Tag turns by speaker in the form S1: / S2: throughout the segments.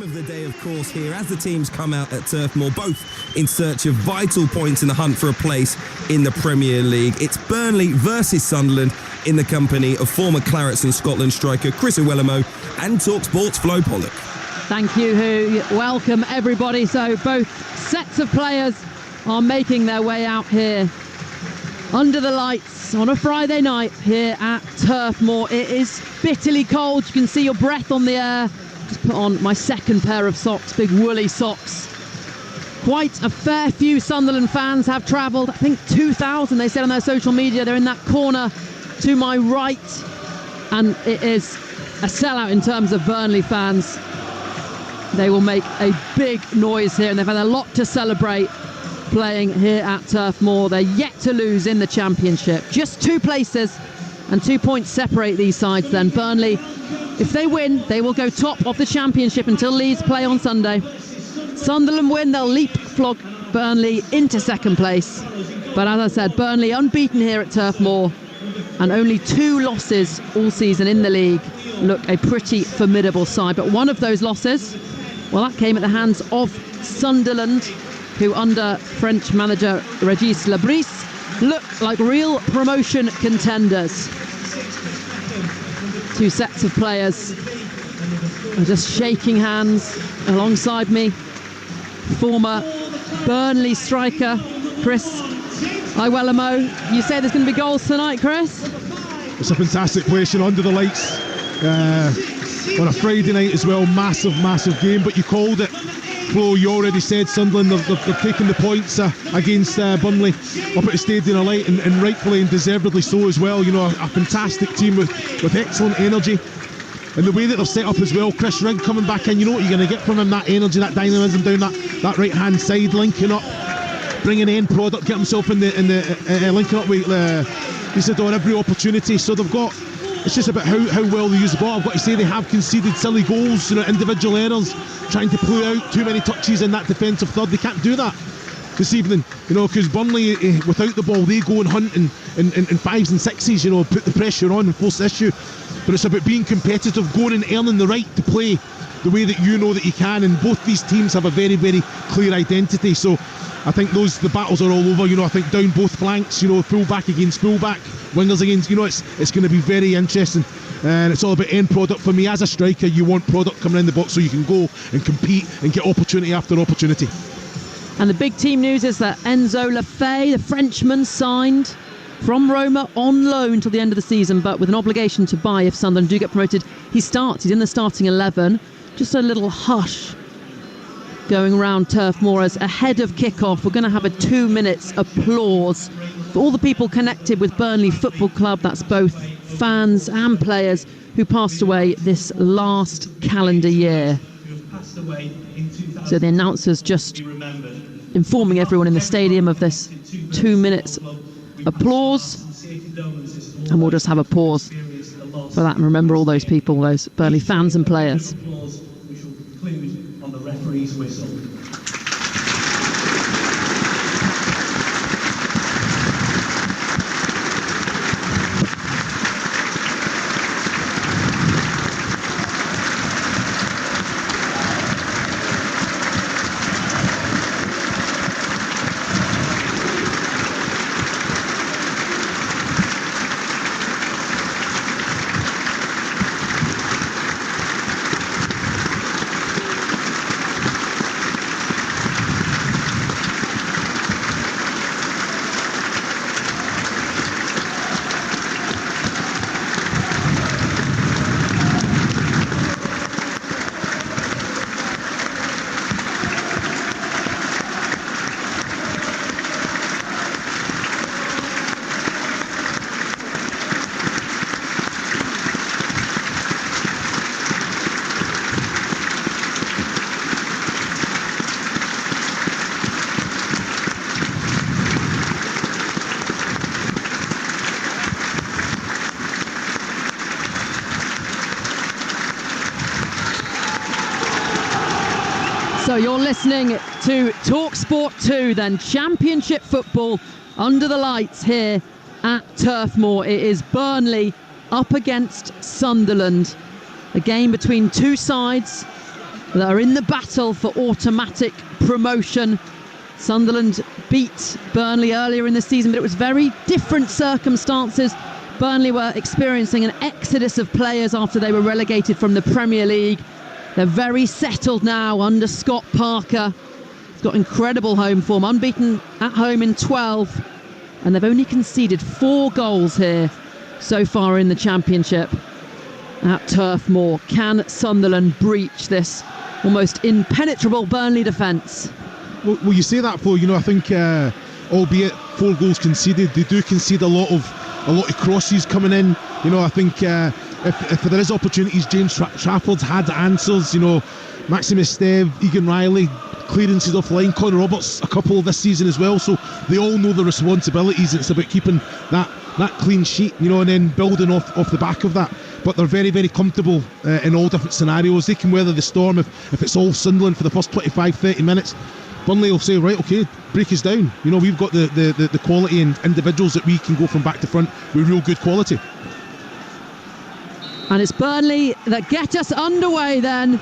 S1: of the day, of course, here as the teams come out at Turf Moor, both in search of vital points in the hunt for a place in the Premier League. It's Burnley versus Sunderland in the company of former Clarets and Scotland striker Chris Iwelumo and Talksport's Flo Pollock.
S2: Thank you, Hu. Welcome, everybody. So both sets of players are making their way out here under the lights on a Friday night here at Turf Moor. It is bitterly cold. You can see your breath on the air. Just put on my second pair of socks, big woolly socks. Quite a fair few Sunderland fans have travelled. I think 2,000, they said on their social media. They're in that corner to my right. And it is a sellout in terms of Burnley fans. They will make a big noise here, and they've had a lot to celebrate playing here at Turf Moor. They're yet to lose in the Championship. Just 2 places and 2 points separate these sides then. Burnley, if they win, they will go top of the Championship until Leeds play on Sunday. Sunderland win, they'll leapfrog Burnley into second place. But as I said, Burnley unbeaten here at Turf Moor and only 2 losses all season in the league. Look, a pretty formidable side. But one of those losses, well, that came at the hands of Sunderland, who under French manager Régis Lebris look like real promotion contenders. 2 sets of players are just shaking hands alongside me. Former Burnley striker Chris Iwelumo. You say there's going to be goals tonight, Chris?
S3: It's a fantastic place, under the lights on a Friday night as well. Massive game, but you called it. Flo, you already said Sunderland, they've taken the points against Burnley up at the Stadium of Light, and rightfully and deservedly so as well. A fantastic team with excellent energy, and the way that they're set up as well. Chris Rigg coming back in, you know what you're going to get from him, that energy, that dynamism down that right hand side, linking up, bringing end product, get himself in the linking up with Isidore every opportunity. So they've got, it's just about how well they use the ball. I've got to say they have conceded silly goals, individual errors, trying to play out too many touches in that defensive third. They can't do that this evening, because Burnley, without the ball, they go and hunt in 5s and 6s, put the pressure on and force the issue. But it's about being competitive, going and earning the right to play the way that you know that you can, and both these teams have a very, very clear identity. So I think the battles are all over. I think down both flanks, full back against full back, wingers against, it's going to be very interesting. And it's all about end product. For me as a striker, you want product coming in the box so you can go and compete and get opportunity after opportunity.
S2: And the big team news is that Enzo Lefebvre, the Frenchman, signed from Roma on loan until the end of the season, but with an obligation to buy if Sunderland do get promoted. He's in the starting 11. Just a little hush going around Turf Moor as ahead of kick-off. We're going to have a 2 minutes applause for all the people connected with Burnley Football Club. That's both fans and players who passed away this last calendar year. So the announcers just informing everyone in the stadium of this 2 minutes applause, and we'll just have a pause for that and remember all those people, those Burnley fans and players.
S4: We shall conclude on the referee's whistle.
S2: So you're listening to Talksport 2 then, Championship football under the lights here at Turf Moor. It is Burnley up against Sunderland. A game between 2 sides that are in the battle for automatic promotion. Sunderland beat Burnley earlier in the season, but it was very different circumstances. Burnley were experiencing an exodus of players after they were relegated from the Premier League. They're very settled now under Scott Parker. He's got incredible home form, unbeaten at home in 12, and they've only conceded 4 goals here so far in the Championship at Turf Moor. Can Sunderland breach this almost impenetrable Burnley defence?
S3: Well, you say that, Flo. I think, albeit 4 goals conceded, they do concede a lot of crosses coming in. I think if there is opportunities, James Trafford's had answers. Maximus Steve, Egan Riley, clearances off the line, Connor Roberts a couple this season as well. So they all know the responsibilities. It's about keeping that clean sheet, and then building off the back of that. But they're very, very comfortable in all different scenarios. They can weather the storm if it's all Sunderland for the first 25-30 minutes. Burnley will say, right, okay, break us down. We've got the quality and individuals that we can go from back to front with real good quality.
S2: And it's Burnley that get us underway then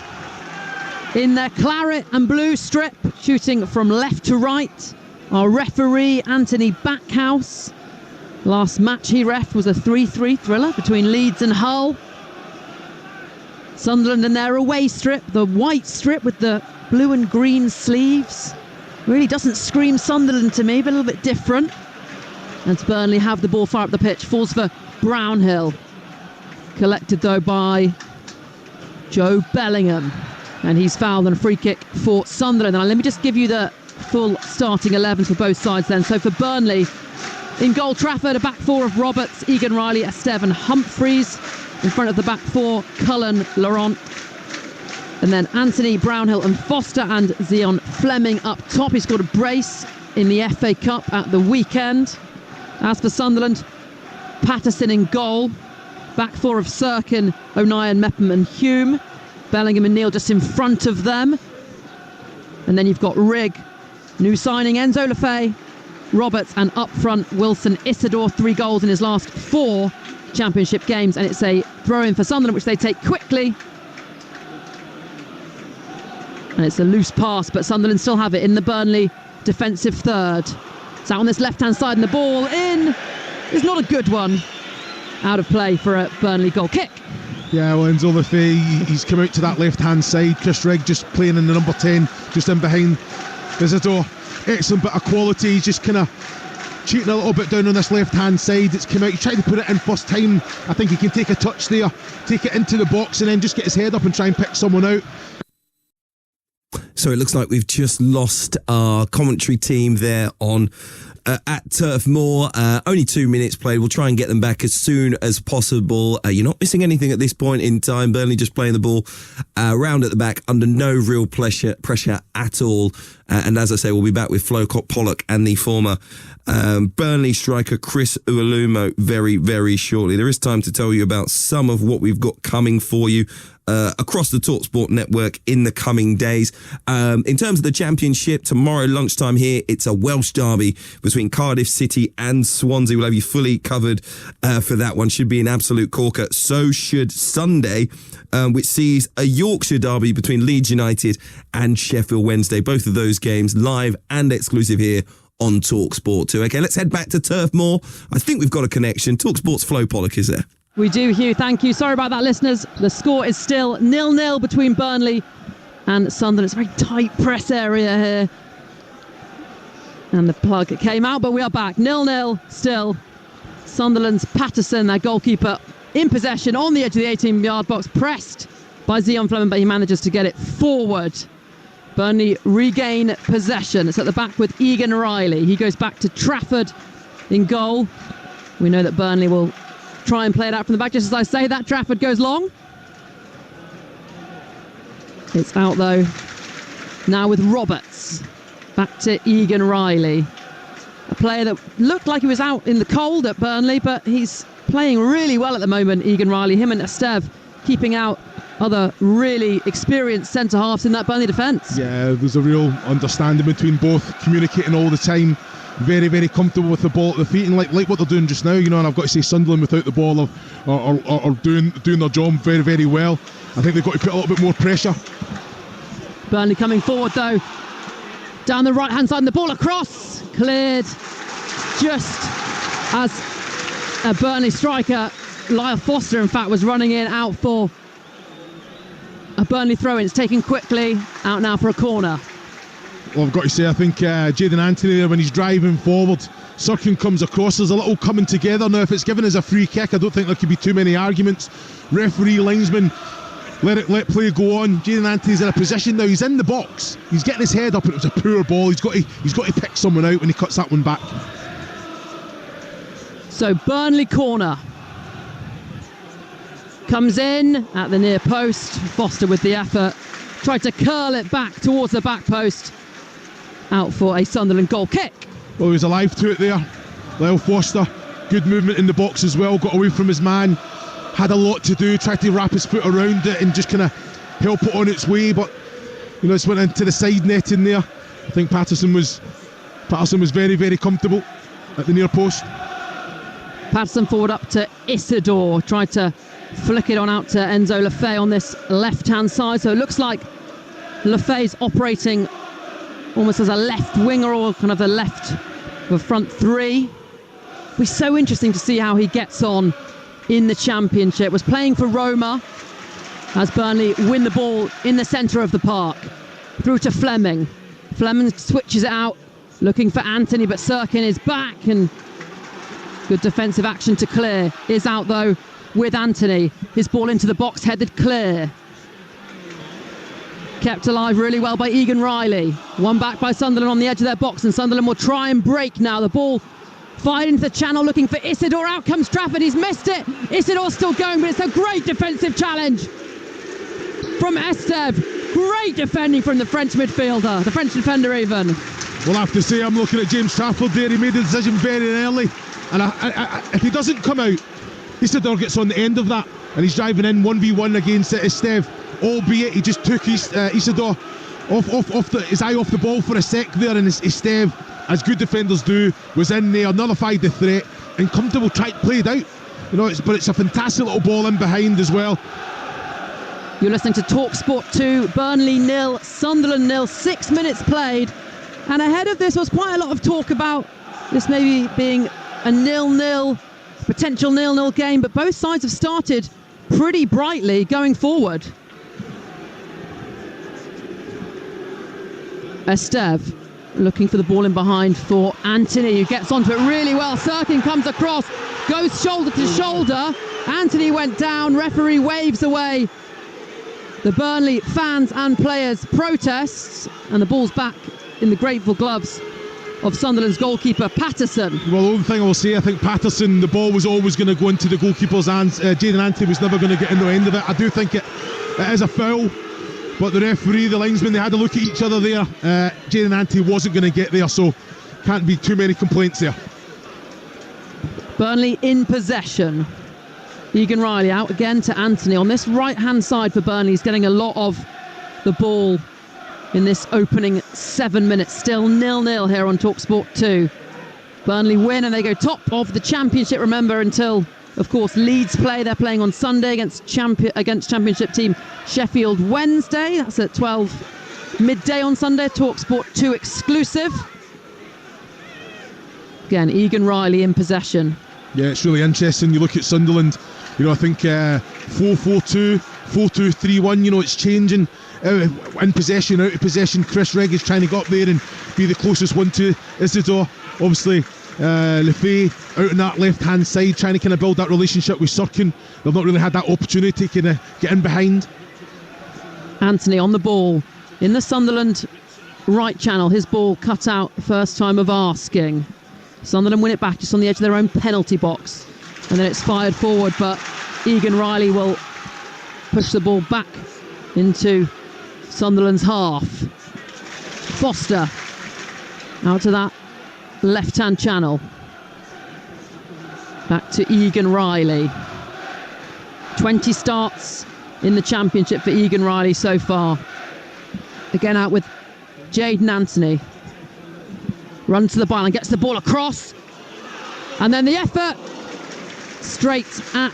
S2: in their claret and blue strip, shooting from left to right. Our referee, Anthony Backhouse. Last match he ref was a 3-3 thriller between Leeds and Hull. Sunderland in their away strip, the white strip with the blue and green sleeves. Really doesn't scream Sunderland to me, but a little bit different. And Burnley have the ball far up the pitch. Falls for Brownhill. Collected though by Joe Bellingham. And he's fouled on a free kick for Sunderland. Now let me just give you the full starting 11 for both sides then. So for Burnley, in goal Trafford, a back 4 of Roberts, Egan Riley, Esteve and Humphreys. In front of the back 4, Cullen, Laurent. And then Anthony, Brownhill and Foster, and Zion Fleming up top. He scored a brace in the FA Cup at the weekend. As for Sunderland, Patterson in goal. Back 4 of Sirkin, O'Nien, Mepham and Hume. Bellingham and Neal just in front of them. And then you've got Rigg, new signing Enzo Lefebvre, Roberts, and up front Wilson Isidore. 3 goals in his last 4 Championship games. And it's a throw-in for Sunderland, which they take quickly. And it's a loose pass, but Sunderland still have it in the Burnley defensive third. It's out on this left-hand side, and the ball in is not a good one. Out of play for a Burnley goal kick.
S3: Yeah, well, Enzo Lefebvre, he's come out to that left-hand side. Chris Rigg just playing in the number 10, just in behind Isidore. Excellent bit of quality. He's just kind of cheating a little bit down on this left-hand side. It's come out. He tried to put it in first time. I think he can take a touch there, take it into the box, and then just get his head up and try and pick someone out.
S1: So it looks like we've just lost our commentary team there on at Turf Moor. Only 2 minutes played. We'll try and get them back as soon as possible. You're not missing anything at this point in time. Burnley just playing the ball round at the back under no real pressure at all. And as I say, we'll be back with Flo Pollock and the former Burnley striker Chris Uwalumo very, very shortly. There is time to tell you about some of what we've got coming for you across the Talksport network in the coming days. In terms of the Championship, tomorrow lunchtime here, it's a Welsh derby between Cardiff City and Swansea. We'll have you fully covered for that one. Should be an absolute corker. So should Sunday, which sees a Yorkshire derby between Leeds United and Sheffield Wednesday. Both of those games live and exclusive here on Talksport 2. Okay, let's head back to Turf Moor. I think we've got a connection. Talksport's Flo Pollock is there.
S2: We do, Hugh. Thank you. Sorry about that, listeners. The score is still 0-0 between Burnley and Sunderland. It's a very tight press area here. And the plug came out, but we are back. 0-0 still. Sunderland's Patterson, their goalkeeper, in possession on the edge of the 18-yard box, pressed by Zion Fleming, but he manages to get it forward. Burnley regain possession. It's at the back with Egan Riley. He goes back to Trafford in goal. We know that Burnley will try and play it out from the back. Just as I say that, Trafford goes long. It's out though. Now with Roberts. Back to Egan Riley. A player that looked like he was out in the cold at Burnley, but he's playing really well at the moment, Egan Riley. Him and Esteve keeping out other really experienced centre-halves in that Burnley defence. Yeah,
S3: there's a real understanding between both, communicating all the time. Very, very comfortable with the ball at the feet, and like what they're doing just now, and I've got to say Sunderland without the ball are doing their job very, very well. I think they've got to put a little bit more pressure
S2: Burnley coming forward though, down the right hand side, and the ball across, cleared just as a Burnley striker, Lyle Foster in fact, was running in out for a Burnley throw-in. It's taken quickly, out now for a corner.
S3: Well, I've got to say, I think Jayden Anthony there, when he's driving forward, Sirkin comes across, there's a little coming together. Now if it's given as a free kick, I don't think there could be too many arguments. Referee, linesman, let play go on. Jayden Anthony's in a position now, he's in the box, he's getting his head up, and it was a poor ball. He's got to pick someone out when he cuts that one back.
S2: So Burnley corner comes in at the near post. Foster with the effort, tried to curl it back towards the back post, out for a Sunderland goal kick.
S3: Well, he was alive to it there. Lyle Foster, good movement in the box as well, got away from his man, had a lot to do, tried to wrap his foot around it and just kind of help it on its way, but you know, it's went into the side netting there. I think Patterson was very, very comfortable at the near post.
S2: Patterson forward up to Isidore, tried to flick it on out to Enzo Lefebvre on this left-hand side. So it looks like Lefebvre's operating almost as a left winger, or kind of a left of front three. It'll be so interesting to see how he gets on in the Championship. Was playing for Roma as Burnley win the ball in the centre of the park. Through to Fleming. Fleming switches it out, looking for Anthony, but Sirkin is back, and good defensive action to clear. Is out though with Anthony. His ball into the box, headed clear. Kept alive really well by Egan Riley. One back by Sunderland on the edge of their box, and Sunderland will try and break now. The ball fired into the channel, looking for Isidore. Out comes Trafford, he's missed it. Isidore's still going, but it's a great defensive challenge from Esteve. Great defending from the French midfielder, the French defender even.
S3: Well, I have to say, I'm looking at James Trafford there. He made the decision very early, and if he doesn't come out, Isidore gets on the end of that, and he's driving in 1v1 against Esteve, albeit he just took Isidore off his eye off the ball for a sec there, and Esteve, as good defenders do, was in there, nullified the threat, and comfortable, played out. You know, but it's a fantastic little ball in behind as well.
S2: You're listening to Talksport 2, Burnley 0, Sunderland 0, 6 minutes played. And ahead of this was quite a lot of talk about this maybe being a 0-0, potential 0-0 game, but both sides have started pretty brightly going forward. Esteve looking for the ball in behind for Anthony, who gets onto it really well. Sirkin comes across, goes shoulder to shoulder. Anthony went down, referee waves away the Burnley fans and players' protests, and the ball's back in the grateful gloves of Sunderland's goalkeeper Patterson.
S3: Well, the only thing I will say, I think Patterson, the ball was always going to go into the goalkeeper's hands. Jayden Anthony was never going to get in the end of it. I do think it is a foul, but the referee, the linesman, they had a look at each other there. Jayden Anthony wasn't going to get there, so can't be too many complaints there.
S2: Burnley in possession. Egan Riley out again to Anthony on this right-hand side for Burnley. He's getting a lot of the ball in this opening 7 minutes. Still 0-0 here on Talksport 2. Burnley win and they go top of the Championship, remember, until, of course, Leeds play. They're playing on Sunday against Championship team Sheffield Wednesday. That's at 12 midday on Sunday. Talksport 2 exclusive. Again, Egan Riley in possession.
S3: Yeah, it's really interesting. You look at Sunderland, you know, I think 4-4-2, 4-2-3-1, you know, it's changing. In possession, out of possession. Chris Rigg is trying to go up there and be the closest one to Isidore. Obviously, Lefebvre out on that left-hand side, trying to kind of build that relationship with Sirkin. They've not really had that opportunity to kind of get in behind.
S2: Anthony on the ball in the Sunderland right channel. His ball cut out first time of asking. Sunderland win it back just on the edge of their own penalty box, and then it's fired forward, but Egan Riley will push the ball back into Sunderland's half. Foster out to that left-hand channel. Back to Egan Riley. 20 starts in the Championship for Egan Riley so far. Again out with Jayden Anthony. Runs to the byline, gets the ball across, and then the effort straight at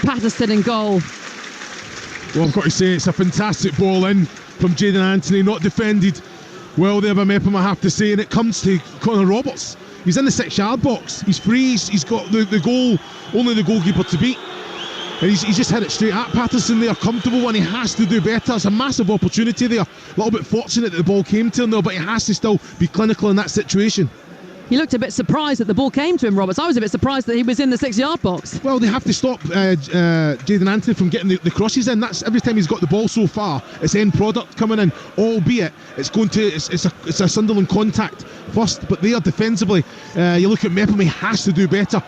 S2: Patterson in goal.
S3: Well, I've got to say, it's a fantastic ball in. from Jayden Anthony, not defended well there by Mepham, I have to say, and it comes to Connor Roberts. He's in the 6-yard box, he's free, he's got the goal, only the goalkeeper to beat, and he's just hit it straight at Patterson there, comfortable one. He has to do better. It's a massive opportunity there, a little bit fortunate that the ball came to him though, but he has to still be clinical in that situation.
S2: He looked a bit surprised that the ball came to him, Roberts. I was a bit surprised that he was in the 6-yard box.
S3: Well, they have to stop Jayden Anthony from getting the crosses in. That's every time he's got the ball so far, it's end product coming in, albeit it's a Sunderland contact first, but they are defensively. You look at Mepham, he has to do better.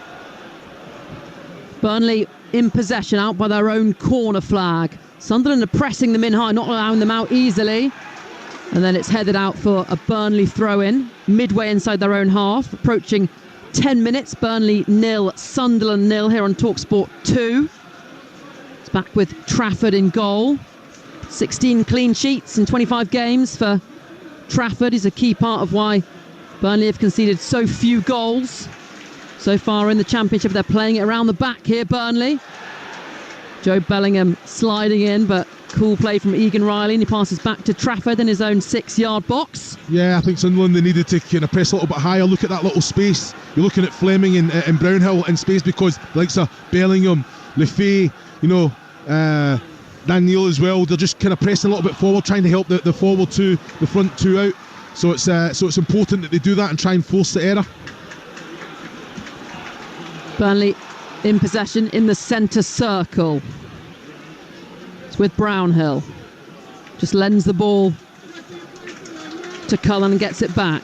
S2: Burnley in possession, out by their own corner flag. Sunderland are pressing them in high, not allowing them out easily. And then it's headed out for a Burnley throw-in, midway inside their own half, approaching 10 minutes. Burnley 0, Sunderland 0 here on Talksport 2. It's back with Trafford in goal. 16 clean sheets in 25 games for Trafford. He's a key part of why Burnley have conceded so few goals so far in the Championship. They're playing it around the back here, Burnley. Joe Bellingham sliding in, but cool play from Egan Riley, and he passes back to Trafford in his own 6-yard box.
S3: Yeah, I think Sunderland, they needed to kind of press a little bit higher. Look at that little space. You're looking at Fleming and Brownhill in space, because the likes of Bellingham, Lefay, Daniel as well, they're just kind of pressing a little bit forward, trying to help the forward two, the front two out. So it's important that they do that and try and force the error.
S2: Burnley in possession in the centre circle. It's with Brownhill. Just lends the ball to Cullen and gets it back.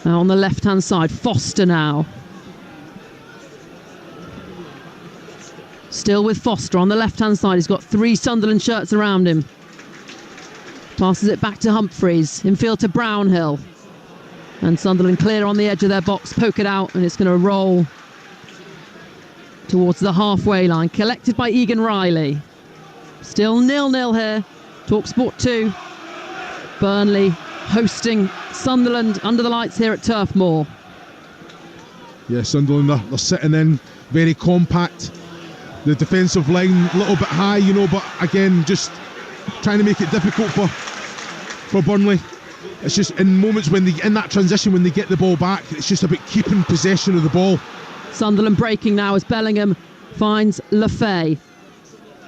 S2: Now on the left-hand side, Foster now. Still with Foster on the left-hand side. He's got 3 Sunderland shirts around him. Passes it back to Humphreys. Infield to Brownhill. And Sunderland clear on the edge of their box, poke it out, and it's going to roll towards the halfway line. Collected by Egan Riley. Still 0-0 here. Talksport 2. Burnley hosting Sunderland under the lights here at Turf Moor.
S3: Yeah, Sunderland, they're sitting in very compact. The defensive line a little bit high, but again, just trying to make it difficult for Burnley. It's just in moments when in that transition, when they get the ball back, it's just about keeping possession of the ball.
S2: Sunderland breaking now as Bellingham finds Lefay.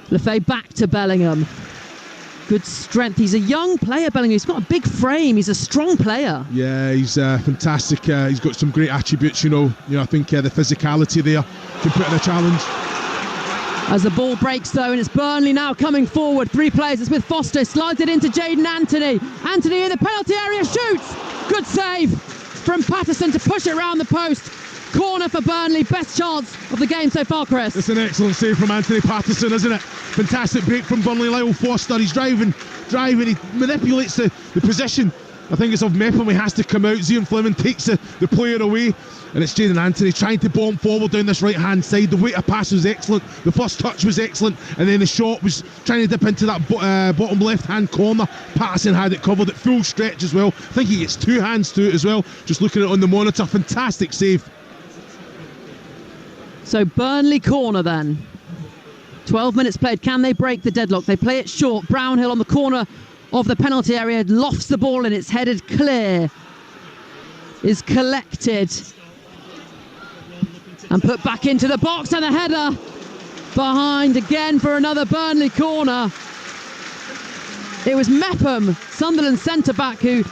S2: Lefay back to Bellingham. Good strength. He's a young player, Bellingham. He's got a big frame. He's a strong player.
S3: Yeah, he's fantastic. He's got some great attributes, I think the physicality there can put in a challenge.
S2: As the ball breaks though, and it's Burnley now coming forward. 3 players. It's with Foster. Slides it into Jayden Anthony. Anthony in the penalty area, shoots. Good save from Patterson to push it round the post. Corner for Burnley. Best chance of the game so far, Chris.
S3: It's an excellent save from Anthony Patterson, isn't it? Fantastic break from Burnley. Lyle Foster, he's driving. He manipulates the position. I think it's of Mepham. He has to come out. Zian Fleming takes the player away, and it's Jayden Anthony trying to bomb forward down this right hand side. The weight of pass was excellent, the first touch was excellent, and then the shot was trying to dip into that bottom left hand corner. Patterson had it covered at full stretch as well. I think he gets 2 hands to it as well. Just looking at it on the monitor, fantastic save.
S2: So Burnley corner then. 12 minutes played. Can they break the deadlock? They play it short. Brownhill on the corner of the penalty area, lofts the ball and it's headed clear. Is collected and put back into the box, and a header behind again for another Burnley corner. It was Mepham, Sunderland centre-back, who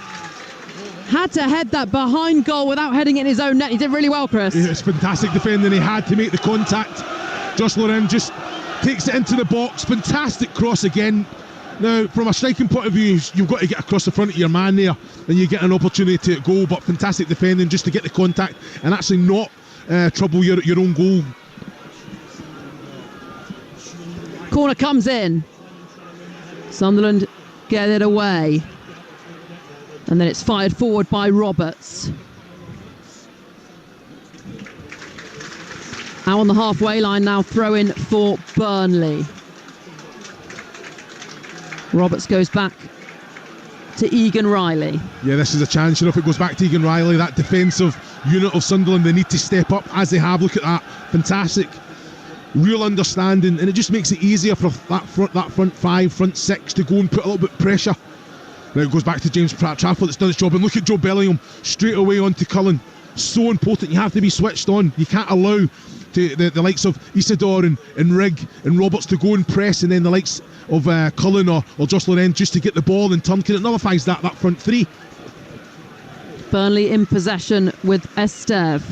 S2: had to head that behind goal without heading it in his own net. He did really well, Chris.
S3: It's fantastic defending. He had to make the contact. Josh Loren just takes it into the box. Fantastic cross again. Now, from a striking point of view, you've got to get across the front of your man there, and you get an opportunity to goal. But fantastic defending just to get the contact and actually not trouble your own goal.
S2: Corner comes in. Sunderland get it away. And then it's fired forward by Roberts. Out on the halfway line now, throw in for Burnley. Roberts goes back to Egan Riley.
S3: Yeah, this is a chance. If it goes back to Egan Riley, that defensive unit of Sunderland, they need to step up as they have. Look at that. Fantastic real understanding, and it just makes it easier for that front five, front six to go and put a little bit of pressure. Now it goes back to James Trafford that's done his job, and look at Joe Bellingham straight away onto Cullen. So important, you have to be switched on. You can't allow the likes of Isidore and Rigg and Roberts to go and press, and then the likes of Cullen or Jocelyn End just to get the ball in turn, because it nullifies that front three.
S2: Burnley in possession with Esteve.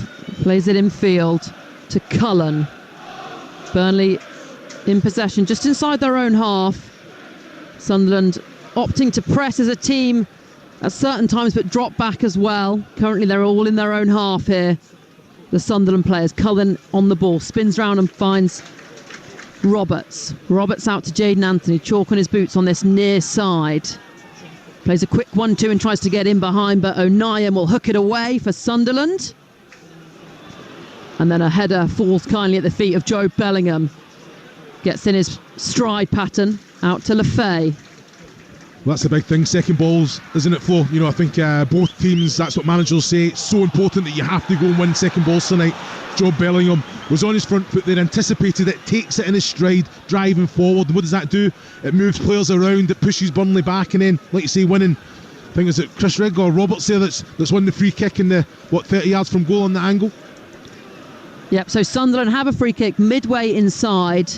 S2: Plays it in field to Cullen. Burnley in possession just inside their own half. Sunderland opting to press as a team at certain times, but drop back as well. Currently they're all in their own half here, the Sunderland players. Cullen on the ball, spins round and finds Roberts. Roberts out to Jayden Anthony, chalk on his boots on this near side. Plays a quick 1-2 and tries to get in behind, but O'Nien will hook it away for Sunderland. And then a header falls kindly at the feet of Joe Bellingham. Gets in his stride pattern, out to Lefay.
S3: Well, that's the big thing, second balls, isn't it, Flo? You know, I think both teams, that's what managers say. It's so important that you have to go and win second balls tonight. Joe Bellingham was on his front foot there, anticipated it, takes it in his stride, driving forward. And what does that do? It moves players around, it pushes Burnley back, and then, like you say, winning. I think, is it Chris Rigg or Roberts there that's won the free kick in the, 30 yards from goal on the angle?
S2: Yep, so Sunderland have a free kick midway inside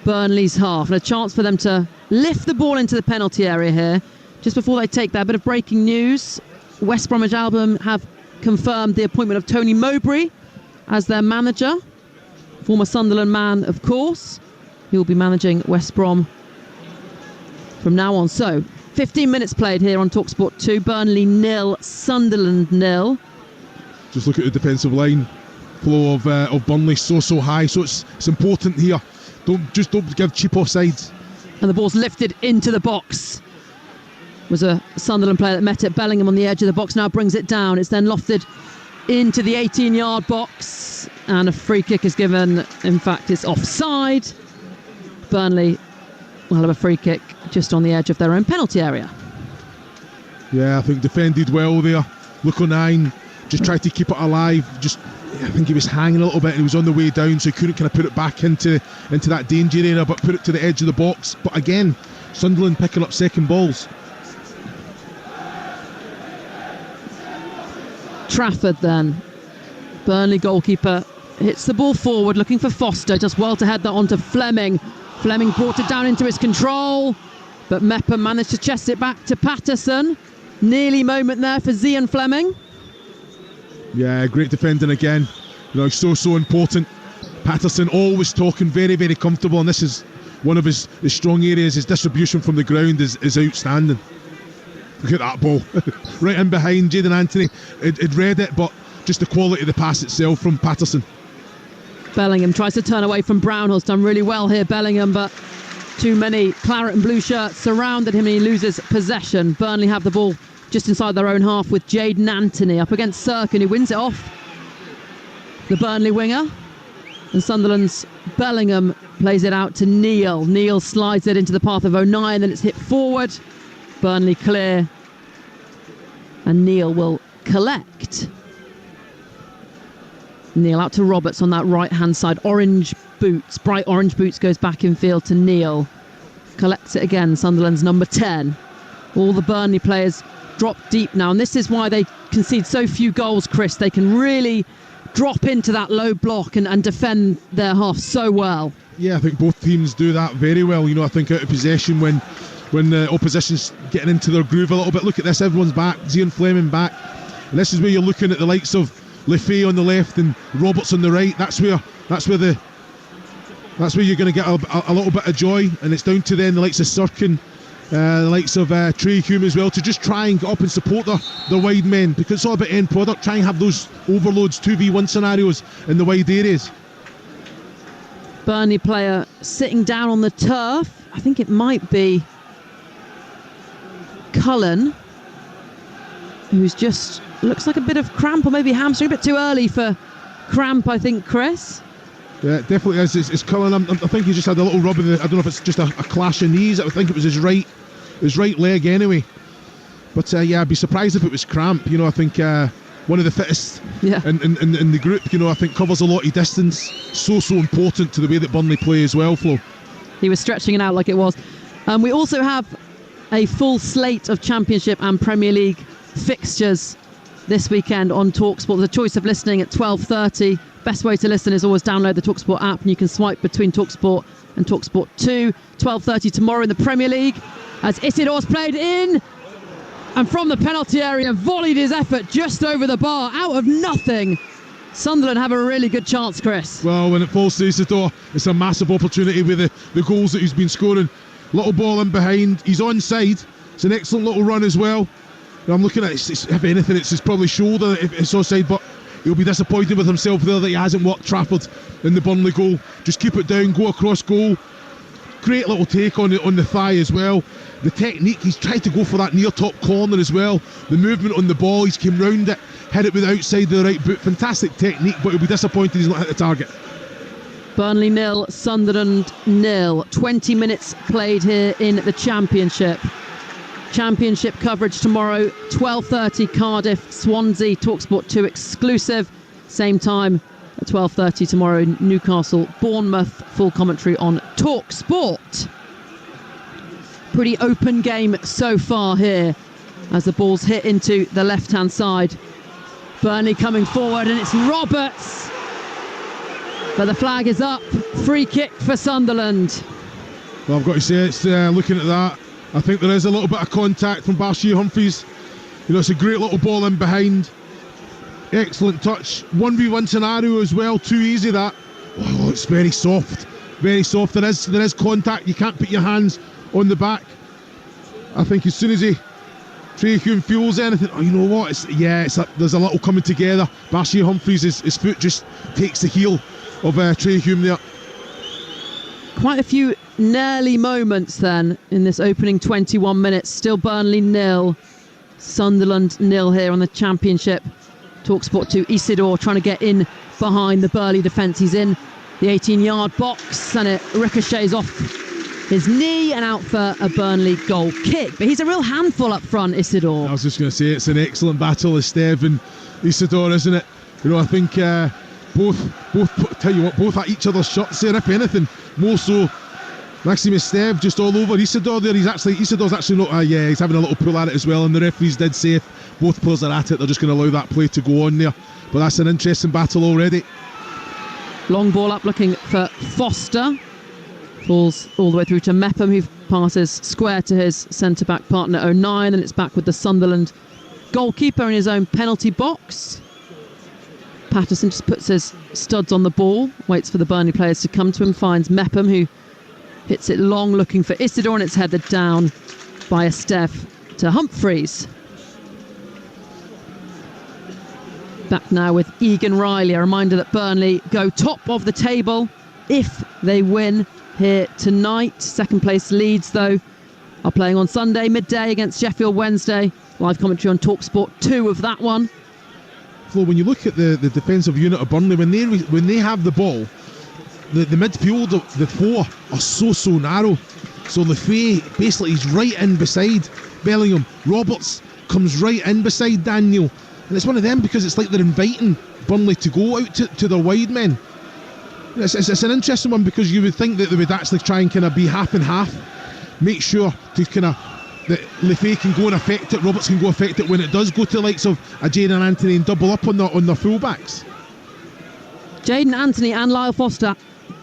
S2: Burnley's half, and a chance for them to lift the ball into the penalty area here. Just before they take that, bit of breaking news. West Bromwich Albion have confirmed the appointment of Tony Mowbray as their manager. Former Sunderland man, of course. He will be managing West Brom from now on. So, 15 minutes played here on Talksport 2. Burnley 0, Sunderland 0.
S3: Just look at the defensive line flow of Burnley, so high. So it's important here. Don't give cheap offsides.
S2: And the ball's lifted into the box. Was a Sunderland player that met it. Bellingham on the edge of the box now brings it down. It's then lofted into the 18-yard box, and a free kick is given. In fact, it's offside. Burnley will have a free kick just on the edge of their own penalty area.
S3: Yeah, I think defended well there. Look O'Nien just tried to keep it alive. I think he was hanging a little bit and he was on the way down, so he couldn't kind of put it back into that danger area, but put it to the edge of the box. But again, Sunderland picking up second balls.
S2: Trafford then. Burnley goalkeeper hits the ball forward, looking for Foster. Does well to head that onto Fleming. Fleming brought it down into his control, but Mepham managed to chest it back to Patterson. Nearly moment there for Zian Fleming.
S3: Yeah, great defending again. You know, so important. Patterson always talking, very, very comfortable, and this is one of his strong areas. His distribution from the ground is outstanding. Look at that ball. Right in behind Jayden Anthony. It read it, but just the quality of the pass itself from Patterson.
S2: Bellingham tries to turn away from Brownhill's done really well here, Bellingham, but too many claret and blue shirts surrounded him and he loses possession. Burnley have the ball just inside their own half with Jayden Anthony up against Sirkin, who wins it off the Burnley winger. And Sunderland's Bellingham plays it out to Neil. Neil slides it into the path of O'Nien, then it's hit forward. Burnley clear. And Neil will collect. Neil out to Roberts on that right-hand side. Orange boots, bright orange boots, goes back in field to Neil. Collects it again, Sunderland's number 10. All the Burnley players drop deep now, and this is why they concede so few goals, Chris. They can really drop into that low block and defend their half so well.
S3: Yeah, I think both teams do that very well. You know, I think out of possession when the opposition's getting into their groove a little bit. Look at this, everyone's back, Zian Fleming back, and this is where you're looking at the likes of Lefay on the left and Roberts on the right. That's where you're going to get a little bit of joy, and it's down to then the likes of Sirkin, the likes of Trey Hume as well, to just try and get up and support the wide men, because it's all about end product. Try and have those overloads, 2v1 scenarios in the wide areas.
S2: Burnley player sitting down on the turf. I think it might be Cullen, who's just looks like a bit of cramp or maybe hamstring. A bit too early for cramp, I think, Chris.
S3: Yeah, it definitely is. It's Cullen. I think he just had a little rub in I don't know if it's just a clash of knees. I think it was his right leg anyway. But yeah, I'd be surprised if it was cramp. You know, I think one of the fittest
S2: Yeah.
S3: in the group. You know, I think covers a lot of distance. So important to the way that Burnley play as well, Flo.
S2: He was stretching it out like it was. We also have a full slate of Championship and Premier League fixtures this weekend on Talksport. The choice of listening at 12:30. Best way to listen is always download the Talksport app, and you can swipe between Talksport and Talksport 2. 12:30 tomorrow in the Premier League, as Isidore's played in and from the penalty area volleyed his effort just over the bar out of nothing. Sunderland have a really good chance, Chris.
S3: Well, when it falls to Isidore, it's a massive opportunity with the goals that he's been scoring. Little ball in behind, he's onside. It's an excellent little run as well. I'm looking at it, if anything, it's his probably shoulder if it's offside, but he'll be disappointed with himself there that he hasn't worked Trafford in the Burnley goal. Just keep it down, go across goal. Great little take on the thigh as well. The technique, he's tried to go for that near top corner as well. The movement on the ball, he's came round it, hit it with the outside of the right boot. Fantastic technique, but he'll be disappointed he's not hit the target.
S2: Burnley 0, Sunderland 0. 20 minutes played here in the Championship. Championship coverage tomorrow, 12:30 Cardiff, Swansea, Talksport 2 exclusive. Same time at 12:30 tomorrow, Newcastle, Bournemouth, full commentary on Talksport. Pretty open game so far here as the ball's hit into the left-hand side. Burnley coming forward, and it's Roberts. But the flag is up. Free kick for Sunderland.
S3: Well, I've got to say, it's looking at that, I think there is a little bit of contact from Bashir Humphries. You know, it's a great little ball in behind. Excellent touch. 1v1 scenario as well. Too easy that. Oh, it's very soft. Very soft. There is contact. You can't put your hands on the back. I think as soon as Trey Hume feels anything, oh, you know what? There's a little coming together. Bashir Humphries, his foot just takes the heel of Trey Hume there.
S2: Quite a few nearly moments then in this opening 21 minutes. Still Burnley 0, Sunderland 0 here on the Championship. Talksport 2, Isidore trying to get in behind the Burnley defence. He's in the 18-yard box and it ricochets off his knee and out for a Burnley goal kick. But he's a real handful up front, Isidore.
S3: I was just going to say, it's an excellent battle of Steve and Isidore, isn't it? You know, I think both at each other's shots there, if anything. More so Maximus Steve just all over Isidore there. Isidore's actually not, he's having a little pull at it as well, and the referees did say if both players are at it, they're just going to allow that play to go on there. But that's an interesting battle already.
S2: Long ball up looking for Foster. Falls all the way through to Mepham, who passes square to his centre-back partner O'Nien, and it's back with the Sunderland goalkeeper in his own penalty box. Patterson just puts his studs on the ball, waits for the Burnley players to come to him, finds Mepham, who hits it long looking for Isidore, and it's headed down by a Steph to Humphries. Back now with Egan Riley. A reminder that Burnley go top of the table if they win here tonight. Second place Leeds, though, are playing on Sunday midday against Sheffield Wednesday. Live commentary on Talksport 2 of that one.
S3: Flo, when you look at the defensive unit of Burnley, when they have the ball, the midfield, the four are so narrow. So Lefay basically is right in beside Bellingham. Roberts comes right in beside Daniel. And it's one of them because it's like they're inviting Burnley to go out to their wide men. It's an interesting one because you would think that they would actually try and kind of be half and half. Make sure to kind of that Lefay can go and affect it, Roberts can go affect it when it does go to the likes of Jadon Anthony and double up on their fullbacks.
S2: Jadon Anthony and Lyle Foster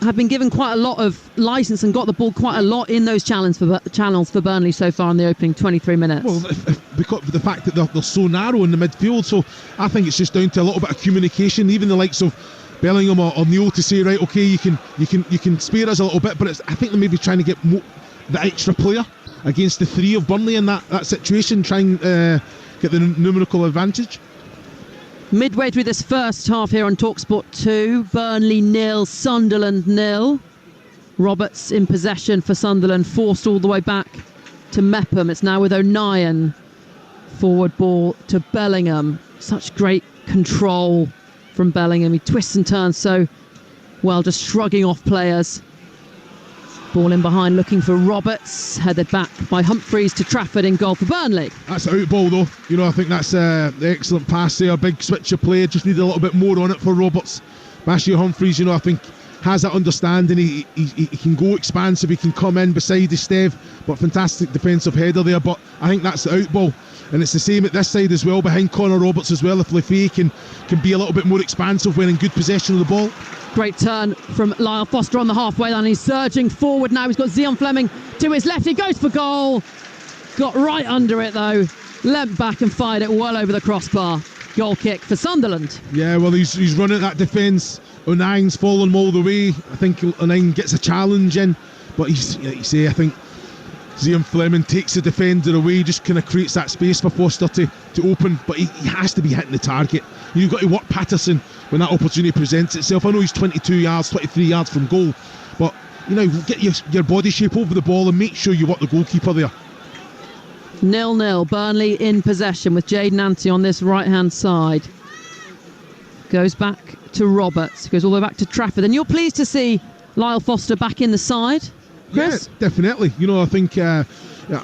S2: have been given quite a lot of licence and got the ball quite a lot in those channels for Burnley so far in the opening 23 minutes.
S3: Well, because of the fact that they're so narrow in the midfield, so I think it's just down to a little bit of communication. Even the likes of Bellingham or Neil to say, right, okay, you can spare us a little bit, but I think they may be trying to get the extra player against the three of Burnley in that situation, trying get the numerical advantage.
S2: Midway through this first half here on Talksport 2, Burnley 0, Sunderland 0. Roberts in possession for Sunderland, forced all the way back to Mepham. It's now with O'Nien. Forward ball to Bellingham. Such great control from Bellingham. He twists and turns so well, just shrugging off players. Ball in behind, looking for Roberts. Headed back by Humphreys to Trafford in goal for Burnley.
S3: That's an out ball though. You know, I think that's the excellent pass there. Big switch of play. Just need a little bit more on it for Roberts. Bashir Humphreys, you know, I think has that understanding. He can go expansive. He can come in beside his Steve. But fantastic defensive header there. But I think that's the out ball. And it's the same at this side as well, behind Connor Roberts as well. If Lefay can be a little bit more expansive when in good possession of the ball.
S2: Great turn from Lyle Foster on the halfway line. He's surging forward now. He's got Zion Fleming to his left. He goes for goal. Got right under it though. Leant back and fired it well over the crossbar. Goal kick for Sunderland.
S3: Yeah, well, he's running that defence. Onang's following him all the way. I think Onang gets a challenge in, but he's, like you say, I think Zion Fleming takes the defender away, just kind of creates that space for Foster to open, but he has to be hitting the target. You've got to work Patterson when that opportunity presents itself. I know he's 22 yards, 23 yards from goal, but you know, get your body shape over the ball and make sure you work the goalkeeper there.
S2: 0-0, Burnley in possession with Jayden Ante on this right-hand side. Goes back to Roberts, goes all the way back to Trafford. And you're pleased to see Lyle Foster back in the side, Chris?
S3: Yeah, definitely. You know, I think I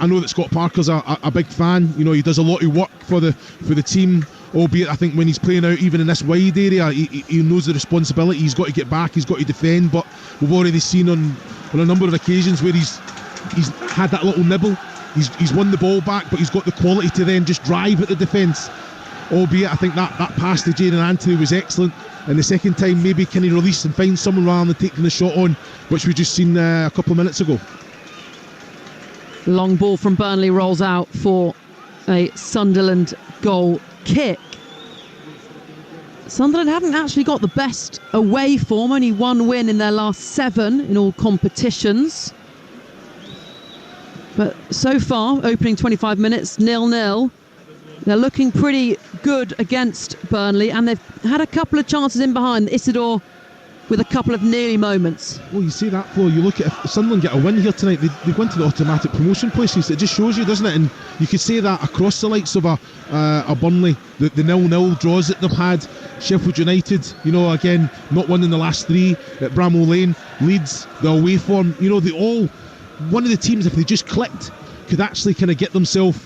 S3: know that Scott Parker's a big fan. You know, he does a lot of work for the team, albeit I think when he's playing out even in this wide area, he knows the responsibility. He's got to get back, he's got to defend, but we've already seen on a number of occasions where he's had that little nibble. He's won the ball back, but he's got the quality to then just drive at the defence. Albeit I think that pass to Jayden Ante was excellent, and the second time maybe can he release and find someone rather than taking the shot on, which we just seen a couple of minutes ago.
S2: Long ball from Burnley rolls out for a Sunderland goal kick. Sunderland haven't actually got the best away form, only one win in their last 7 in all competitions. But so far, opening 25 minutes, 0-0. They're looking pretty good against Burnley, and they've had a couple of chances in behind. Isidore with a couple of nearly moments.
S3: Well, you see that, Flo. You look at if Sunderland get a win here tonight, they go into the automatic promotion places. It just shows you, doesn't it? And you could say that across the likes of a Burnley, the 0-0 draws that they've had. Sheffield United, you know, again, not winning the last 3 at Bramall Lane. Leeds, the away form. You know, they all, one of the teams, if they just clicked, could actually kind of get themselves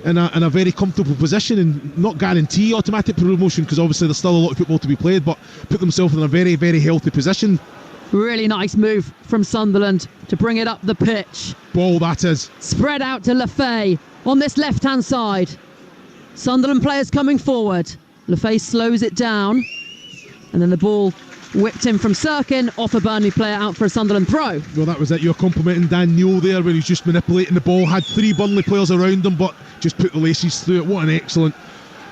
S3: in a very comfortable position and not guarantee automatic promotion, because obviously there's still a lot of football to be played, but put themselves in a very, very healthy position.
S2: Really nice move from Sunderland to bring it up the pitch.
S3: Ball, that is.
S2: Spread out to Lefay on this left-hand side. Sunderland players coming forward. Lefay slows it down, and then the ball whipped in from Sirkin, off a Burnley player, out for a Sunderland throw.
S3: Well, that was it. You're complimenting Dan Newell there, where he's just manipulating the ball. Had 3 Burnley players around him, but just put the laces through it. What an excellent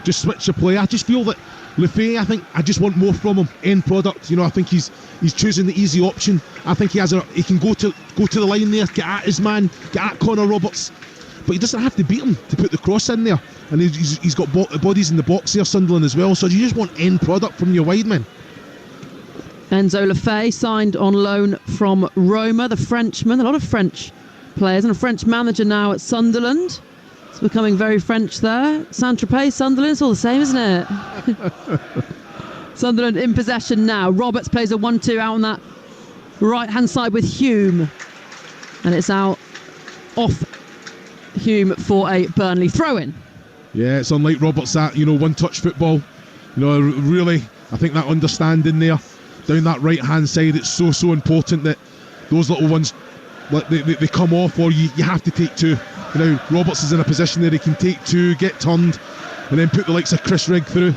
S3: just switch of play. I just feel that Lefay, I just want more from him. End product. You know, I think he's choosing the easy option. I think he can go to the line there, get at his man, get at Connor Roberts, but he doesn't have to beat him to put the cross in there. And he's got bodies in the box here, Sunderland as well. So you just want end product from your wide men.
S2: Enzo Lefay signed on loan from Roma, the Frenchman. A lot of French players and a French manager now at Sunderland. It's becoming very French there. Saint-Tropez, Sunderland, it's all the same, isn't it? Sunderland in possession now. Roberts plays a 1-2 out on that right-hand side with Hume. And it's out off Hume for a Burnley throw-in.
S3: Yeah, it's unlike Roberts, that, you know, one-touch football. You know, really, I think that understanding there down that right-hand side, it's so important that those little ones, they come off, or you have to take 2. You know, Roberts is in a position there he can take 2, get turned, and then put the likes of Chris Rigg through.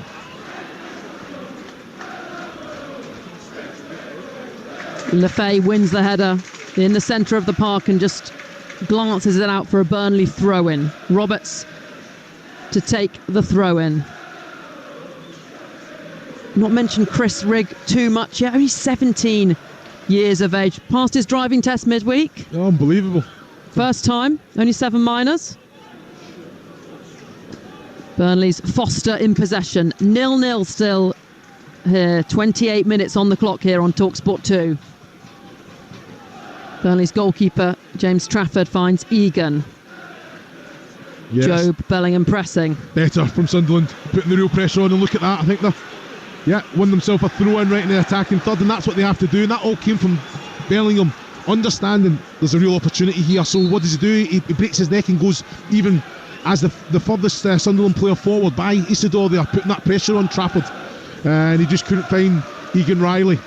S2: Lefay wins the header in the centre of the park and just glances it out for a Burnley throw-in. Roberts to take the throw-in. Not mentioned Chris Rigg too much yet. Only 17 years of age. Passed his driving test midweek.
S3: Oh, unbelievable.
S2: First time. Only 7 minors. Burnley's Foster in possession. 0-0 still here. 28 minutes on the clock here on Talksport 2. Burnley's goalkeeper, James Trafford, finds Egan. Yes. Job Bellingham pressing.
S3: Better from Sunderland. Putting the real pressure on, and look at that. I think they're won themselves a throw-in right in the attacking third, and that's what they have to do. And that all came from Bellingham understanding there's a real opportunity here. So what does he do? He breaks his neck and goes even as the furthest Sunderland player forward by Isidore there, putting that pressure on Trafford. And he just couldn't find Egan Riley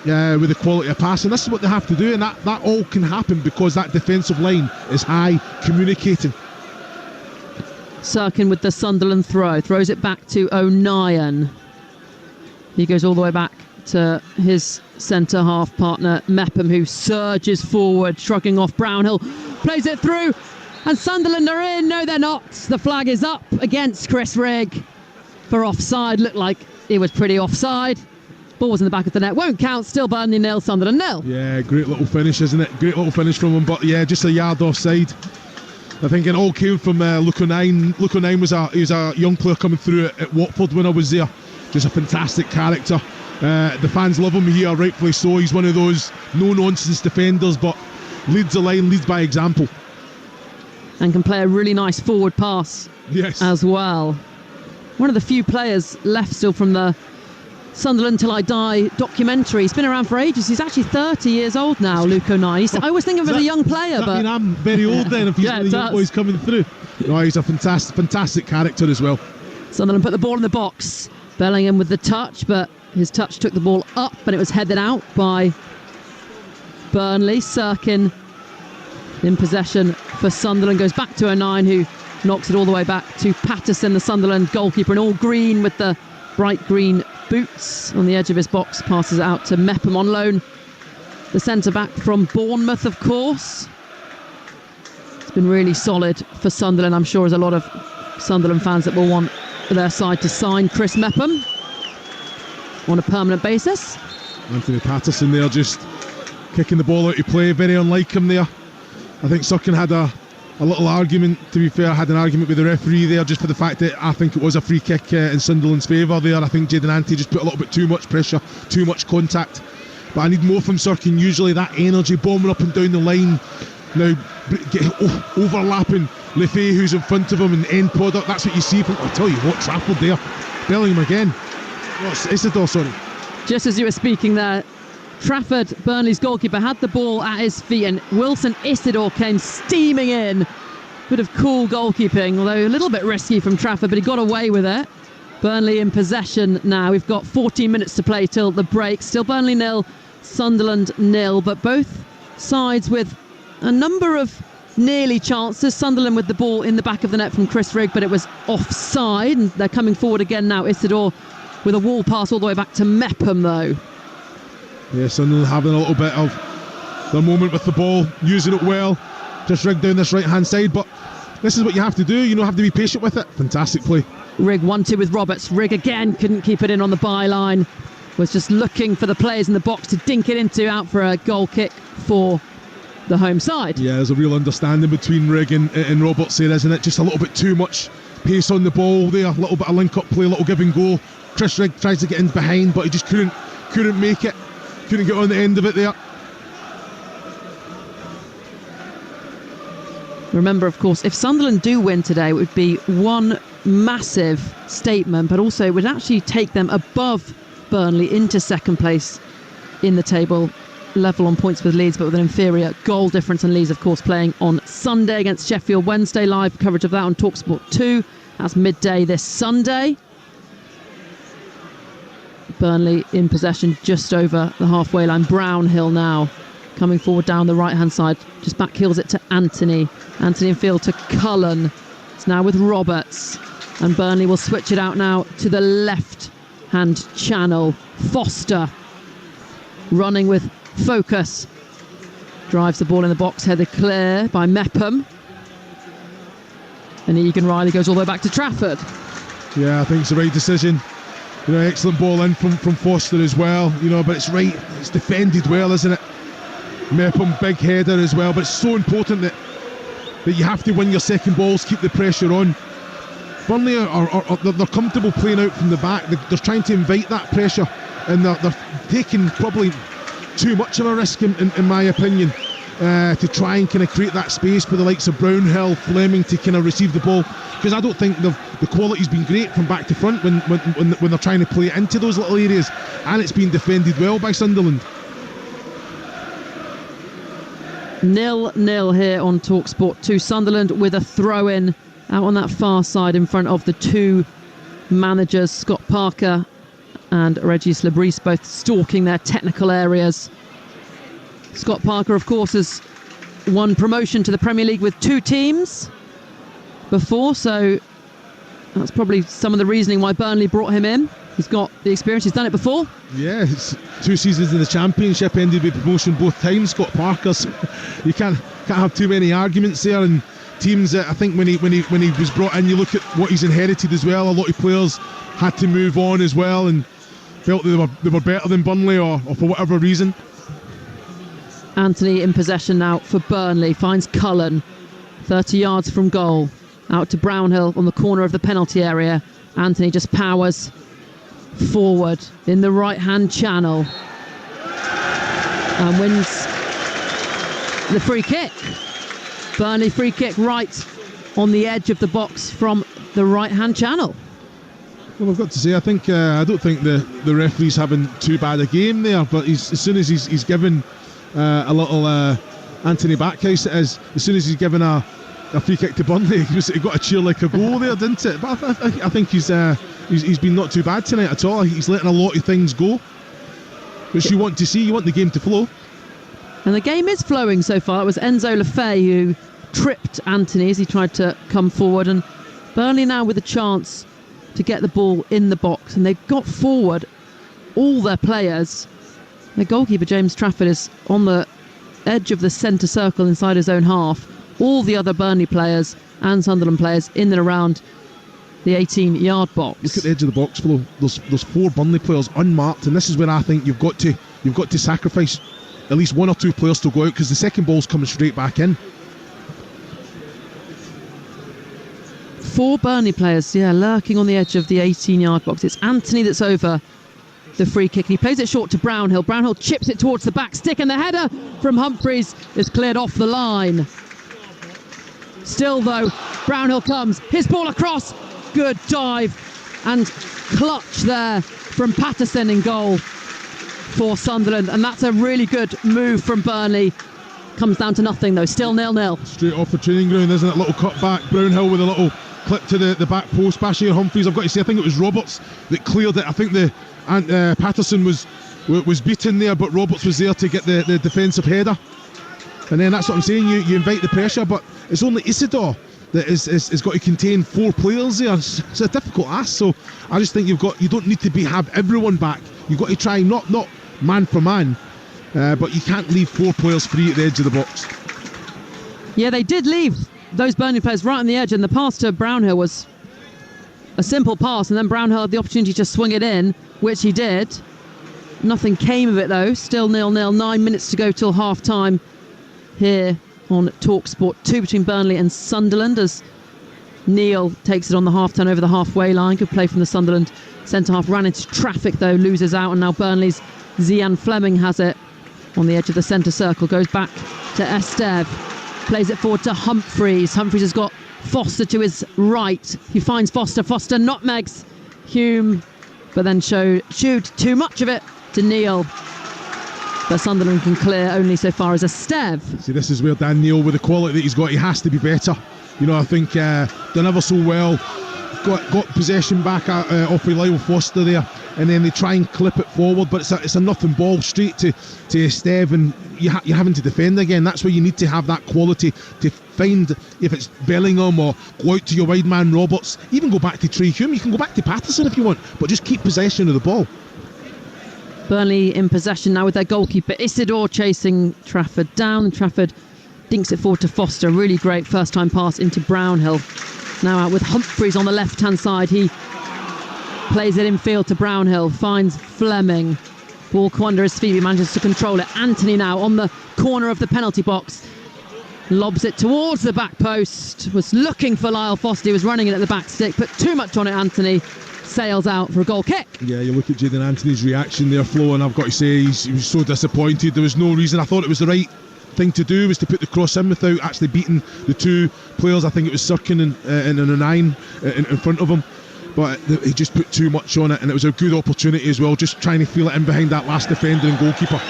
S3: with the quality of passing. This is what they have to do, and that all can happen because that defensive line is high, communicating.
S2: Sirkin with the Sunderland throw, throws it back to O'Nien. He goes all the way back to his centre-half partner Mepham, who surges forward, shrugging off Brownhill, plays it through, and Sunderland are in. No, they're not. The flag is up against Chris Rigg for offside. Looked like it was pretty offside. Ball was in the back of the net. Won't count. Still Burnley 0, Sunderland 0.
S3: Yeah, great little finish, isn't it? Great little finish from him, but yeah, just a yard offside. I think it all came from Luke O'Nien. Luke O'Nien was a young player coming through at Watford when I was there. Just a fantastic character. The fans love him here, rightfully so. He's one of those no-nonsense defenders, but leads the line, leads by example.
S2: And can play a really nice forward pass as well. One of the few players left still from the Sunderland Till I Die documentary. He's been around for ages. He's actually 30 years old now, Luke O'Nien. I always think of him as a young player, but...
S3: I mean, I'm very old then if he's one of the young boys coming through. No, he's a fantastic character as well.
S2: Sunderland put the ball in the box. Bellingham with the touch, but his touch took the ball up and it was headed out by Burnley. Sirkin in possession for Sunderland, goes back to O'Nien, who knocks it all the way back to Patterson, the Sunderland goalkeeper, in all green with the bright green boots on the edge of his box. Passes it out to Mepham on loan, the centre-back from Bournemouth, of course. It's been really solid for Sunderland. I'm sure there's a lot of Sunderland fans that will want their side to sign Chris Mepham on a permanent basis.
S3: Anthony Patterson there just kicking the ball out of play, very unlike him there. I think Sirkin had a little argument, to be fair, had an argument with the referee there just for the fact that I think it was a free kick in Sunderland's favour there. I think Jayden Ante just put a little bit too much pressure, too much contact. But I need more from Sirkin, usually that energy, bombing up and down the line. Now, overlapping Lefay, who's in front of him, and end product, that's what you see from, I'll tell you what, Trafford there. Bellingham again. Oh, Isidore, sorry.
S2: Just as you were speaking there, Trafford, Burnley's goalkeeper, had the ball at his feet and Wilson Isidore came steaming in. Bit of cool goalkeeping, although a little bit risky from Trafford, but he got away with it. Burnley in possession now. We've got 14 minutes to play till the break. Still Burnley 0, Sunderland 0, but both sides with a number of nearly chances. Sunderland with the ball in the back of the net from Chris Rigg, but it was offside, and they're coming forward again now. Isidore with a wall pass all the way back to Mepham, though.
S3: Yeah, Sunderland having a little bit of their moment with the ball, using it well. Just Rigg down this right-hand side, but this is what you have to do. You don't have to be patient with it. Fantastic play. Rigg
S2: 1-2 with Roberts. Rigg again couldn't keep it in on the byline. Was just looking for the players in the box to dink it into, out for a goal kick for the home side.
S3: Yeah, there's a real understanding between Rigg and Roberts there, isn't it? Just a little bit too much pace on the ball there. A little bit of link-up play, a little give and go. Chris Rigg tries to get in behind, but he just couldn't make it. Couldn't get on the end of it there.
S2: Remember, of course, if Sunderland do win today, it would be one massive statement, but also it would actually take them above Burnley into second place in the table, level on points with Leeds, but with an inferior goal difference. And Leeds, of course, playing on Sunday against Sheffield Wednesday. Live coverage of that on Talksport 2. That's midday this Sunday. Burnley in possession just over the halfway line. Brownhill now coming forward down the right hand side, just back heels it to Anthony in field to Cullen. It's now with Roberts, and Burnley will switch it out now to the left hand channel. Foster running with focus, drives the ball in the box, headed clear by Mepham, and Egan Riley goes all the way back to Trafford.
S3: Yeah, I think it's the right decision. You know, excellent ball in from Foster as well, you know, but it's right, it's defended well, isn't it? Mepham, big header as well, but it's so important that you have to win your second balls, keep the pressure on. Burnley they're comfortable playing out from the back. They're trying to invite that pressure, and they're taking probably too much of a risk in my opinion, to try and kind of create that space for the likes of Brownhill, Fleming to kind of receive the ball, because I don't think the quality's been great from back to front when they're trying to play it into those little areas, and it's been defended well by Sunderland.
S2: 0-0 here on Talksport 2. Sunderland with a throw-in out on that far side in front of the two managers, Scott Parker and Regis Lebris, both stalking their technical areas. Scott Parker, of course, has won promotion to the Premier League with two teams before, so that's probably some of the reasoning why Burnley brought him in. He's got the experience, he's done it before.
S3: Yeah, it's 2 seasons in the Championship, ended with promotion both times. Scott Parker's, you can't have too many arguments there. And teams that I think when he was brought in, you look at what he's inherited as well. A lot of players had to move on as well and felt they were better than Burnley or for whatever reason.
S2: Anthony in possession now for Burnley, finds Cullen 30 yards from goal, out to Brownhill on the corner of the penalty area. Anthony just powers forward in the right hand channel and wins the free kick. Burnley free kick right on the edge of the box from the right hand channel.
S3: Well, I've got to say, I don't think the referee's having too bad a game there, but as soon as he's given a little Anthony Backhouse, as soon as he's given a free kick to Burnley, he got a cheer like a goal there, didn't it? But I think he's been not too bad tonight at all. He's letting a lot of things go, which you want to see. You want the game to flow.
S2: And the game is flowing so far. It was Enzo Lefebvre who tripped Anthony as he tried to come forward, and Burnley now with a chance to get the ball in the box, and they've got forward all their players. Their goalkeeper James Trafford is on the edge of the centre circle inside his own half. All the other Burnley players and Sunderland players in and around the 18-yard box.
S3: Look at the edge of the box, Flo. There's 4 Burnley players unmarked, and this is where I think you've got to sacrifice at least 1 or 2 players to go out, because the second ball's coming straight back in.
S2: 4 Burnley players, lurking on the edge of the 18-yard box. It's Anthony that's over the free kick. He plays it short to Brownhill. Brownhill chips it towards the back stick, and the header from Humphreys is cleared off the line. Still though, Brownhill comes, his ball across, good dive and clutch there from Patterson in goal for Sunderland, and that's a really good move from Burnley. Comes down to nothing though, still 0-0.
S3: Straight off the training ground, isn't it? Little cut back, Brownhill with a little clip to the back post. Bashir Humphreys, I've got to say, I think it was Roberts that cleared it. I think Patterson was beaten there, but Roberts was there to get the defensive header. And then that's what I'm saying, you invite the pressure, but it's only Isidore that is got to contain 4 players there. It's a difficult ask, so I just think you don't need to have everyone back. You've got to try not man for man, but you can't leave 4 players free at the edge of the box.
S2: Yeah, they did leave those Burnley players right on the edge, and the pass to Brownhill was a simple pass, and then Brownhill had the opportunity to swing it in, which he did. Nothing came of it though, still 0-0, 9 minutes to go till half time here on Talksport 2 between Burnley and Sunderland, as Neil takes it on the half turn over the halfway line. Good play from the Sunderland centre half, ran into traffic though, loses out, and now Burnley's Zian Fleming has it on the edge of the centre circle, goes back to Estev, plays it forward to Humphreys. Humphreys has got Foster to his right, he finds Foster nutmegs Hume, but then showed too much of it to Neil. But Sunderland can clear only so far as Estev.
S3: See, this is where Dan Neil, with the quality that he's got, he has to be better. You know, I think done ever so well. Got possession back off of Lyle Foster there, and then they try and clip it forward, but it's a nothing ball straight to Estev, and you're having to defend again. That's where you need to have that quality to find, if it's Bellingham or go out to your wide man Roberts, even go back to Trey Hume. You can go back to Patterson if you want, but just keep possession of the ball.
S2: Burnley in possession now with their goalkeeper Isidore chasing Trafford down. Trafford dinks it forward to Foster. Really great first time pass into Brownhill. Now out with Humphreys on the left hand side. He plays it infield to Brownhill, finds Fleming. Ball come under his feet, he manages to control it. Anthony now on the corner of the penalty box, lobs it towards the back post. Was looking for Lyle Foster, he was running it at the back stick, put too much on it. Anthony sails out for a goal kick.
S3: Yeah, you look at Jayden Anthony's reaction there, Flo, and I've got to say he was so disappointed. There was no reason. I thought it was the right thing to do, was to put the cross in without actually beating the 2 players. I think it was Sirkin and a 9 in front of him, but he just put too much on it, and it was a good opportunity as well, just trying to feel it in behind that last defender and goalkeeper.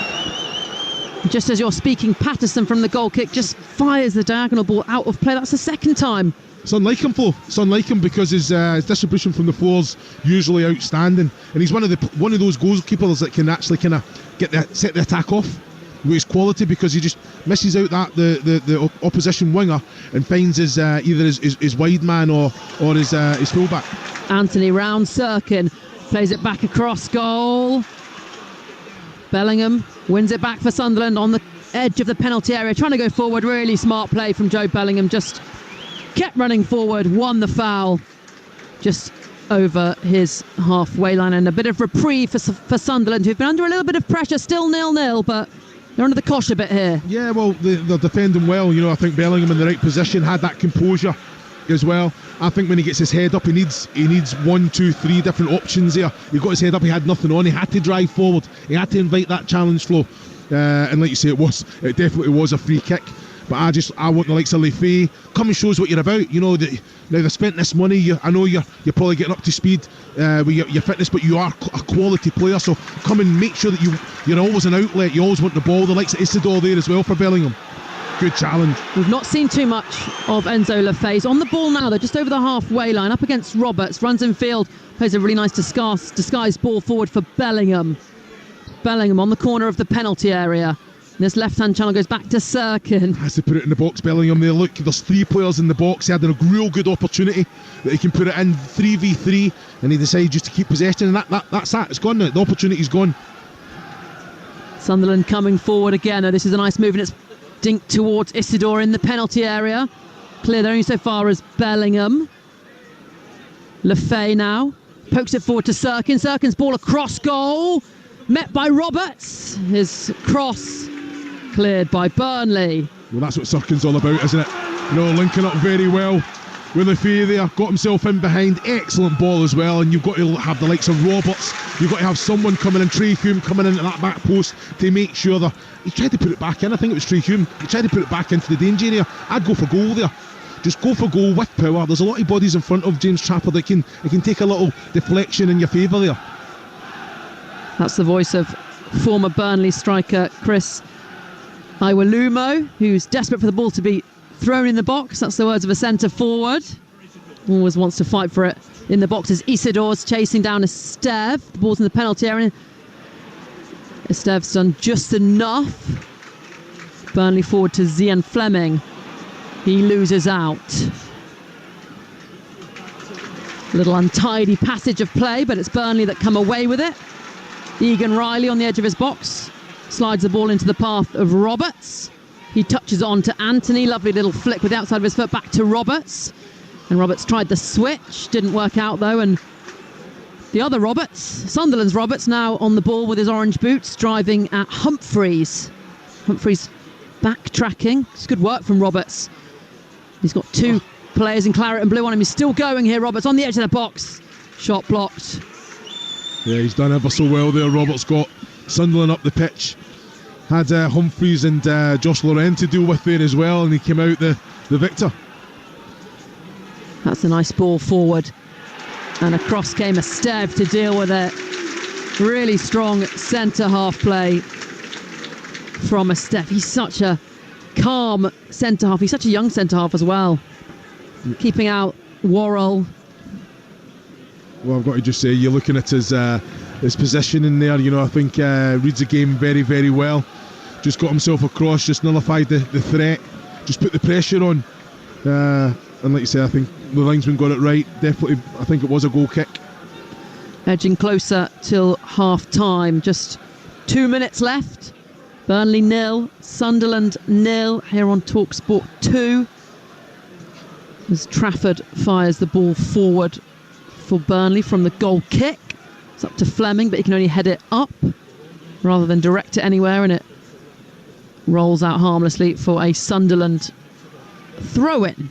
S2: Just as you're speaking, Patterson from the goal kick just fires the diagonal ball out of play. That's the second time.
S3: It's unlike him, Flo. It's unlike him because his distribution from the floor's usually outstanding, and he's one of those goalkeepers that can actually kind of set the attack off with his quality, because he just misses out that the opposition winger and finds his either his wide man or his fullback.
S2: Anthony round Sirkin, plays it back across goal. Bellingham wins it back for Sunderland on the edge of the penalty area, trying to go forward. Really smart play from Joe Bellingham, just kept running forward, won the foul just over his halfway line, and a bit of reprieve for Sunderland, who've been under a little bit of pressure. Still 0-0, but they're under the cosh a bit here.
S3: Yeah, well, they're defending well. You know, I think Bellingham in the right position, had that composure as well. I think when he gets his head up, he needs 1, 2, 3 different options there. He got his head up, he had nothing on, he had to drive forward, he had to invite that challenge flow, and like you say, it definitely was a free kick. But I want the likes of Lefay come and shows what you're about. You know, now they've spent this money. I know you're probably getting up to speed with your fitness, but you are a quality player, so come and make sure that you're always an outlet. You always want the ball. The likes of Isidore there as well for Bellingham. Good challenge.
S2: We've not seen too much of Enzo Lefay's on the ball now. They're just over the halfway line, up against Roberts. Runs in field, plays a really nice disguised ball forward for Bellingham. Bellingham on the corner of the penalty area. And this left-hand channel goes back to Sirkin.
S3: Has to put it in the box, Bellingham there. Look, there's 3 players in the box. He had a real good opportunity that he can put it in 3v3, and he decided just to keep possession, and that's that. It's gone now. The opportunity's gone.
S2: Sunderland coming forward again. This is a nice move, and it's dinked towards Isidore in the penalty area. Cleared only so far as Bellingham. Lefay now pokes it forward to Sirkin. Sirkin's ball across goal, met by Roberts. His cross cleared by Burnley.
S3: Well, that's what Sirkin's all about, isn't it? You know, linking up very well with Lefay there, got himself in behind. Excellent ball as well, and you've got to have the likes of Roberts. You've got to have someone coming in, Trey Hume coming into that back post to make sure that he tried to put it back in. I think it was Trey Hume. He tried to put it back into the danger area. I'd go for goal there. Just go for goal with power. There's a lot of bodies in front of James Trapper that can take a little deflection in your favour there.
S2: That's the voice of former Burnley striker Chris Iwelumo, who's desperate for the ball to be thrown in the box. That's the words of a centre forward. Always wants to fight for it in the box as Isidore's chasing down Esteve. The ball's in the penalty area. Esteve's done just enough. Burnley forward to Zian Fleming. He loses out. A little untidy passage of play, but it's Burnley that come away with it. Egan Riley on the edge of his box slides the ball into the path of Roberts. He touches on to Anthony. Lovely little flick with the outside of his foot back to Roberts. And Roberts tried the switch. Didn't work out though. And the other Roberts, Sunderland's Roberts, now on the ball with his orange boots, driving at Humphreys. Humphreys backtracking. It's good work from Roberts. He's got 2 players in claret and blue on him. He's still going here, Roberts, on the edge of the box. Shot blocked.
S3: Yeah, he's done ever so well there. Roberts got Sunderland up the pitch. Had Humphreys and Josh Loren to deal with there as well, and he came out the victor.
S2: That's a nice ball forward. And across came Esteve to deal with it. Really strong centre-half play from Esteve. He's such a calm centre-half. He's such a young centre-half as well. Keeping out Worrell.
S3: Well, I've got to just say, you're looking at his position in there. You know, I think reads the game very, very well. Just got himself across, just nullified the threat, just put the pressure on. And like you say, I think the linesman got it right. Definitely, I think it was a goal kick.
S2: Edging closer till half-time. Just 2 minutes left. Burnley 0, Sunderland 0 here on Talksport 2. As Trafford fires the ball forward for Burnley from the goal kick. It's up to Fleming, but he can only head it up rather than direct it anywhere, and it rolls out harmlessly for a Sunderland throw-in.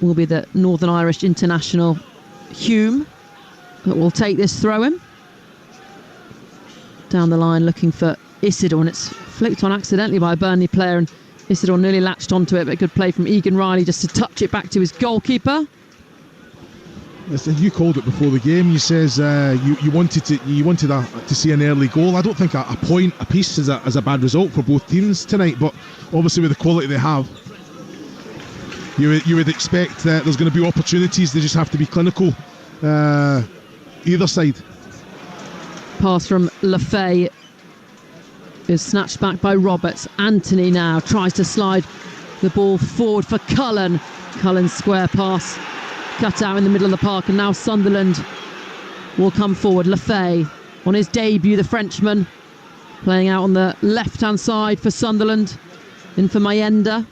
S2: Will be the Northern Irish international Hume that will take this throw-in. Down the line looking for Isidore, and it's flicked on accidentally by a Burnley player, and Isidore nearly latched onto it, but good play from Egan Riley just to touch it back to his goalkeeper.
S3: Listen, you called it before the game. You says you wanted to see an early goal. I don't think a point apiece is a bad result for both teams tonight. But obviously, with the quality they have, you would expect that there's going to be opportunities. They just have to be clinical, either side.
S2: Pass from Lefay is snatched back by Roberts. Anthony now tries to slide the ball forward for Cullen. Cullen's square pass cut out in the middle of the park, and now Sunderland will come forward. Lefay on his debut, the Frenchman, playing out on the left-hand side for Sunderland. In for Mayenda.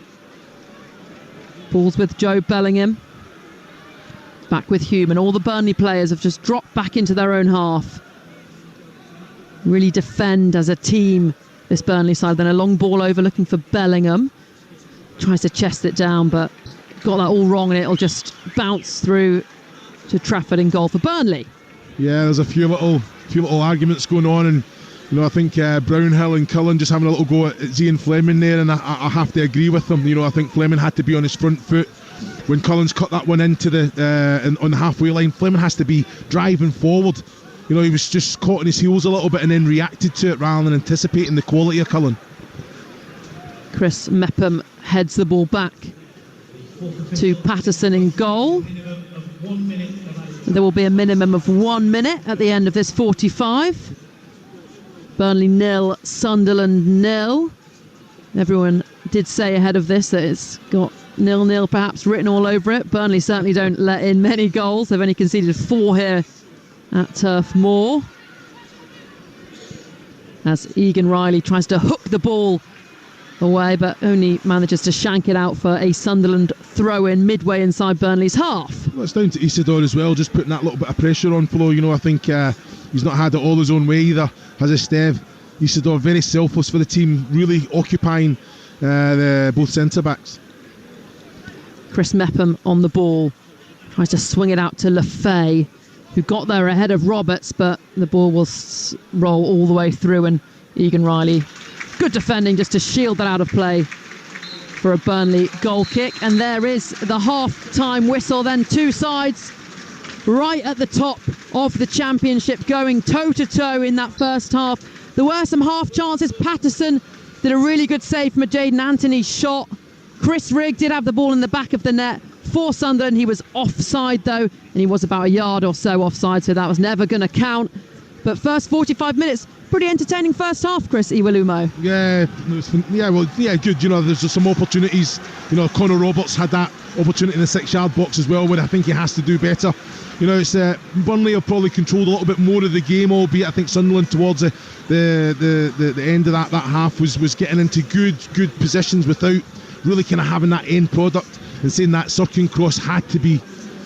S2: Ball's with Joe Bellingham. Back with Hume, and all the Burnley players have just dropped back into their own half. Really defend as a team, this Burnley side. Then a long ball over looking for Bellingham. Tries to chest it down, but got that all wrong, and it'll just bounce through to Trafford in goal for Burnley.
S3: Yeah, there's a few little arguments going on, and I think Brownhill and Cullen just having a little go at Zian Fleming there, and I have to agree with them. I think Fleming had to be on his front foot when Cullen's cut that one into on the halfway line. Fleming has to be driving forward. He was just caught on his heels a little bit and then reacted to it rather than anticipating the quality of Cullen.
S2: Chris Mepham heads the ball back to Patterson in goal. There will be a minimum of 1 minute at the end of this 45. Burnley 0, Sunderland 0. Everyone did say ahead of this that it's got 0-0 perhaps written all over it. Burnley certainly don't let in many goals. They've only conceded 4 here at Turf Moor. As Egan Riley tries to hook the ball away, but only manages to shank it out for a Sunderland throw-in midway inside Burnley's half.
S3: Well, it's down to Isidore as well, just putting that little bit of pressure on Flo. I think he's not had it all his own way either, has Esteve. Isidore very selfless for the team, really occupying both centre-backs.
S2: Chris Mepham on the ball, tries to swing it out to Lefay, who got there ahead of Roberts, but the ball will roll all the way through, and Egan Riley, good defending just to shield that out of play for a Burnley goal kick. And there is the half-time whistle. Then two sides right at the top of the Championship going toe-to-toe in that first half. There were some half chances. Patterson did a really good save from a Jaden Anthony shot. Chris Rigg did have the ball in the back of the net for Sunderland. He was offside though, and he was about a yard or so offside, so that was never going to count. But first 45 minutes, pretty entertaining first half, Chris Iwelumo.
S3: Good. There's just some opportunities. Connor Roberts had that opportunity in the 6-yard box as well, where I think he has to do better. It's Burnley have probably controlled a little bit more of the game, albeit I think Sunderland towards the end of that half was getting into good positions without really kind of having that end product, and saying that circling cross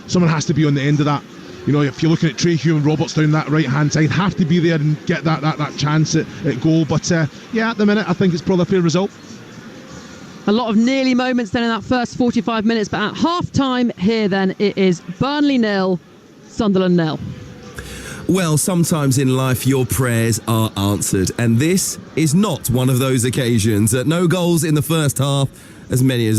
S3: someone has to be on the end of that. If you're looking at Trey Hugh and Roberts down that right hand side, have to be there and get that chance at goal. But at the minute I think it's probably a fair result.
S2: A lot of nearly moments then in that first 45 minutes, but at half time here then it is Burnley 0, Sunderland 0.
S1: Well, sometimes in life your prayers are answered, and this is not one of those occasions. No goals in the first half, as many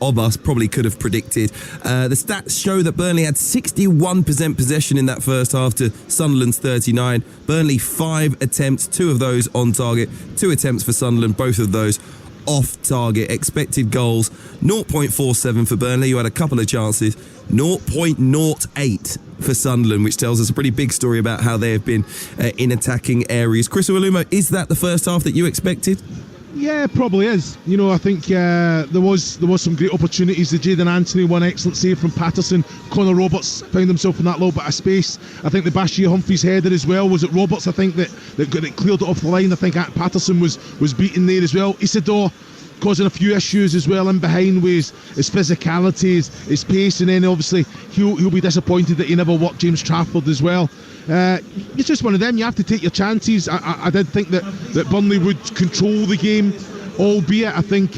S1: of us probably could have predicted. The stats show that Burnley had 61% possession in that first half to Sunderland's 39. Burnley 5 attempts, 2 of those on target, 2 attempts for Sunderland, both of those off target. Expected goals 0.47 for Burnley, who had a couple of chances, 0.08 for Sunderland, which tells us a pretty big story about how they have been in attacking areas. Chris Iwelumo, is that the first half that you expected?
S3: Yeah, it probably is. I think there was some great opportunities. The Jaden Anthony, one excellent save from Patterson. Connor Roberts found himself in that little bit of space. I think the Bashir Humphreys header as well was at Roberts. I think that cleared it off the line. I think Patterson was beaten there as well. Isidore causing a few issues as well in behind with his physicality, his pace, and then obviously he'll be disappointed that he never worked James Trafford as well. It's just one of them. You have to take your chances. I did think that Burnley would control the game, albeit I think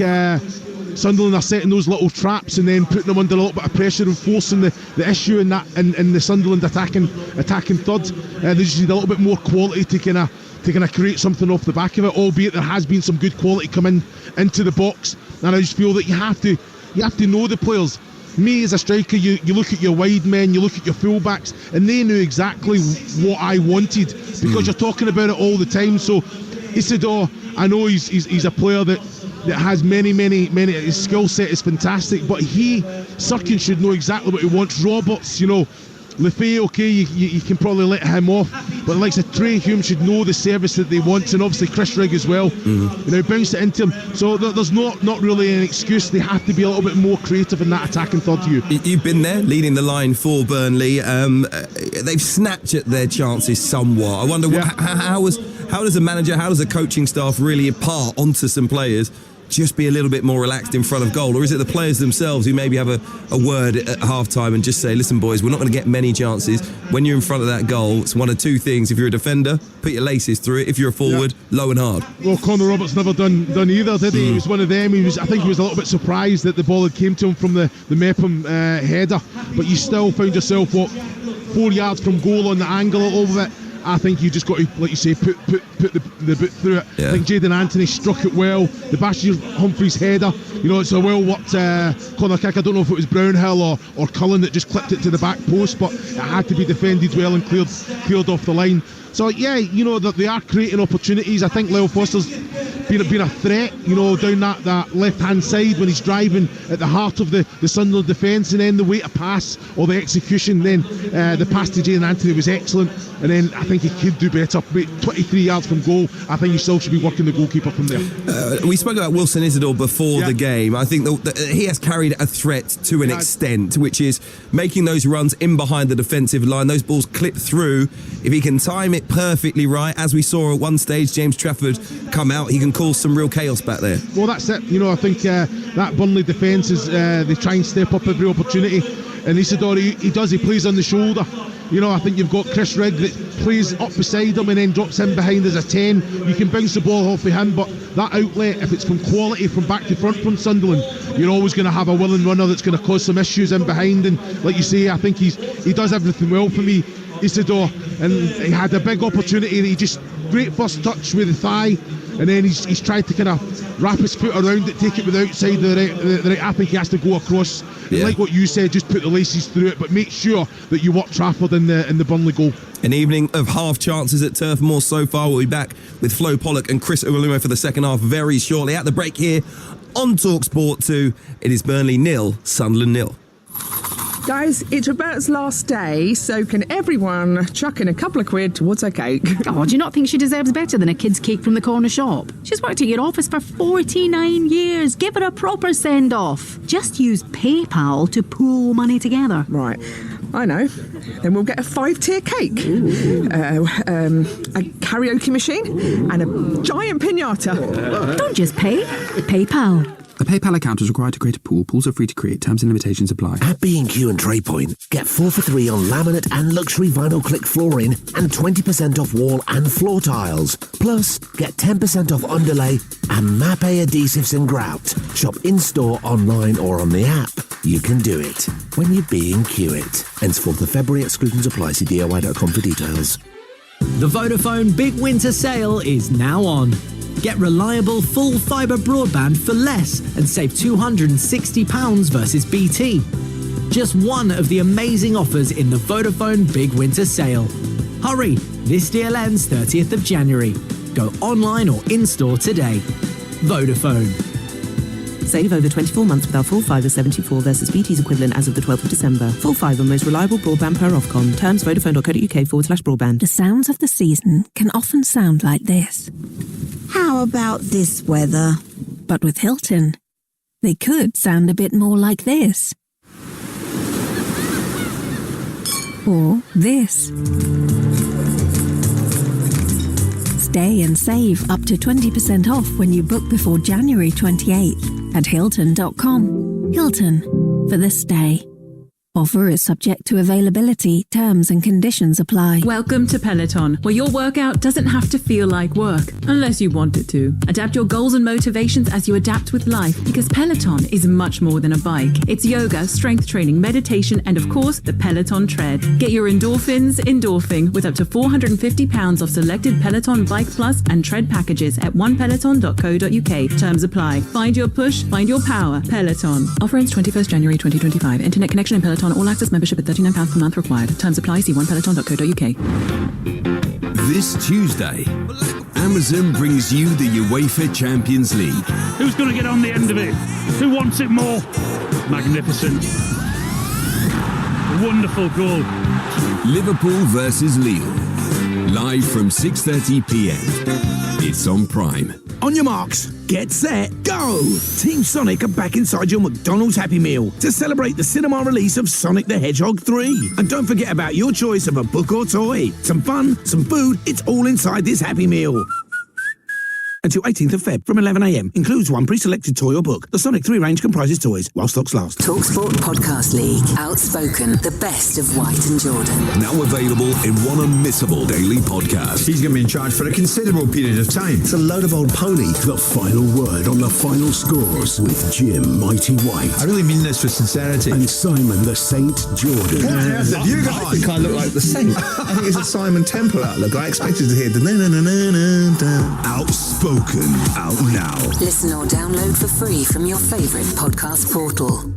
S3: Sunderland are setting those little traps and then putting them under a little bit of pressure and forcing the issue in the Sunderland attacking third. They just need a little bit more quality to kind of create something off the back of it, albeit there has been some good quality coming into the box. And I just feel that you have to know the players. me as a striker, you look at your wide men, you look at your fullbacks, and they knew exactly what I wanted, because you're talking about it all the time. So Isidore, I know he's a player that has many. His skill set is fantastic, but Sirkin should know exactly what he wants. Roberts, Lefay, okay, you can probably let him off, but the likes of Trey Hume should know the service that they want, and obviously Chris Rigg as well. Bounce it into him. So there's not really an excuse. They have to be a little bit more creative in that attacking third view.
S1: You've been there, leading the line for Burnley. They've snatched at their chances somewhat. I wonder how does a manager, how does a coaching staff really impart onto some players just be a little bit more relaxed in front of goal? Or is it the players themselves who maybe have a word at half-time and just say, listen boys, we're not going to get many chances. When you're in front of that goal, it's one of two things. If you're a defender, put your laces through it. If you're a forward, low and hard.
S3: Well, Connor Roberts never done either, did he? He was one of them. I think he was a little bit surprised that the ball had came to him from the Mepham header, but you still found yourself 4 yards from goal on the angle of it. I think you just got to, like you say, put the boot through it. I think Jayden Anthony struck it well. The Bashir Humphreys header, it's a well worked corner kick. I don't know if it was Brownhill or Cullen that just clipped it to the back post, but it had to be defended well and cleared off the line. So that they are creating opportunities. I think Lyle Foster's been a threat, down that left-hand side when he's driving at the heart of the Sunderland defence, and then the way to pass or the execution, then the pass to Jayden Anthony was excellent, and then I think he could do better. 23 yards from goal, I think he still should be working the goalkeeper from there.
S1: We spoke about Wilson Isidore before the game. I think that he has carried a threat to an extent, which is making those runs in behind the defensive line, those balls clip through. If he can time it perfectly right, as we saw at one stage James Trafford come out, he can cause some real chaos back there.
S3: Well, that's it. I think that Burnley defence is they try and step up every opportunity, and Isidore, he plays on the shoulder. I think you've got Chris Rigg that plays up beside him and then drops in behind as a 10. You can bounce the ball off of him, but that outlet, if it's from quality from back to front from Sunderland, you're always going to have a willing runner that's going to cause some issues in behind. And like you say, I think he does everything well for me, Isidore, and he had a big opportunity that he just great first touch with the thigh, and then he's tried to kind of wrap his foot around it, take it with the outside the right. I think he has to go across. Yeah. Like what you said, just put the laces through it, but make sure that you watch Trafford in the Burnley goal.
S1: An evening of half chances at Turf Moor so far. We'll be back with Flo Pollock and Chris Uwalumo for the second half very shortly. At the break here on Talksport 2, it is Burnley 0, Sunderland 0.
S5: Guys, it's Roberta's last day, so can everyone chuck in a couple of quid towards her cake?
S6: Oh, do you not think she deserves better than a kid's cake from the corner shop? She's worked at your office for 49 years. Give her a proper send-off. Just use PayPal to pool money together.
S5: Right, I know. Then we'll get a 5-tier cake, a karaoke machine, and a giant piñata.
S6: Don't just pay. PayPal.
S7: A PayPal account is required to create a pool. Pools are free to create. Terms and limitations apply.
S8: At B&Q and TradePoint, get 4 for 3 on laminate and luxury vinyl click flooring and 20% off wall and floor tiles. Plus, get 10% off underlay and Mapei adhesives and grout. Shop in-store, online or on the app. You can do it when you B&Q it. Ends 4th of February. Exclusions apply. See DIY.com for details.
S9: The Vodafone Big Winter Sale is now on. Get reliable full fibre broadband for less and save £260 versus BT. Just one of the amazing offers in the Vodafone Big Winter Sale. Hurry, this deal ends 30th of January. Go online or in-store today. Vodafone.
S10: Save over 24 months with our full fibre 74 versus BT's equivalent as of the 12th of December. Full fibre, most reliable broadband per Ofcom. Terms vodafone.co.uk/broadband.
S11: The sounds of the season can often sound like this. How about this weather? But with Hilton, they could sound a bit more like this. Or this. Stay and save up to 20% off when you book before January 28th at Hilton.com. Hilton, for the stay. Offer is subject to availability. Terms and conditions apply.
S12: Welcome to Peloton, where your workout doesn't have to feel like work, unless you want it to. Adapt your goals and motivations as you adapt with life, because Peloton is much more than a bike. It's yoga, strength training, meditation, and of course, the Peloton tread. Get your endorphins endorphing with up to £450 off selected Peloton Bike Plus and tread packages at onepeloton.co.uk. Terms apply. Find your push, find your power. Peloton. Offer ends 21st January 2025. Internet connection in Peloton. All access membership at £39 per month required. Terms apply. See onepeloton.co.uk.
S13: This Tuesday, Amazon brings you the UEFA Champions League.
S14: Who's going to get on the end of it? Who wants it more? Magnificent. Wonderful goal.
S13: Liverpool versus Lille. Live from 6:30 p.m. It's on Prime.
S15: On your marks, get set, go! Team Sonic are back inside your McDonald's Happy Meal to celebrate the cinema release of Sonic the Hedgehog 3. And don't forget about your choice of a book or toy. Some fun, some food, it's all inside this Happy Meal. Until 18th of Feb from 11 a.m. Includes one pre-selected toy or book. The Sonic 3 range comprises toys while stocks last.
S16: Talksport Podcast League. Outspoken. The best of White and Jordan.
S13: Now available in one unmissable daily podcast.
S17: He's going to be in charge for a considerable period of time.
S18: It's a load of old pony. The final word on the final scores with Jim Mighty White.
S17: I really mean this with sincerity.
S18: And Simon the Saint Jordan.
S17: What on earth have you got?
S19: I think I look like the Saint. I think it's a Simon Temple outlook. I expected to hear the na-na-na-na-na-na.
S18: Outspoken. Out now.
S16: Listen or download for free from your favourite podcast portal.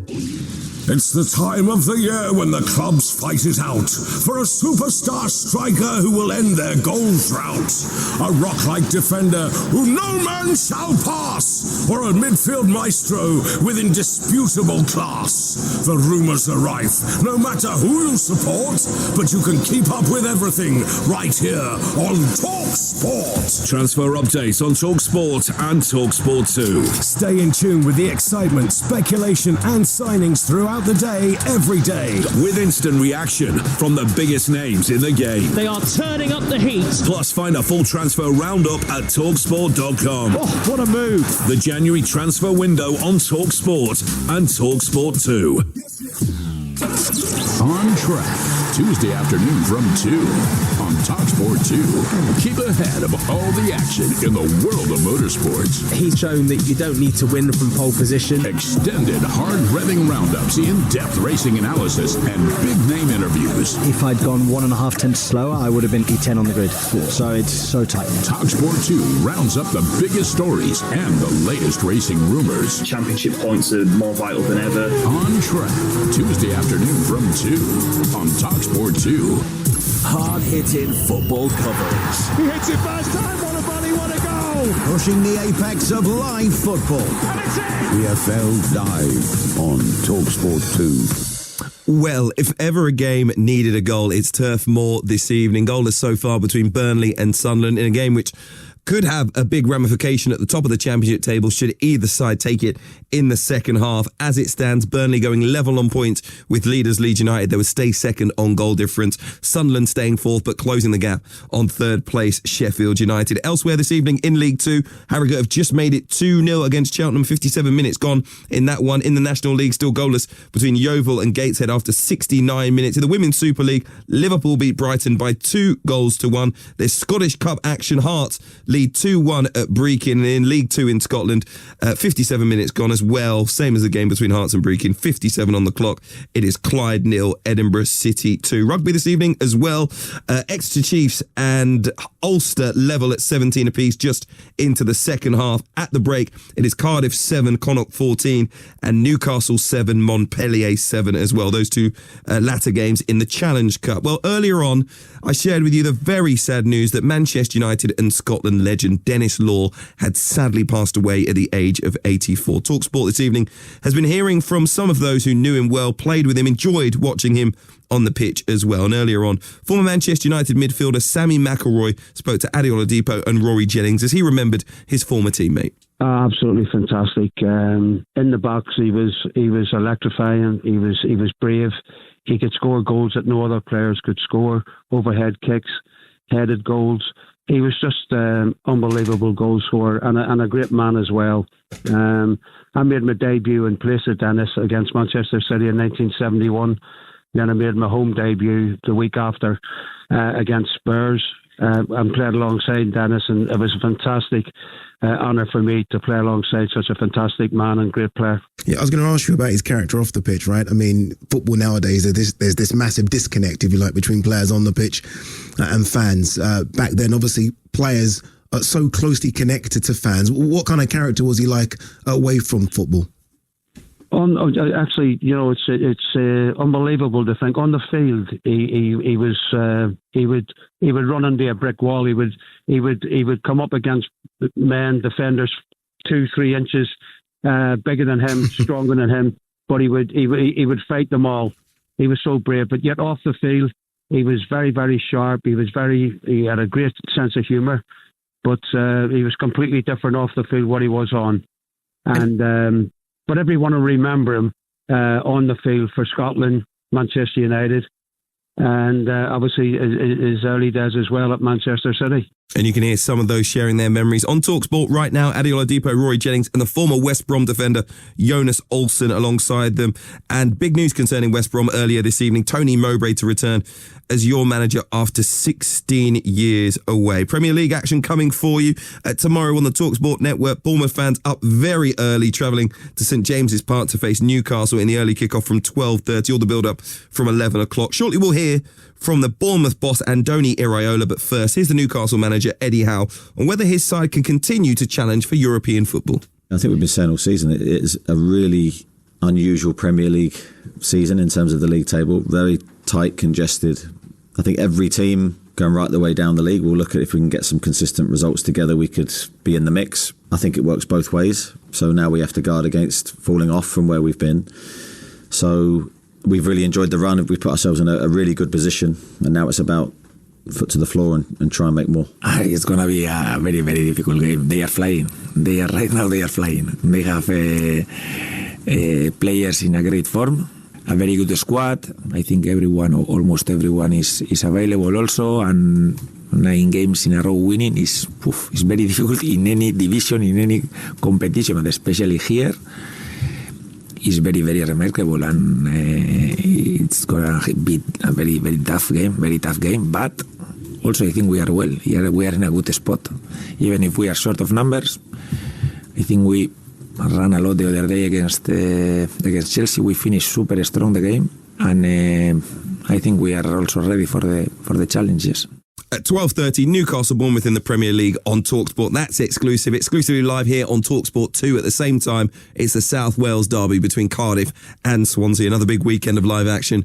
S20: It's the time of the year when the clubs fight it out for a superstar striker who will end their goal drought, a rock-like defender who no man shall pass, or a midfield maestro with indisputable class. The rumours are rife, no matter who you support, but you can keep up with everything right here on Talksport.
S13: Transfer updates on Talksport and Talksport 2.
S20: Stay in tune with the excitement, speculation and signings throughout the day, every day.
S13: With instant reaction from the biggest names in the game.
S21: They are turning up the heat.
S13: Plus, find a full transfer roundup at Talksport.com.
S21: Oh, what a move.
S13: The January transfer window on Talksport and Talksport 2.
S22: On Track. Tuesday afternoon from 2 on Talksport 2. Keep ahead of all the action in the world of motorsports.
S23: He's shown that you don't need to win from pole position.
S22: Extended hard-revving roundups, in-depth racing analysis, and big-name interviews.
S23: If I'd gone 1.5 tenths slower, I would have been P10 on the grid. So it's so tight.
S22: Talksport 2 rounds up the biggest stories and the latest racing rumors.
S24: Championship points are more vital than ever.
S22: On Track. Tuesday afternoon from 2 on Talksport 2.
S15: Hard-hitting football coverage.
S3: He hits it first time, what a volley, what a goal!
S15: Pushing the apex of live football.
S3: And it's in!
S18: EFL Live on Talksport 2.
S1: Well, if ever a game needed a goal, it's Turf Moor this evening. Goalless so far between Burnley and Sunderland in a game which could have a big ramification at the top of the championship table should either side take it in the second half. As it stands, Burnley going level on points with leaders Leeds United. They would stay second on goal difference. Sunderland staying fourth but closing the gap on third place Sheffield United. Elsewhere this evening in League 2, Harrogate have just made it 2-0 against Cheltenham. 57 minutes gone in that one. In the National League, still goalless between Yeovil and Gateshead after 69 minutes. In the Women's Super League, Liverpool beat Brighton by 2-1. There's Scottish Cup action. Hearts lead 2-1 at Brechin. And in League 2 in Scotland, 57 minutes gone as well. Same as the game between Hearts and Brechin. 57 on the clock. It is Clyde 0, Edinburgh City 2. Rugby this evening as well. Exeter Chiefs and Ulster level at 17 apiece just into the second half. At the break, it is Cardiff 7, Connacht 14 and Newcastle 7, Montpellier 7 as well. Those two latter games in the Challenge Cup. Well, earlier on, I shared with you the very sad news that Manchester United and Scotland legend Dennis Law had sadly passed away at the age of 84. Talksport this evening has been hearing from some of those who knew him well, played with him, enjoyed watching him on the pitch as well. And earlier on, former Manchester United midfielder Sammy McIlroy spoke to Adi Oladipo and Rory Jennings as he remembered his former teammate.
S25: Absolutely fantastic. In the box, he was electrifying. He was brave. He could score goals that no other players could score. Overhead kicks. headed goals. He was just unbelievable goal scorer and a great man as well. I made my debut in place of Dennis against Manchester City in 1971. Then I made my home debut the week after against Spurs and played alongside Dennis, and it was a fantastic honour for me to play alongside such a fantastic man and great player.
S2: Yeah, I was going to ask you about his character off the pitch, right? I mean, football nowadays, there's this massive disconnect, if you like, between players on the pitch and fans. Back then, obviously, players are so closely connected to fans. What kind of character was he like away from football?
S25: Actually, you know, it's unbelievable to think. On the field, he would run into a brick wall. He would come up against men, defenders 2-3 inches bigger than him, stronger than him, but he would fight them all. He was so brave. But yet off the field, he was very, very sharp. He had a great sense of humour, but he was completely different off the field what he was on. And but everyone will remember him on the field for Scotland, Manchester United, and obviously his early days as well at Manchester City.
S1: And you can hear some of those sharing their memories on Talksport right now. Adeola Depot, Rory Jennings and the former West Brom defender Jonas Olsson alongside them. And big news concerning West Brom earlier this evening. Tony Mowbray to return as your manager after 16 years away. Premier League action coming for you tomorrow on the Talksport network. Bournemouth fans up very early, travelling to St James's Park to face Newcastle in the early kickoff from 12:30. All the build-up from 11 o'clock. Shortly we'll hear from the Bournemouth boss Andoni Iraola, but first, here's the Newcastle manager Eddie Howe on whether his side can continue to challenge for European football.
S4: I think we've been saying all season it is a really unusual Premier League season in terms of the league table. Very tight, congested. I think every team going right the way down the league will look at if we can get some consistent results together, we could be in the mix. I think it works both ways. So now we have to guard against falling off from where we've been. So we've really enjoyed the run. We've put ourselves in a really good position, and now it's about foot to the floor and try and make more.
S5: It's going to be a very, very difficult game. They are flying. Right now they are flying. They have players in a great form, a very good squad. I think almost everyone is available also, and 9 games in a row winning is very difficult in any division, in any competition, but especially here. Is very, very remarkable, and it's going to be a very, very tough game, but also I think we are well. We are in a good spot. Even if we are short of numbers, I think we ran a lot the other day against Chelsea. We finished super strong the game, and I think we are also ready for the challenges.
S1: At 12:30, Newcastle Bournemouth in the Premier League on TalkSport. That's exclusively live here on TalkSport 2. At the same time, it's the South Wales derby between Cardiff and Swansea. Another big weekend of live action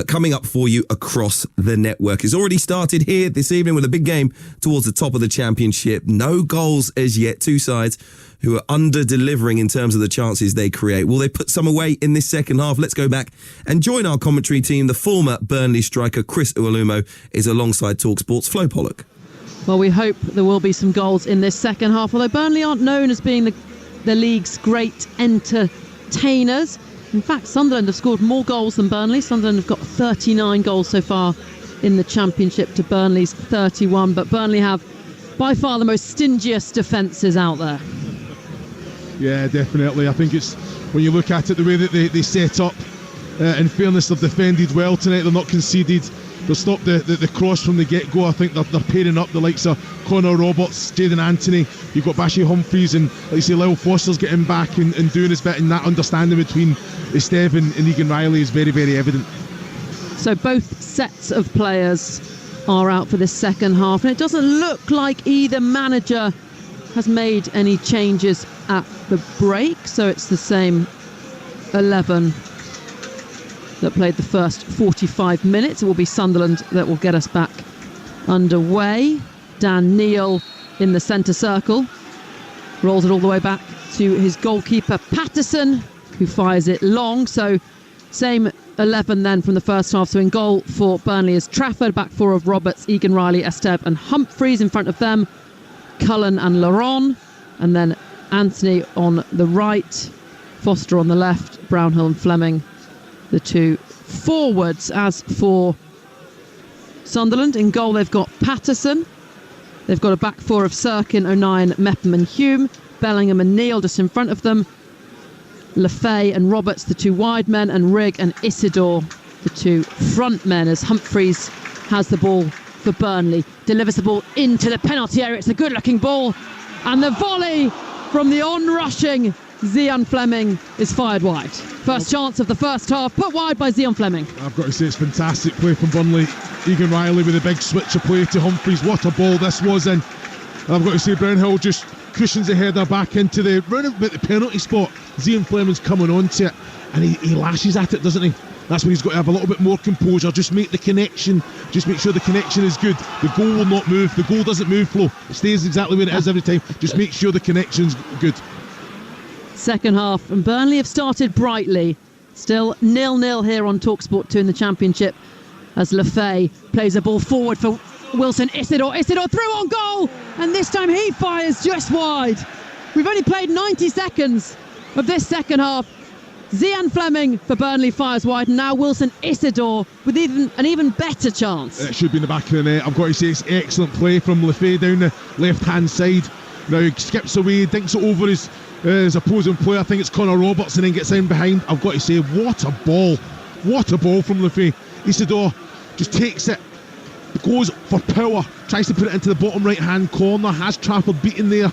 S1: coming up for you across the network. It's already started here this evening with a big game towards the top of the Championship. No goals as yet. Two sides who are under-delivering in terms of the chances they create. Will they put some away in this second half? Let's go back and join our commentary team. The former Burnley striker Chris Uwalumo is alongside TalkSport's Flo Pollock.
S6: Well, we hope there will be some goals in this second half, although Burnley aren't known as being the league's great entertainers. In fact, Sunderland have scored more goals than Burnley. Sunderland have got 39 goals so far in the Championship to Burnley's 31, but Burnley have by far the most stingiest defences out there.
S3: Yeah, definitely. I think it's, when you look at it, the way that they set up, in fairness, they've defended well tonight. They've not conceded. They've stopped the cross from the get-go. I think they're pairing up the likes of Connor Roberts, Jadon Anthony. You've got Bashi Humphries, and like you say, Lyle Foster's getting back and doing his bit, and that understanding between Esteve and Egan Riley is very, very evident.
S6: So both sets of players are out for this second half, and it doesn't look like either manager has made any changes at the break, so it's the same 11 that played the first 45 minutes. It will be Sunderland that will get us back underway. Dan Neil in the centre circle, rolls it all the way back to his goalkeeper Patterson, who fires it long. So same 11 then from the first half. So in goal for Burnley is Trafford, back four of Roberts, Egan Riley, Esteve and Humphries. In front of them, Cullen and Laurent, and then Anthony on the right, Foster on the left, Brownhill and Fleming, the two forwards. As for Sunderland. In goal, they've got Patterson. They've got a back four of Sirkin, O'Nien, Mepham and Hume. Bellingham and Neal just in front of them. Lefay and Roberts, the two wide men, and Rigg and Isidore, the two front men, as Humphreys has the ball for Burnley. Delivers the ball into the penalty area. It's a good-looking ball. And the volley from the on-rushing Zian Fleming is fired wide. First chance of the first half, put wide by Zian Fleming.
S3: I've got to say, it's fantastic play from Burnley. Egan Riley with a big switch of play to Humphreys. What a ball this was in. And I've got to say, Brownhill just cushions the header back into the round about the penalty spot. Zian Fleming's coming onto it, and he lashes at it, doesn't he? That's when he's got to have a little bit more composure. Just make the connection. Just make sure the connection is good. The goal will not move. The goal doesn't move, Flo. It stays exactly where it is every time. Just make sure the connection's good.
S6: Second half, and Burnley have started brightly. Still 0-0 here on Talksport 2 in the Championship, as Lefay plays a ball forward for Wilson Isidore. Isidore through on goal, and this time he fires just wide. We've only played 90 seconds of this second half. Zian Fleming for Burnley fires wide, and now Wilson Isidore with an even better chance.
S3: It should be in the back of the net. I've got to say, it's excellent play from Lefay down the left-hand side. Now he skips away, dinks it over his opposing player. I think it's Connor Roberts, and then gets in behind. I've got to say, what a ball. What a ball from Lefay. Isidore just takes it, goes for power, tries to put it into the bottom right-hand corner, has Trafford beaten there.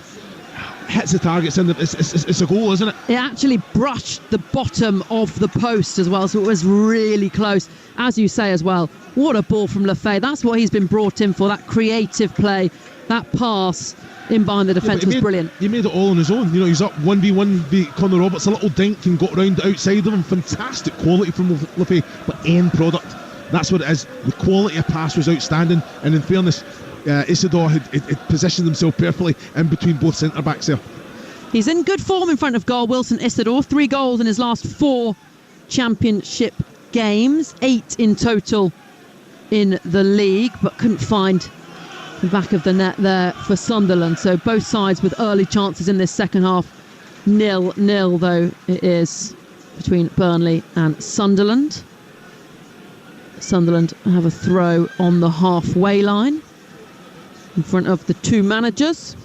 S3: Hits the target, it's a goal, isn't it?
S6: It actually brushed the bottom of the post as well, so it was really close. As you say as well, what a ball from Lefay. That's what he's been brought in for, that creative play, that pass in behind the defence was brilliant.
S3: He made it all on his own. You know, he's up 1v1, beat Connor Roberts, a little dink and got round the outside of him. Fantastic quality from Lefay, but end product. That's what it is. The quality of pass was outstanding, and in fairness, Isidore had positioned himself perfectly in between both centre-backs there.
S6: He's in good form in front of goal, Wilson Isidore. 3 goals in his last 4 Championship games, 8 in total in the league, but couldn't find the back of the net there for Sunderland. So both sides with early chances in this second half. 0-0 though it is between Burnley and Sunderland. Sunderland have a throw on the halfway line in front of the two managers.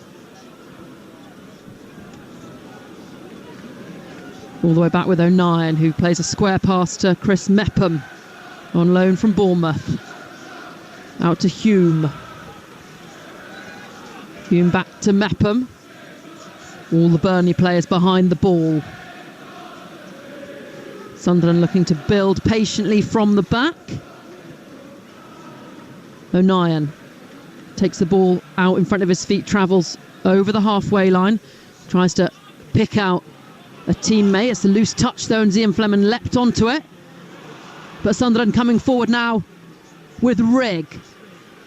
S6: All the way back with O'Nien, who plays a square pass to Chris Mepham on loan from Bournemouth. Out to Hume. Hume back to Mepham. All the Burnley players behind the ball. Sunderland looking to build patiently from the back. O'Nien takes the ball out in front of his feet, travels over the halfway line, tries to pick out a teammate. It's a loose touch though, and Zian Fleming leapt onto it. But Sunderland coming forward now with Rigg.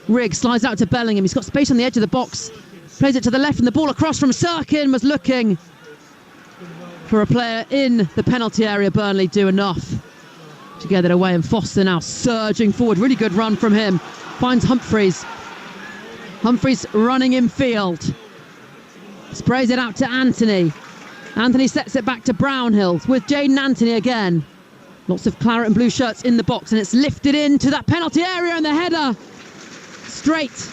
S6: Rigg slides out to Bellingham. He's got space on the edge of the box. Plays it to the left, and the ball across from Sirkin. Was looking for a player in the penalty area. Burnley do enough to get it away, and Foster now surging forward. Really good run from him. Finds Humphreys. Humphreys running in field. Sprays it out to Anthony. Anthony sets it back to Brownhill with Jaden Anthony again. Lots of claret and blue shirts in the box, and it's lifted into that penalty area, and the header straight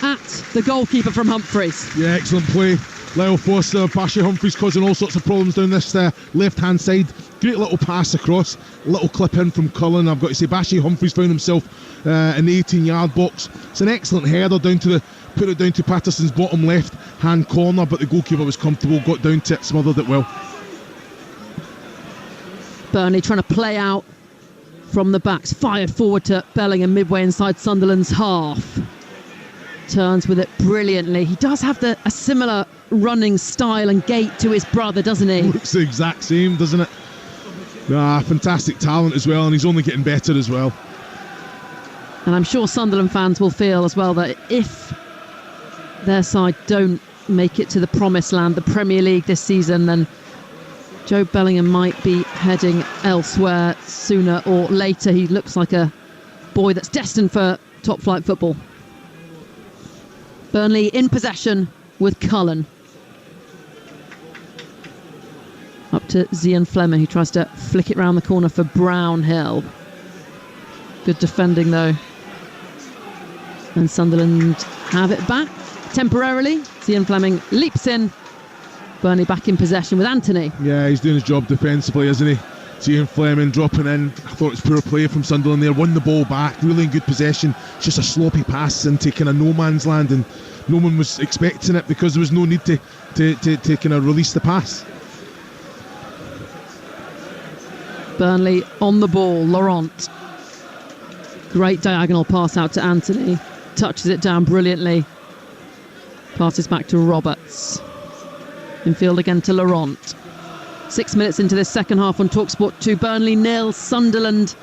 S6: at the goalkeeper from Humphreys.
S3: Yeah, excellent play. Lyle Foster, Bashi Humphreys causing all sorts of problems down this left-hand side. Great little pass across, little clip in from Cullen. I've got to say, Bashi Humphreys found himself in the 18-yard box. It's an excellent header put it down to Patterson's bottom left-hand corner, but the goalkeeper was comfortable, got down to it, smothered it well.
S6: Burnley trying to play out from the backs, fired forward to Bellingham midway inside Sunderland's half. Turns with it brilliantly. He does have a similar running style and gait to his brother, doesn't he?
S3: Looks the exact same, doesn't it? Fantastic talent as well, and he's only getting better as well.
S6: And I'm sure Sunderland fans will feel as well that if their side don't make it to the promised land, the Premier League this season, then Joe Bellingham might be heading elsewhere sooner or later. He looks like a boy that's destined for top flight football. Burnley in possession with Cullen. Up to Zian Fleming, who tries to flick it round the corner for Brownhill. Good defending though And Sunderland have it back temporarily. Ian Fleming leaps in. Burnley back in possession with Anthony.
S3: Yeah, he's doing his job defensively, isn't he? Ian Fleming dropping in. I thought it was poor play from Sunderland there. Won the ball back, really in good possession. Just a sloppy pass into kind of no man's land, and no one was expecting it because there was no need to kind of release the pass.
S6: Burnley on the ball. Laurent. Great diagonal pass out to Anthony. Touches it down brilliantly. Passes back to Roberts. Infield again to Laurent. 6 minutes into this second half on Talksport 2. Burnley 0, Sunderland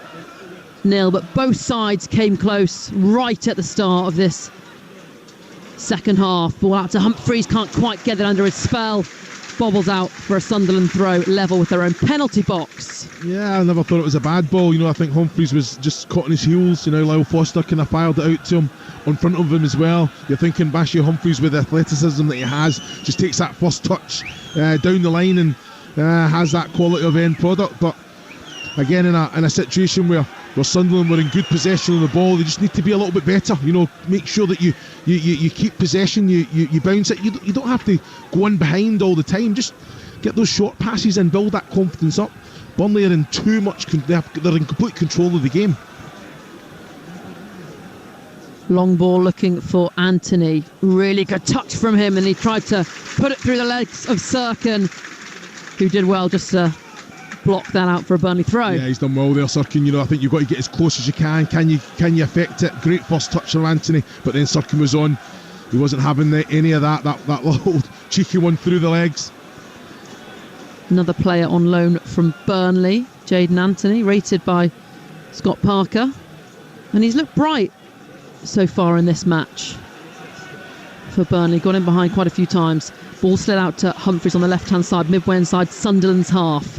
S6: 0. But both sides came close right at the start of this second half. Ball out to Humphreys. Can't quite get it under his spell. Bobbles out for a Sunderland throw, level with their own penalty box.
S3: Yeah, I never thought it was a bad ball. I think Humphreys was just caught on his heels. Lyle Foster kind of fired it out to him on front of him as well. You're thinking Bashir Humphreys, with the athleticism that he has, just takes that first touch down the line and has that quality of end product. But again, in a situation where Sunderland were in good possession of the ball, they just need to be a little bit better. Make sure that you keep possession, you bounce it. You don't have to go in behind all the time. Just get those short passes and build that confidence up. Burnley are in too much. They're in complete control of the game.
S6: Long ball looking for Anthony. Really good touch from him, and he tried to put it through the legs of Sirkin, who did well just to block that out for a Burnley throw.
S3: Yeah, he's done well there, Sirkin. I think you've got to get as close as you can. Can you affect it? Great first touch from Anthony, but then Sirkin was on. He wasn't having any of that little cheeky one through the legs.
S6: Another player on loan from Burnley, Jayden Anthony, rated by Scott Parker, and he's looked bright so far in this match for Burnley. Got in behind quite a few times. Ball slid out to Humphreys on the left hand side, midway inside Sunderland's half.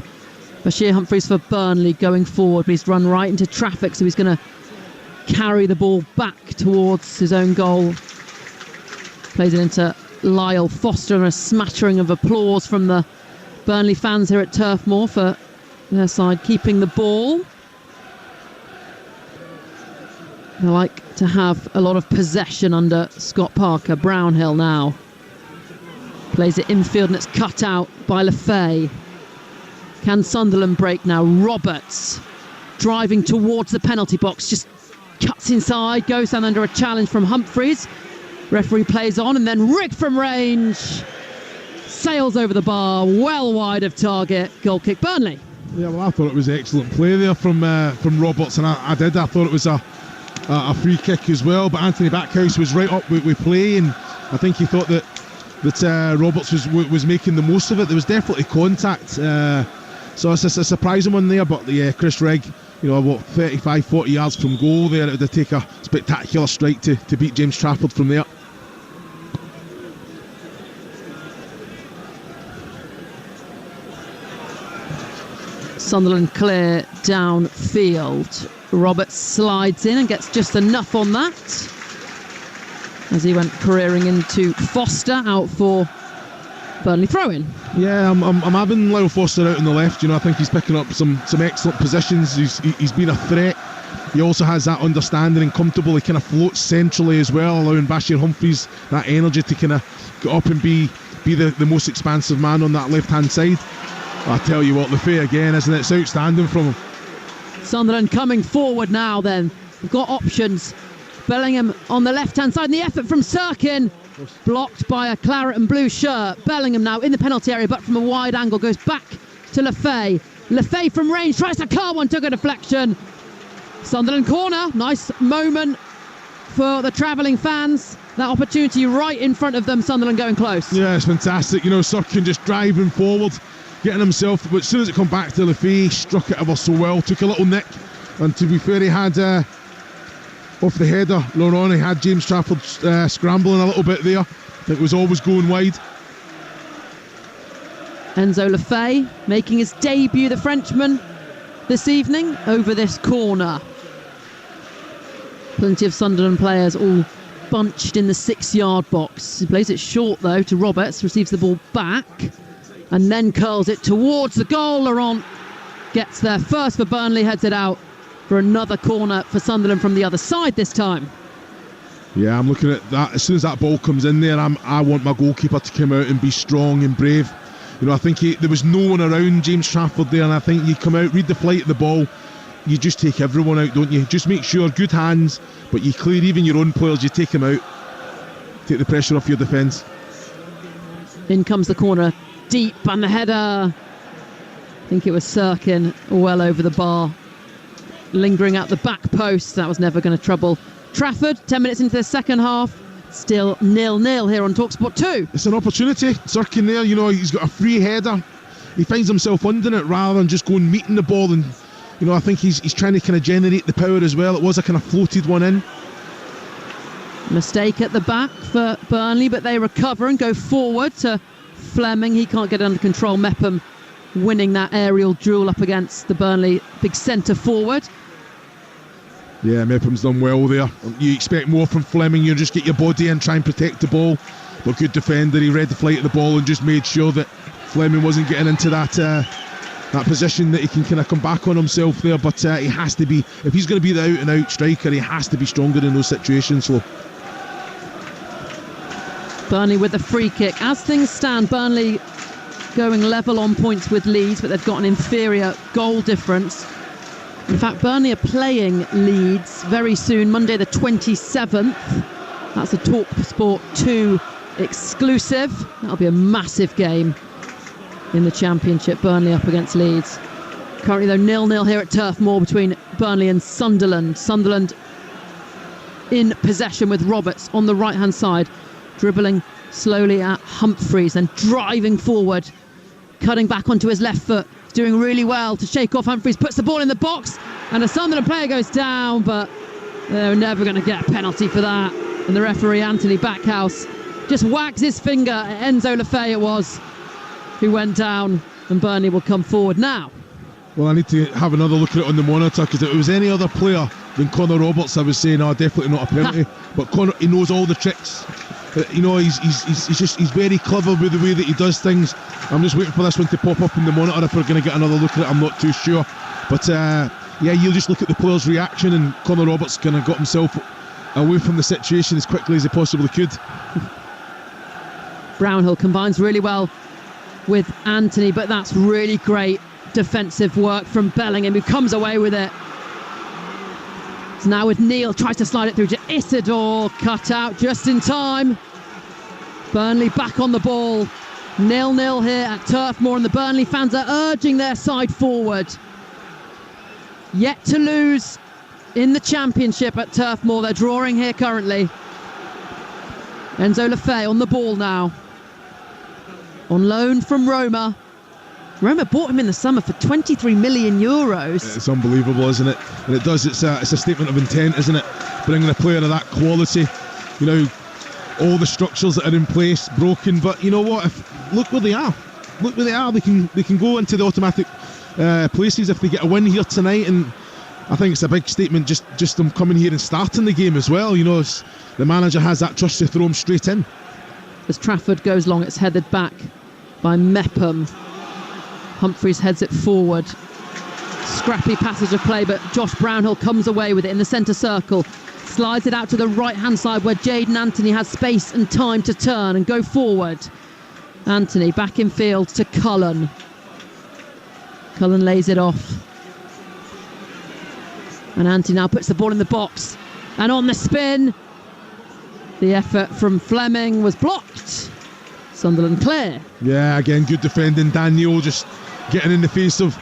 S6: Bashir Humphreys for Burnley going forward, but he's run right into traffic, so he's going to carry the ball back towards his own goal. Plays it into Lyle Foster, and a smattering of applause from the Burnley fans here at Turf Moor for their side keeping the ball. They like to have a lot of possession under Scott Parker. Brownhill now plays it infield, and it's cut out by Lefay. Can Sunderland break now? Roberts driving towards the penalty box, just cuts inside, goes down under a challenge from Humphreys. Referee plays on, and then Rigg from range sails over the bar, well wide of target. Goal kick Burnley.
S3: Yeah, well, I thought it was excellent play there from Roberts, and I thought it was a free kick as well. But Anthony Backhouse was right up with play, and I think he thought that Roberts was making the most of it. There was definitely contact, so it's a surprising one there. But Chris Rigg, 35-40 yards from goal there, it would take a spectacular strike to beat James Trafford from there.
S6: Sunderland clear downfield. Roberts slides in and gets just enough on that as he went careering into Foster, out for Burnley throw-in.
S3: Yeah, I'm having Lyle Foster out on the left. I think he's picking up some excellent positions. He's been a threat. He also has that understanding and comfortable. He kind of floats centrally as well, allowing Bashir Humphreys that energy to kind of get up and be the most expansive man on that left-hand side. I tell you what, Lefay again, isn't it? It's outstanding from him.
S6: Sunderland coming forward now then. We've got options. Bellingham on the left-hand side, and the effort from Sirkin. Blocked by a claret and blue shirt. Bellingham now in the penalty area, but from a wide angle, goes back to Lefay. Lefay from range, tries to curl one, took a deflection. Sunderland corner, nice moment for the travelling fans. That opportunity right in front of them, Sunderland going close.
S3: Yeah, it's fantastic. Sirkin just driving forward, getting himself, but as soon as it come back to Lefay, struck it ever so well, took a little nick, and to be fair, he had off the header, Laurent, he had James Trafford scrambling a little bit there. I think it was always going wide.
S6: Enzo Lefay making his debut, the Frenchman, this evening over this corner. Plenty of Sunderland players all bunched in the 6-yard box. He plays it short though to Roberts, receives the ball back and then curls it towards the goal. Laurent gets there first for Burnley, heads it out for another corner for Sunderland from the other side this time.
S3: Yeah, I'm looking at that. As soon as that ball comes in there, I want my goalkeeper to come out and be strong and brave. You know, I think there was no one around James Trafford there, and I think you come out, read the flight of the ball, you just take everyone out, don't you? Just make sure, good hands, but you clear even your own players, you take them out. Take the pressure off your defence.
S6: In comes the corner, deep, and the header. I think it was Sirkin, well over the bar, lingering out the back post. That was never going to trouble Trafford. 10 minutes into the second half, still 0-0 here on Talksport 2.
S3: It's an opportunity. Sirkin there, you know, he's got a free header. He finds himself under it rather than just going meeting the ball, and you know, I think he's trying to kind of generate the power as well. It was a kind of floated one in.
S6: Mistake at the back for Burnley, but they recover and go forward to Fleming. He can't get it under control. Mepham winning that aerial duel up against the Burnley big centre forward.
S3: Yeah, Mepham's done well there. You expect more from Fleming. You just get your body and try and protect the ball. But good defender. He read the flight of the ball and just made sure that Fleming wasn't getting into that position that he can kind of come back on himself there. But he has to be, if he's going to be the out-and-out striker, he has to be stronger in those situations. So
S6: Burnley with the free kick. As things stand, Burnley going level on points with Leeds, but they've got an inferior goal difference. In fact, Burnley are playing Leeds very soon, Monday the 27th. That's a Talksport 2 exclusive. That'll be a massive game in the Championship, Burnley up against Leeds. Currently, though, 0-0 here at Turf Moor between Burnley and Sunderland. Sunderland in possession with Roberts on the right-hand side, dribbling slowly at Humphreys and driving forward, cutting back onto his left foot. He's doing really well to shake off Humphreys, puts the ball in the box, and a Sunderland player goes down, but they're never going to get a penalty for that. And the referee, Anthony Backhouse, just wags his finger at Enzo Lefebvre, it was, who went down, and Burnley will come forward now.
S3: Well, I need to have another look at it on the monitor, because if it was any other player than Connor Roberts, I was saying, definitely not a penalty. But Connor, he knows all the tricks. You know, he's very clever with the way that he does things. I'm just waiting for this one to pop up in the monitor if we're going to get another look at it. I'm not too sure. But yeah, you'll just look at the player's reaction, and Connor Roberts kind of got himself away from the situation as quickly as he possibly could.
S6: Brownhill combines really well with Anthony, but that's really great defensive work from Bellingham, who comes away with it. So now with Neil, tries to slide it through to Isidore, cut out just in time. Burnley back on the ball. 0-0 here at Turf Moor, and the Burnley fans are urging their side forward. Yet to lose in the Championship at Turf Moor. They're drawing here currently. Enzo Lefebvre on the ball now. On loan from Roma. Roma bought him in the summer for 23 million euros.
S3: It's unbelievable, isn't it? And it does, it's a statement of intent, isn't it? Bringing a player of that quality. You know, all the structures that are in place, broken, but you know what? Look where they are. Look where they are. They can go into the automatic places if they get a win here tonight, and I think it's a big statement just them coming here and starting the game as well. You know, the manager has that trust to throw them straight in.
S6: As Trafford goes long, it's headed back by Mepham. Humphreys heads it forward. Scrappy passage of play, but Josh Brownhill comes away with it in the centre circle. Slides it out to the right-hand side where Jayden Anthony has space and time to turn and go forward. Anthony back in field to Cullen. Cullen lays it off. And Anthony now puts the ball in the box. And on the spin, the effort from Fleming was blocked. Sunderland clear.
S3: Yeah, again, good defending. Daniel just getting in the face of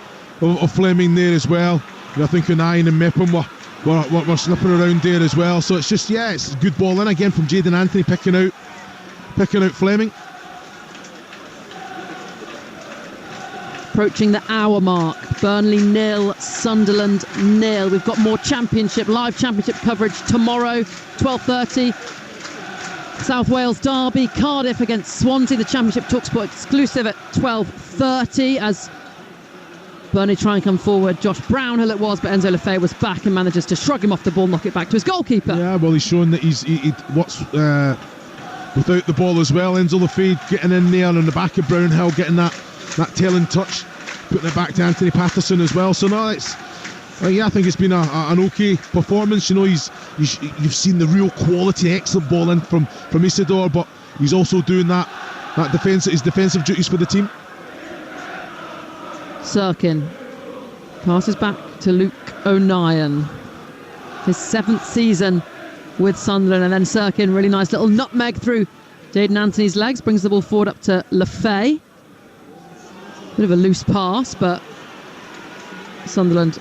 S3: Fleming there as well. You know, I think Unai and Mepham were snipping around there as well. So it's just, it's a good ball in again from Jayden Anthony picking out Fleming.
S6: Approaching the hour mark. Burnley 0, Sunderland 0. We've got more live championship coverage tomorrow, 12:30. South Wales derby, Cardiff against Swansea, the Championship Talksport exclusive at 12:30 as Burnley try and come forward. Josh Brownhill it was, but Enzo Lefebvre was back and manages to shrug him off the ball, knock it back to his goalkeeper.
S3: Yeah, well, he's shown that he what's without the ball as well. Enzo Lefebvre getting in there on the back of Brownhill, getting that telling touch, putting it back to Anthony Patterson as well. So no, Yeah, I think it's been an okay performance. You know, you've seen the real quality, excellent ball in from Isidore, but he's also doing his defensive duties for the team.
S6: Sirkin passes back to Luke O'Nien. His 7th season with Sunderland, and then Sirkin, really nice little nutmeg through Jayden Anthony's legs, brings the ball forward up to Lefay. Bit of a loose pass, but Sunderland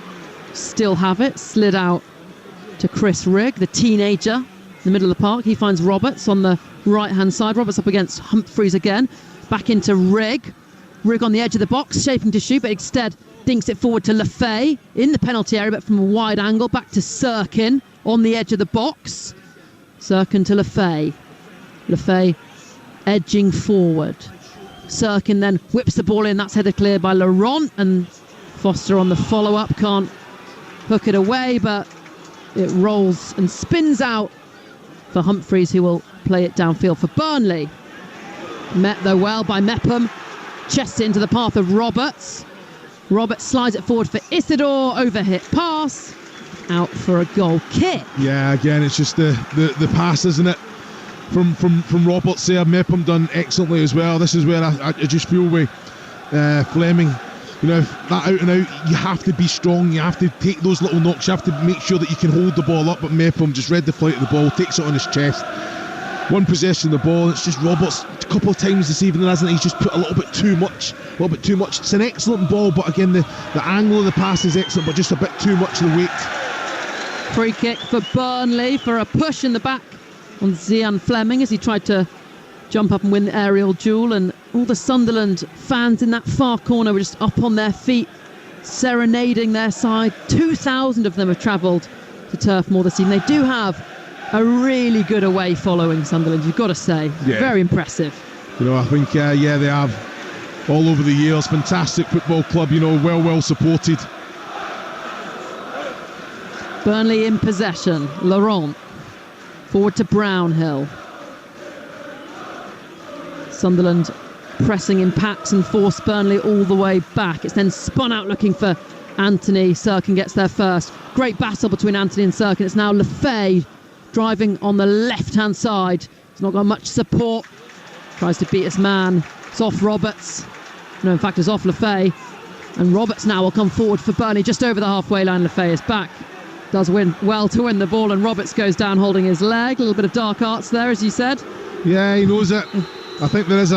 S6: still have it. Slid out to Chris Rigg, the teenager, in the middle of the park. He finds Roberts on the right-hand side. Roberts up against Humphreys again. Back into Rigg. Rigg on the edge of the box, shaping to shoot, but instead dinks it forward to Lefay in the penalty area, but from a wide angle. Back to Sirkin on the edge of the box. Sirkin to Lefay. Lefay edging forward. Sirkin then whips the ball in. That's headed clear by Laurent, and Foster on the follow-up can't hook it away, but it rolls and spins out for Humphreys, who will play it downfield for Burnley. Met though well by Mepham. Chests it into the path of Roberts. Roberts slides it forward for Isidore. Overhit pass. Out for a goal kick.
S3: Yeah, again, it's just the pass, isn't it? From Roberts there. Mepham done excellently as well. This is where I just feel with Fleming, you know, that out and out, you have to be strong, you have to take those little knocks, you have to make sure that you can hold the ball up, but Mepham just read the flight of the ball, takes it on his chest. One possession of the ball, it's just Roberts a couple of times this evening, hasn't he? He's just put a little bit too much. It's an excellent ball, but again, the angle of the pass is excellent, but just a bit too much of the weight.
S6: Free kick for Burnley for a push in the back on Zian Fleming as he tried to jump up and win the aerial duel, and all the Sunderland fans in that far corner were just up on their feet, serenading their side. 2,000 of them have travelled to Turf Moor this evening. They do have a really good away following, Sunderland, you've got to say. Yeah. Very impressive.
S3: You know, I think, they have all over the years. Fantastic football club, you know, well supported.
S6: Burnley in possession. Laurent forward to Brownhill. Sunderland pressing in packs and force Burnley all the way back. It's then spun out looking for Anthony. Sirkin gets there first. Great battle between Anthony and Sirkin. It's now Lefay driving on the left-hand side. He's not got much support. Tries to beat his man. It's off Roberts. No, in fact, it's off Lefay. And Roberts now will come forward for Burnley just over the halfway line. Lefay is back. Does win well to win the ball, and Roberts goes down holding his leg. A little bit of dark arts there, as you said.
S3: Yeah, he knows it. I think there is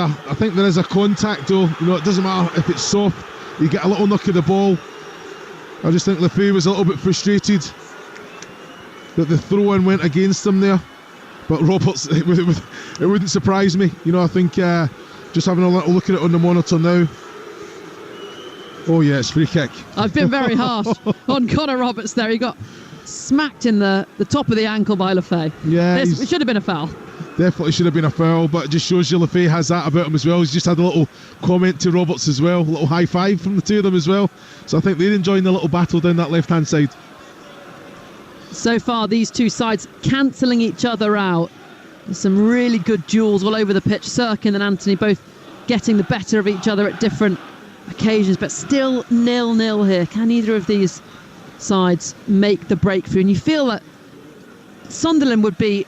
S3: a contact though. You know, it doesn't matter if it's soft. You get a little knock of the ball. I just think Lefay was a little bit frustrated that the throw-in went against him there. But Roberts, it wouldn't surprise me. You know, I think just having a little look at it on the monitor now. Oh yeah, it's free kick.
S6: I've been very harsh on Connor Roberts there. He got smacked in the top of the ankle by Lefay.
S3: Yeah,
S6: it should have been a foul.
S3: Definitely should have been a foul, but it just shows you Lefay has that about him as well. He's just had a little comment to Roberts as well, a little high five from the two of them as well. So I think they're enjoying the little battle down that left-hand side.
S6: So far, these two sides cancelling each other out. There's some really good duels all over the pitch. Sirkin and Anthony both getting the better of each other at different occasions, but still 0-0 here. Can either of these sides make the breakthrough? And you feel that Sunderland would be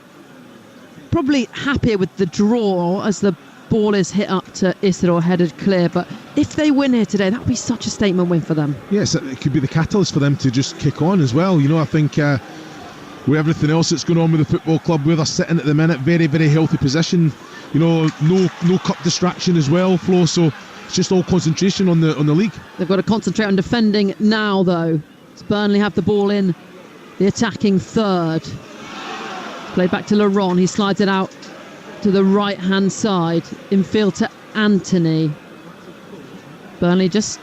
S6: probably happier with the draw as the ball is hit up to Isidore, headed clear. But if they win here today, that would be such a statement win for them.
S3: Yes, it could be the catalyst for them to just kick on as well. You know, I think with everything else that's going on with the football club, where they're sitting at the minute, very, very healthy position. You know, no cup distraction as well, Flo. So it's just all concentration on the league.
S6: They've got to concentrate on defending now, though. As Burnley have the ball in the attacking third. Played back to Laurent. He slides it out to the right-hand side. Infield to Anthony. Burnley just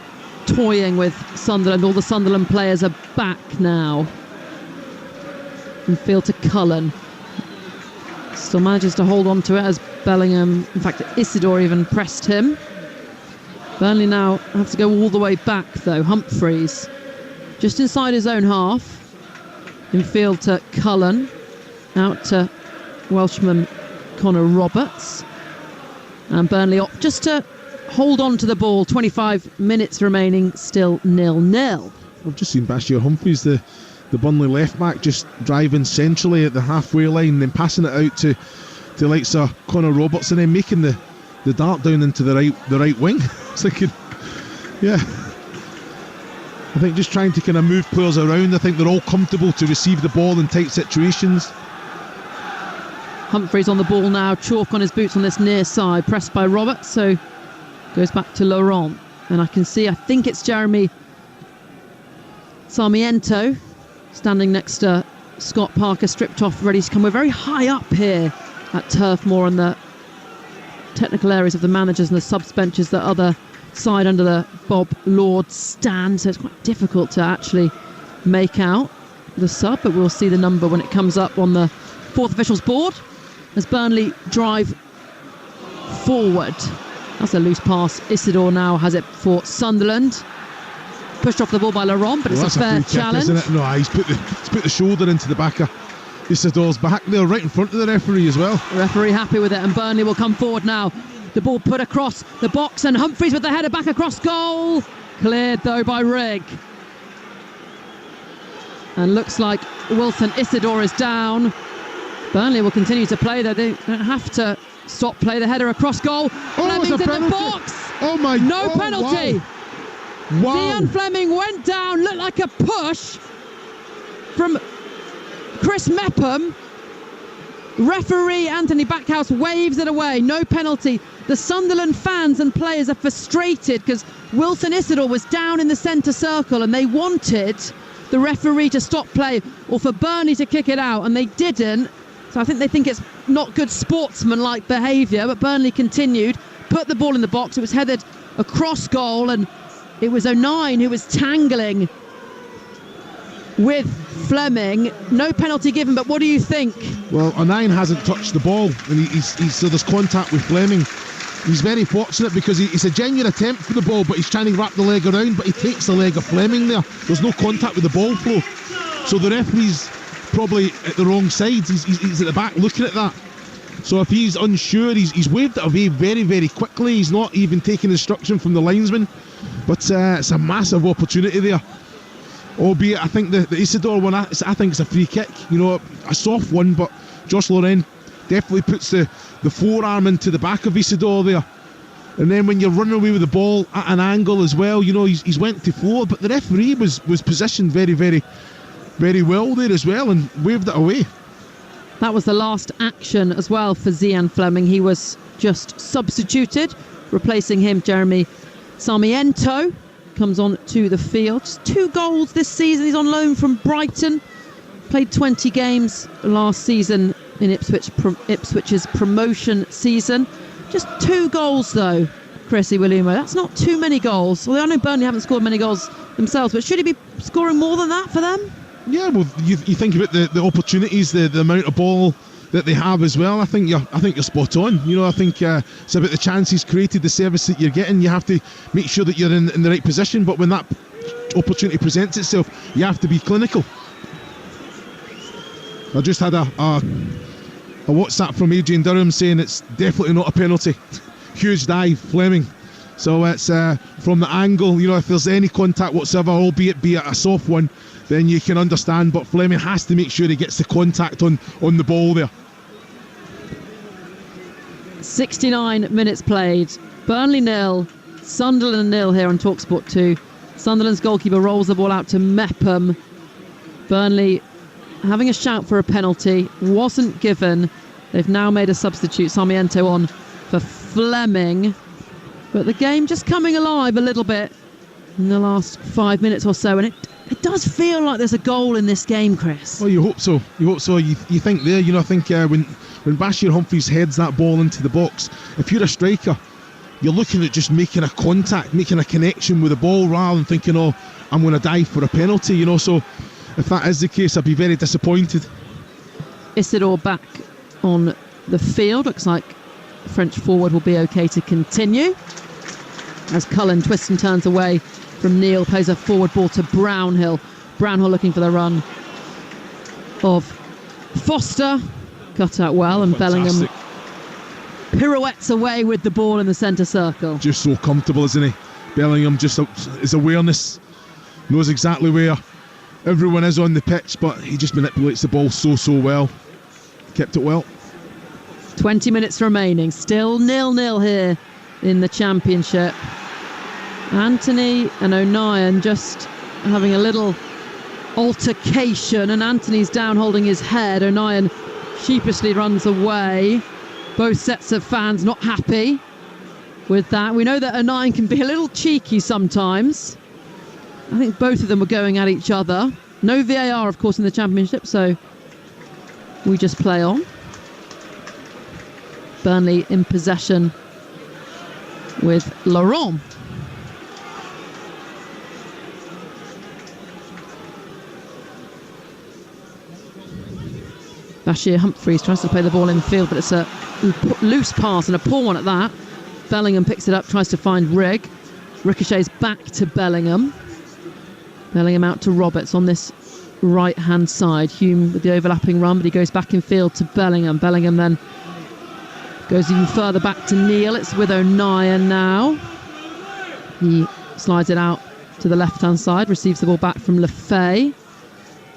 S6: toying with Sunderland. All the Sunderland players are back now. Infield to Cullen. Still manages to hold on to it as Bellingham, in fact Isidore even pressed him. Burnley now have to go all the way back though. Humphreys just inside his own half. Infield to Cullen. Out to Welshman Connor Roberts. And Burnley opt just to hold on to the ball. 25 minutes remaining, still 0-0.
S3: I've just seen Bashir Humphreys, the Burnley left back, just driving centrally at the halfway line and then passing it out to the likes of Connor Roberts and then making the dart down into the right wing. It's like, yeah. I think just trying to kind of move players around. I think they're all comfortable to receive the ball in tight situations.
S6: Humphreys on the ball now, chalk on his boots on this near side, pressed by Roberts, so goes back to Laurent. And I can see, I think it's Jeremy Sarmiento standing next to Scott Parker, stripped off, ready to come. We're very high up here at Turf Moor and the technical areas of the managers and the subs benches, the other side under the Bob Lord stand, so it's quite difficult to actually make out the sub, but we'll see the number when it comes up on the fourth officials board as Burnley drive forward. That's a loose pass. Isidore now has it for Sunderland. Pushed off the ball by Laurent, but it's a fair challenge.
S3: Isn't it? No, he's put the shoulder into the back of Isidore's back there, right in front of the referee as well.
S6: The referee happy with it, and Burnley will come forward now. The ball put across the box, and Humphreys with the header back across goal. Cleared though by Rigg. And looks like Wilson Isidore is down. Burnley will continue to play though. They don't have to stop play. The header across goal. Fleming's in the box.
S3: Oh my!
S6: No penalty.
S3: Wow.
S6: Zian Fleming went down. Looked like a push from Chris Mepham. Referee Anthony Backhouse waves it away. No penalty. The Sunderland fans and players are frustrated because Wilson Isidore was down in the centre circle and they wanted the referee to stop play or for Burnley to kick it out, and they didn't. So I think they think it's not good sportsmanlike behaviour, but Burnley continued, put the ball in the box. It was headed across goal, and it was O'Nien who was tangling with Fleming. No penalty given, but what do you think?
S3: Well, O'Nien hasn't touched the ball, and so there's contact with Fleming. He's very fortunate because it's a genuine attempt for the ball, but he's trying to wrap the leg around, but he takes the leg of Fleming there. There's no contact with the ball flow. So the referee's probably at the wrong side. He's at the back looking at that. So if he's unsure, he's waved it away very, very quickly. He's not even taking instruction from the linesman. But it's a massive opportunity there. Albeit, I think the Isidore one, I think it's a free kick. You know, a soft one, but Josh Laurent definitely puts the forearm into the back of Isidore there. And then when you're running away with the ball at an angle as well, you know, he's went to forward, but the referee was positioned very, very, very well there as well and waved it away.
S6: That was the last action as well for Zian Fleming. He was just substituted. Replacing him, Jeremy Sarmiento comes on to the field. Just 2 goals this season. He's on loan from Brighton. Played 20 games last season in Ipswich's promotion season. Just 2 goals though, Chrissy Williamo. That's not too many goals. Although I know Burnley haven't scored many goals themselves, but should he be scoring more than that for them?
S3: Yeah, well, you think about the opportunities, the amount of ball that they have as well. I think you're spot on. You know, I think it's about the chances created, the service that you're getting. You have to make sure that you're in the right position. But when that opportunity presents itself, you have to be clinical. I just had a WhatsApp from Adrian Durham saying it's definitely not a penalty. Huge dive, Fleming. So it's from the angle. You know, if there's any contact whatsoever, albeit be it a soft one, then you can understand, but Fleming has to make sure he gets the contact on the ball there.
S6: 69 minutes played. Burnley 0, Sunderland 0 here on Talksport 2. Sunderland's goalkeeper rolls the ball out to Mepham. Burnley having a shout for a penalty, wasn't given. They've now made a substitute, Sarmiento on for Fleming. But the game just coming alive a little bit in the last 5 minutes or so, and it does feel like there's a goal in this game, Chris.
S3: Well, you hope so. You think there, you know, I think when Bashir Humphreys heads that ball into the box, if you're a striker, you're looking at just making a contact, making a connection with the ball rather than thinking, oh, I'm going to dive for a penalty, you know. So if that is the case, I'd be very disappointed.
S6: Isidore back on the field. Looks like French forward will be okay to continue. As Cullen twists and turns away from Neil, plays a forward ball to Brownhill. Brownhill looking for the run of Foster. Cut out well, and
S3: Fantastic.
S6: Bellingham pirouettes away with the ball in the centre circle.
S3: Just so comfortable, isn't he? Bellingham, just his awareness knows exactly where everyone is on the pitch, but he just manipulates the ball so well. Kept it well.
S6: 20 minutes remaining, still 0-0 here in the Championship. Anthony and O'Nien just having a little altercation, and Anthony's down holding his head. O'Nien sheepishly runs away. Both sets of fans not happy with that. We know that O'Nien can be a little cheeky sometimes. I think both of them were going at each other. No VAR, of course, in the Championship, so we just play on. Burnley in possession with Laurent. Bashir Humphreys tries to play the ball in field, but it's a loose pass and a poor one at that. Bellingham picks it up, tries to find Rigg. Ricochets back to Bellingham. Bellingham out to Roberts on this right-hand side. Hume with the overlapping run, but he goes back in field to Bellingham. Bellingham then goes even further back to Neil. It's with O'Nien now. He slides it out to the left-hand side, receives the ball back from Lefay.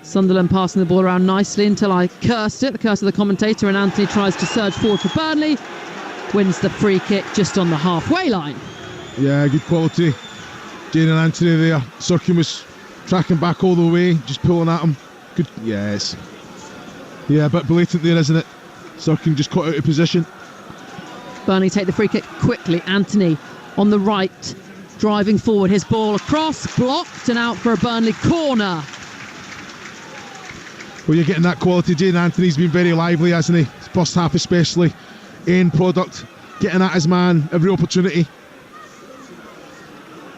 S6: Sunderland passing the ball around nicely until I cursed it, the curse of the commentator, and Anthony tries to surge forward for Burnley. Wins the free kick just on the halfway line.
S3: Yeah, good quality. Jane and Anthony there. Sirkin was tracking back all the way, just pulling at him. Good, yes. Yeah, a bit blatant there, isn't it? Sirkin just caught out of position.
S6: Burnley take the free kick quickly. Anthony on the right, driving forward. His ball across, blocked, and out for a Burnley corner.
S3: Well, you're getting that quality. Jane Anthony's been very lively, hasn't he? First half especially. End product, getting at his man every opportunity.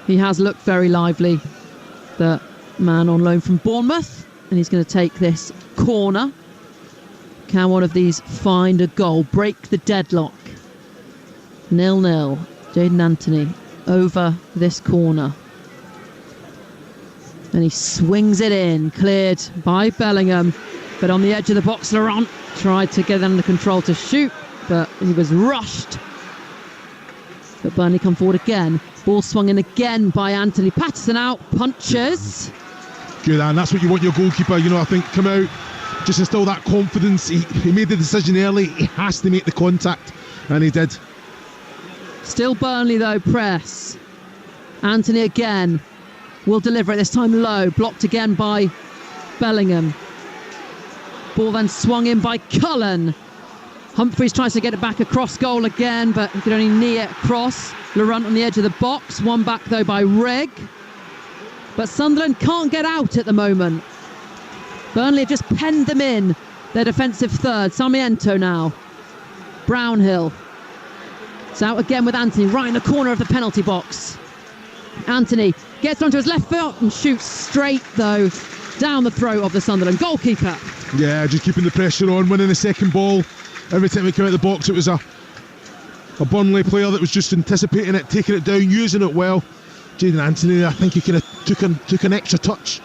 S6: He has looked very lively, the man on loan from Bournemouth, and he's going to take this corner. Can one of these find a goal, break the deadlock? 0-0. Jayden Anthony over this corner. And he swings it in, cleared by Bellingham, but on the edge of the box, Laurent tried to get under control to shoot, but he was rushed. But Burnley come forward again. Ball swung in again by Anthony. Patterson out, punches.
S3: Good, and that's what you want your goalkeeper. You know, I think come out, just instill that confidence. He made the decision early. He has to make the contact, and he did.
S6: Still Burnley though, press. Anthony again will deliver it, this time low. Blocked again by Bellingham. Ball then swung in by Cullen. Humphreys tries to get it back across goal again, but he could only knee it across. Laurent on the edge of the box. One back though by Rigg. But Sunderland can't get out at the moment. Burnley have just penned them in, their defensive third. Sarmiento now. Brownhill. It's out again with Anthony, right in the corner of the penalty box. Anthony gets onto his left foot and shoots straight though down the throat of the Sunderland goalkeeper.
S3: Yeah, just keeping the pressure on, winning the second ball. Every time we came out of the box, it was a Burnley player that was just anticipating it, taking it down, using it well. Jayden Anthony, I think he kind of took an extra touch,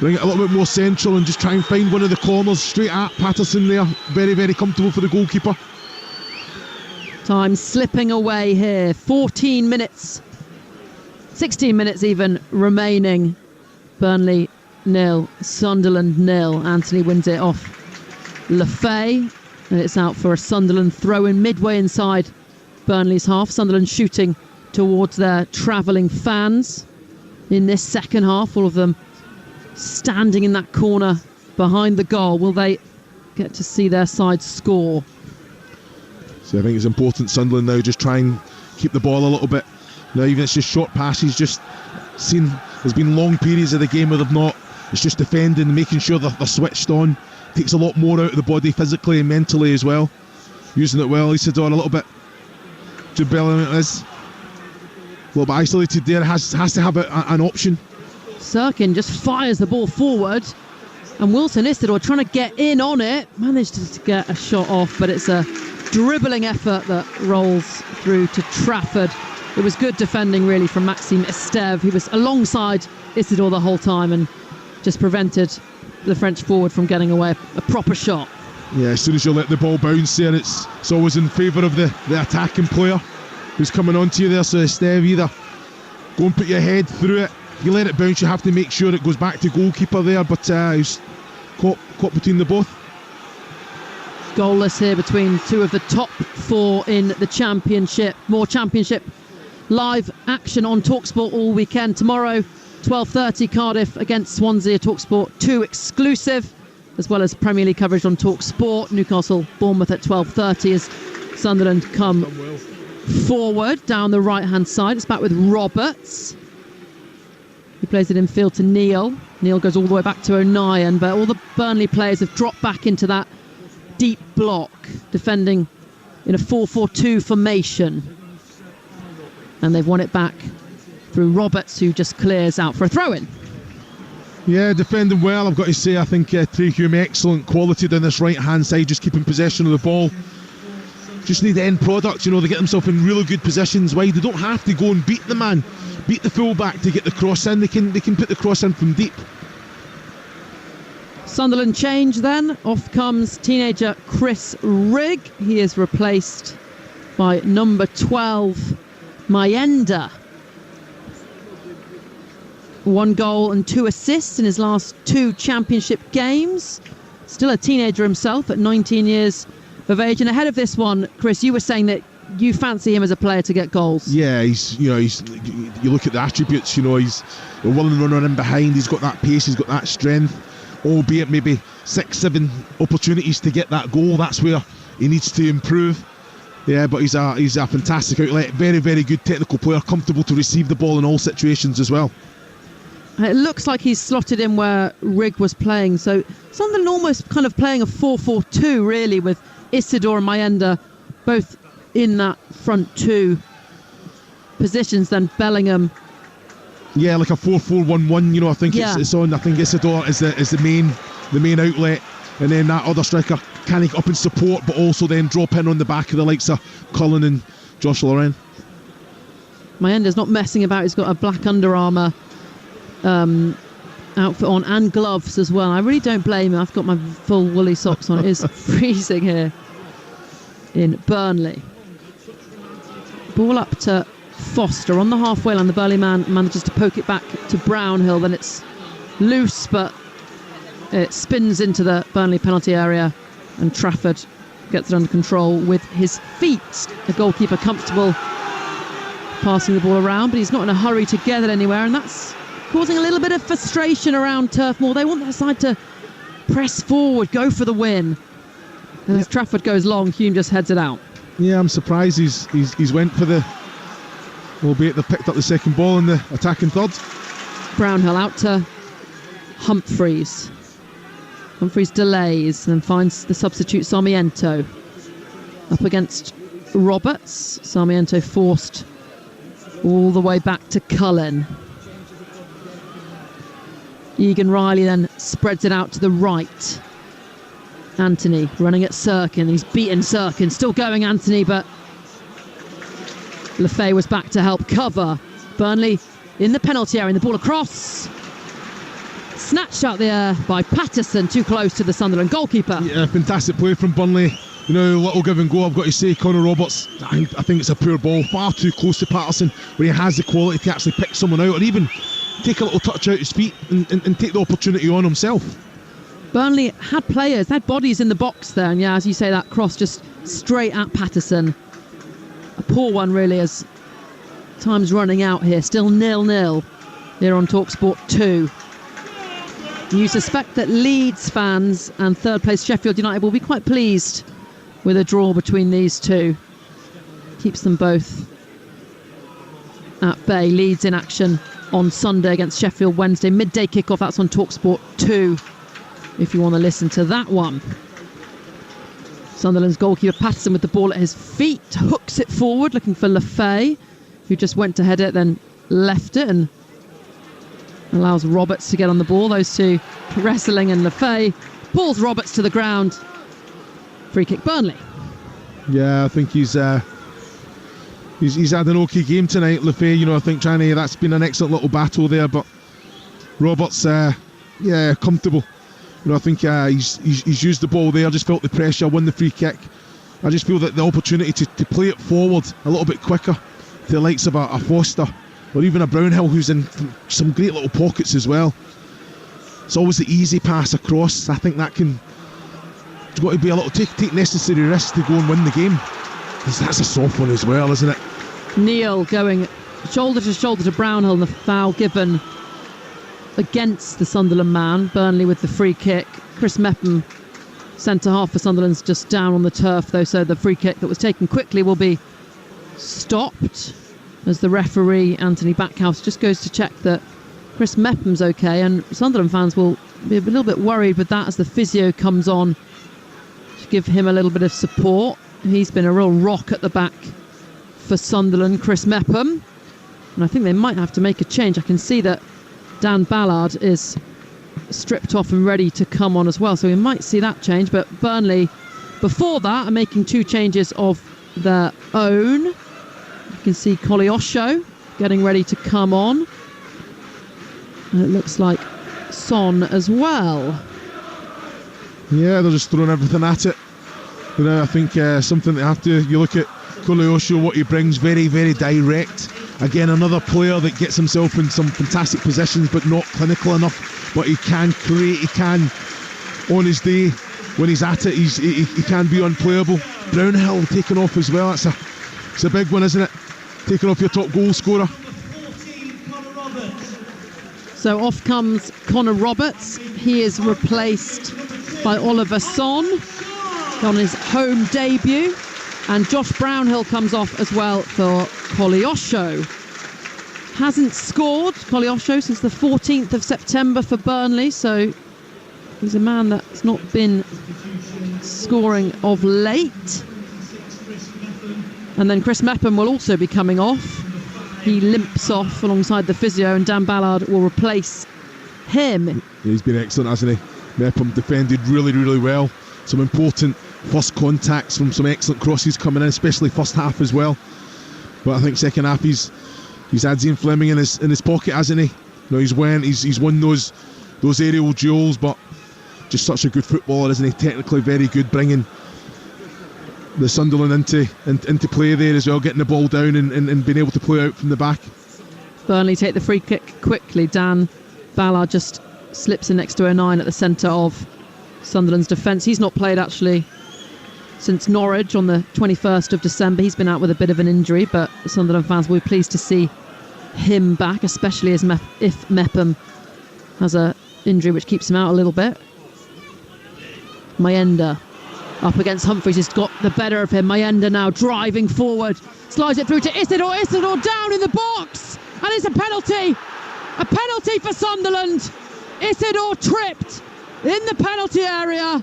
S3: bring it a little bit more central and just try and find one of the corners straight at Patterson there. Very, very comfortable for the goalkeeper.
S6: Time slipping away here. 14 minutes, 16 minutes even remaining. Burnley 0, Sunderland 0. Anthony wins it off Lefay. And it's out for a Sunderland throw-in midway inside Burnley's half. Sunderland shooting towards their travelling fans in this second half. All of them standing in that corner behind the goal. Will they get to see their side score?
S3: So I think it's important Sunderland now just try and keep the ball a little bit. Now even it's just short passes, just seen there's been long periods of the game where they've not. It's just defending, making sure that they're switched on. Takes a lot more out of the body physically and mentally as well. Using it well. Isidore a little bit. Jude Bellingham is a little bit isolated there. Has to have an option.
S6: Sirkin just fires the ball forward, and Wilson Isidore trying to get in on it. Managed to get a shot off, but it's a dribbling effort that rolls through to Trafford. It was good defending really from Maxime Esteve. He was alongside Isidore the whole time and just prevented the French forward from getting away a proper shot.
S3: Yeah, as soon as you let the ball bounce there, it's always in favour of the attacking player who's coming onto you there. So Esteve, either go and put your head through it, you let it bounce, you have to make sure it goes back to goalkeeper there, but he's caught between the both.
S6: Goalless here between two of the top four in the Championship. More Championship live action on Talksport all weekend. Tomorrow, 12:30 Cardiff against Swansea, Talksport 2 exclusive, as well as Premier League coverage on Talksport. Newcastle, Bournemouth at 12:30 as Sunderland come forward down the right-hand side. It's back with Roberts. He plays it in field to Neil. Neil goes all the way back to O'Nien, but all the Burnley players have dropped back into that deep block, defending in a 4-4-2 formation. And they've won it back through Roberts, who just clears out for a throw-in.
S3: Yeah, defending well, I've got to say. I think Trehume, excellent quality down this right-hand side, just keeping possession of the ball. Just need the end product, they get themselves in really good positions wide. They don't have to go and beat the man, beat the full-back to get the cross in. They can put the cross in from deep.
S6: Sunderland change then. Off comes teenager Chris Rigg. He is replaced by number 12, Mayenda. 1 goal and 2 assists in his last 2 Championship games. Still a teenager himself at 19 years of age. And ahead of this one, Chris, you were saying that you fancy him as a player to get goals.
S3: Yeah, he's you look at the attributes, he's a willing runner in behind, he's got that pace, he's got that strength, albeit maybe 6-7 opportunities to get that goal. That's where he needs to improve. Yeah, but he's a fantastic outlet, very, very good technical player, comfortable to receive the ball in all situations as well.
S6: It looks like he's slotted in where Rigg was playing, so Sunderland almost kind of playing a 4-4-2 really, with Isidore and Mayenda both in that front 2 positions. Then Bellingham,
S3: yeah, like a 4-4-1-1. I think it's on. I think Isidore is the main outlet, and then that other striker can up and support, but also then drop in on the back of the likes of Cullen and Josh Loren.
S6: Mayenda's not messing about. He's got a black Under Armour outfit on and gloves as well. I really don't blame him. I've got my full woolly socks on. It is freezing here in Burnley. Ball up to Foster on the halfway line. The Burnley man manages to poke it back to Brownhill. Then it's loose, but it spins into the Burnley penalty area, and Trafford gets it under control with his feet. The goalkeeper comfortable passing the ball around, but he's not in a hurry to get it anywhere, and that's causing a little bit of frustration around Turf Moor. They want their side to press forward, go for the win. And as Trafford goes long, Hume just heads it out.
S3: Yeah, I'm surprised he's went for the, albeit they picked up the second ball in the attacking third.
S6: Brownhill out to Humphreys. Humphreys delays and then finds the substitute Sarmiento. Up against Roberts. Sarmiento forced all the way back to Cullen. Egan Riley then spreads it out to the right. Anthony running at Sirkin. He's beaten Sirkin. Still going, Anthony, but Lefay was back to help cover. Burnley in the penalty area and the ball across. Snatched out the air by Patterson, too close to the Sunderland goalkeeper.
S3: Yeah, fantastic play from Burnley. Little give and go, I've got to say. Connor Roberts, I think it's a poor ball, far too close to Patterson, where he has the quality to actually pick someone out, or even take a little touch out his feet and take the opportunity on himself.
S6: Burnley had players, had bodies in the box there, and yeah, as you say, that cross just straight at Patterson. A poor one really, as time's running out here. Still 0-0 here on Talksport 2. You suspect that Leeds fans and third place Sheffield United will be quite pleased with a draw between these two. Keeps them both at bay. Leeds in action on Sunday against Sheffield Wednesday. Midday kickoff, that's on Talksport 2 if you want to listen to that one. Sunderland's goalkeeper Patterson with the ball at his feet, hooks it forward looking for Lefay, who just went to head it, then left it, and allows Roberts to get on the ball. Those two wrestling, and Lefay pulls Roberts to the ground. Free kick Burnley.
S3: Yeah, I think he's had an okay game tonight, Lefay. I think that's been an excellent little battle there, but Roberts, comfortable. I think he's used the ball there, just felt the pressure, won the free kick. I just feel that the opportunity to play it forward a little bit quicker to the likes of a Foster or even a Brownhill who's in some great little pockets as well. It's always the easy pass across. I think that can, it's got to be a little take necessary risks to go and win the game. That's a soft one as well, isn't it?
S6: Neil going shoulder to shoulder to Brownhill, and the foul given against the Sunderland man. Burnley with the free kick. Chris Mepham, centre half for Sunderland's just down on the turf though, so the free kick that was taken quickly will be stopped as the referee Anthony Backhouse just goes to check that Chris Mepham's okay, and Sunderland fans will be a little bit worried with that as the physio comes on to give him a little bit of support. He's been a real rock at the back for Sunderland, Chris Mepham, and I think they might have to make a change. I can see that Dan Ballard is stripped off and ready to come on as well, so we might see that change. But Burnley before that are making two changes of their own. You can see Koleosho getting ready to come on, and it looks like Son as well.
S3: Yeah, they're just throwing everything at it. You know, I think something that you look at Koleosho, what he brings, very, very direct. Again, another player that gets himself in some fantastic positions but not clinical enough. But he can create, he can, on his day, when he's at it, he can be unplayable. Brownhill taking off as well, it's a big one, isn't it? Taking off your top goal scorer.
S6: So off comes Connor Roberts. He is replaced by Oliver Son on his home debut. And Josh Brownhill comes off as well for Koleosho. Hasn't scored, Koleosho, since the 14th of September for Burnley, so he's a man that's not been scoring of late. And then Chris Mepham will also be coming off. He limps off alongside the physio, and Dan Ballard will replace him.
S3: Yeah, he's been excellent, hasn't he? Mepham defended really, really well. Some important first contacts from some excellent crosses coming in, especially first half as well. But I think second half he's had Zian Fleming in his pocket, hasn't he? You know, he's won those aerial duels, but just such a good footballer, isn't he? Technically very good, bringing the Sunderland into play there as well, getting the ball down and being able to play out from the back.
S6: Burnley take the free kick quickly. Dan Ballard just slips in next to O'Nien at the centre of Sunderland's defence. He's not played actually since Norwich on the 21st of December. He's been out with a bit of an injury, but Sunderland fans will be pleased to see him back, especially as if Mepham has a injury which keeps him out a little bit. Mayenda up against Humphreys has got the better of him. Mayenda now driving forward, slides it through to Isidore. Isidore down in the box, and it's a penalty for Sunderland. Isidore tripped in the penalty area.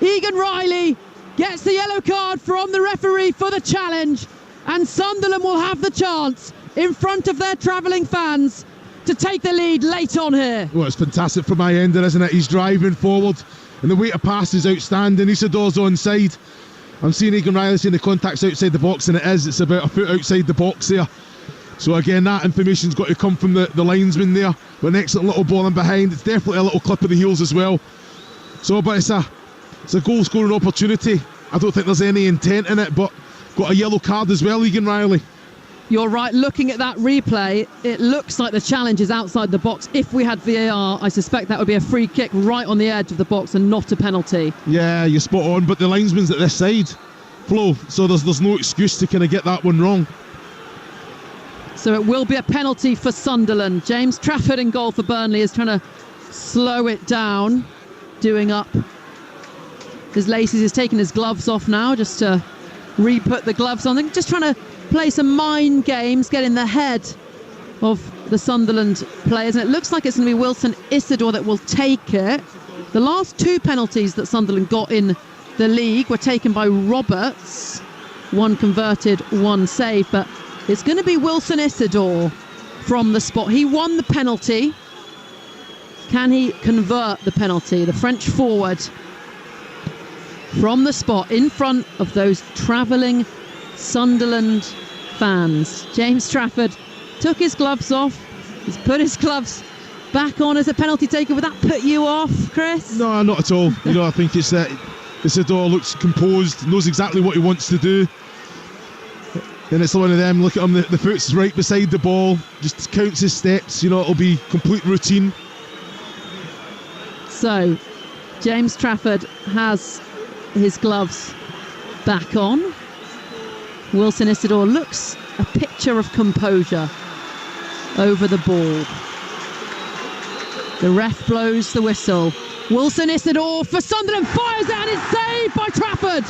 S6: Egan Riley gets the yellow card from the referee for the challenge, and Sunderland will have the chance in front of their travelling fans to take the lead late on here.
S3: Well, it's fantastic for Mayenda, isn't it? He's driving forward, and the way to pass is outstanding. Isidore's onside. I'm seeing Egan Riley saying the contact's outside the box, and it is. It's about a foot outside the box there. So again, that information's got to come from the linesman there. But an excellent little ball in behind. It's definitely a little clip of the heels as well. So, but it's a goal scoring opportunity. I don't think there's any intent in it, but got a yellow card as well, Egan Riley.
S6: You're right, looking at that replay, it looks like the challenge is outside the box. If we had VAR, I suspect that would be a free kick right on the edge of the box and not a penalty.
S3: Yeah, you're spot on, but the linesman's at this side, Flo, so there's no excuse to kind of get that one wrong.
S6: So it will be a penalty for Sunderland. James Trafford in goal for Burnley is trying to slow it down, doing up his laces. He's taking his gloves off now just to re-put the gloves on. They're just trying to play some mind games, get in the head of the Sunderland players, and it looks like it's going to be Wilson Isidore that will take it. The last two penalties that Sunderland got in the league were taken by Roberts, one converted, one saved, but it's going to be Wilson Isidore from the spot. He won the penalty. Can he convert the penalty? The French forward from the spot in front of those travelling Sunderland fans. James Trafford took his gloves off. He's put his gloves back on as a penalty taker. Would that put you off, Chris?
S3: No, not at all. You know, I think it's that Isidore looks composed, knows exactly what he wants to do. then it's one of them. Look at him, the foot's right beside the ball, just counts his steps. It'll be complete routine.
S6: So, James Trafford has his gloves back on. Wilson Isidore looks a picture of composure over the ball. The ref blows the whistle. Wilson Isidore for Sunderland fires out. It's saved by Trafford.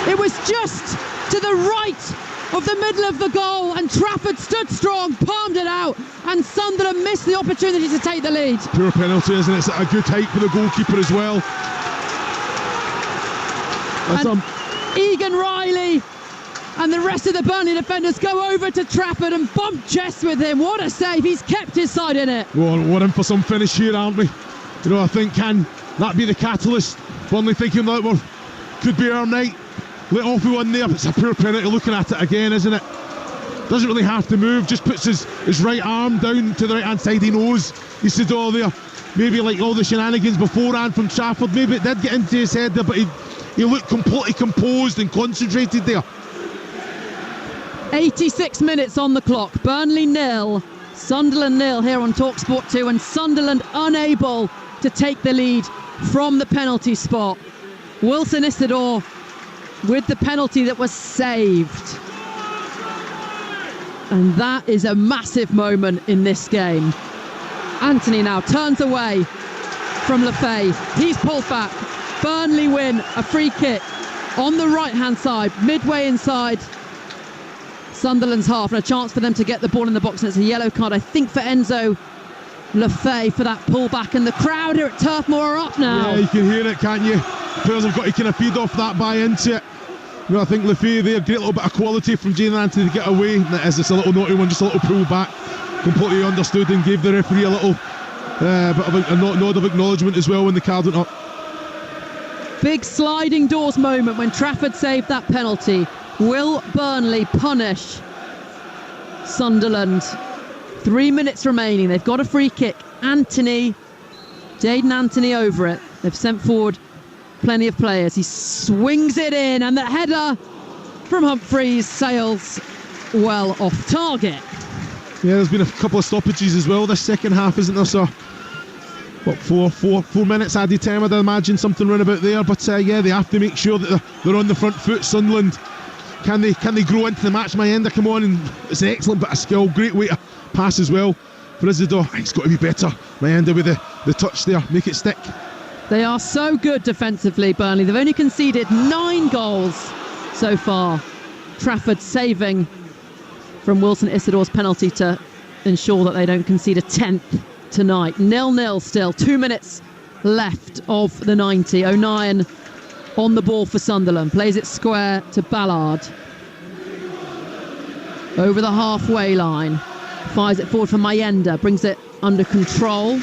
S6: It was just to the right of the middle of the goal, and Trafford stood strong, palmed it out, and Sunderland missed the opportunity to take the lead.
S3: Pure penalty, isn't it? It's a good height for the goalkeeper as well.
S6: Egan Riley and the rest of the Burnley defenders go over to Trafford and bump chests with him. What a save. He's kept his side in it.
S3: We're in for some finish here, aren't we? I think, can that be the catalyst? Burnley thinking that could be our night. Let off with one there, but it's a poor penalty. Looking at it again, isn't it? Doesn't really have to move, just puts his right arm down to the right hand side. He knows Isidore there. Maybe like all the shenanigans beforehand from Trafford, maybe it did get into his head there, but he looked completely composed and concentrated there.
S6: 86 minutes on the clock. Burnley 0, Sunderland 0 here on Talksport 2, and Sunderland unable to take the lead from the penalty spot. Wilson Isidore with the penalty that was saved. And that is a massive moment in this game. Anthony now turns away from Lefay. He's pulled back. Burnley win a free kick on the right-hand side, midway inside Sunderland's half, and a chance for them to get the ball in the box, and it's a yellow card, I think, for Enzo Lefay for that pullback. And the crowd here at Turf Moor are up now.
S3: Yeah, you can hear it, can't you? Players have got to kind of feed off that, buy into it. I think Lefay there, great little bit of quality from Jane Anthony to get away. That is just a little naughty one, just a little pull back. Completely understood and gave the referee a little bit of a nod of acknowledgement as well when the card went up.
S6: Big sliding doors moment when Trafford saved that penalty. Will Burnley punish Sunderland? 3 minutes remaining. They've got a free kick. Jaden Anthony over it. They've sent forward plenty of players. He swings it in, and the header from Humphreys sails well off target.
S3: Yeah, there's been a couple of stoppages as well this second half, isn't there? So, what, four minutes added time, I'd imagine, something run about there. But yeah, they have to make sure that they're on the front foot. Sunderland, can they grow into the match? Mayenda, come on, and it's an excellent bit of skill. Great way to pass as well for Isidore. It's got to be better. Mayenda with the touch there, make it stick.
S6: They are so good defensively, Burnley. They've only conceded 9 goals so far. Trafford saving from Wilson Isidore's penalty to ensure that they don't concede a 10th tonight. 0-0 still. 2 minutes left of the 90. O'Nien on the ball for Sunderland. Plays it square to Ballard. Over the halfway line. Fires it forward for Mayenda. Brings it under control.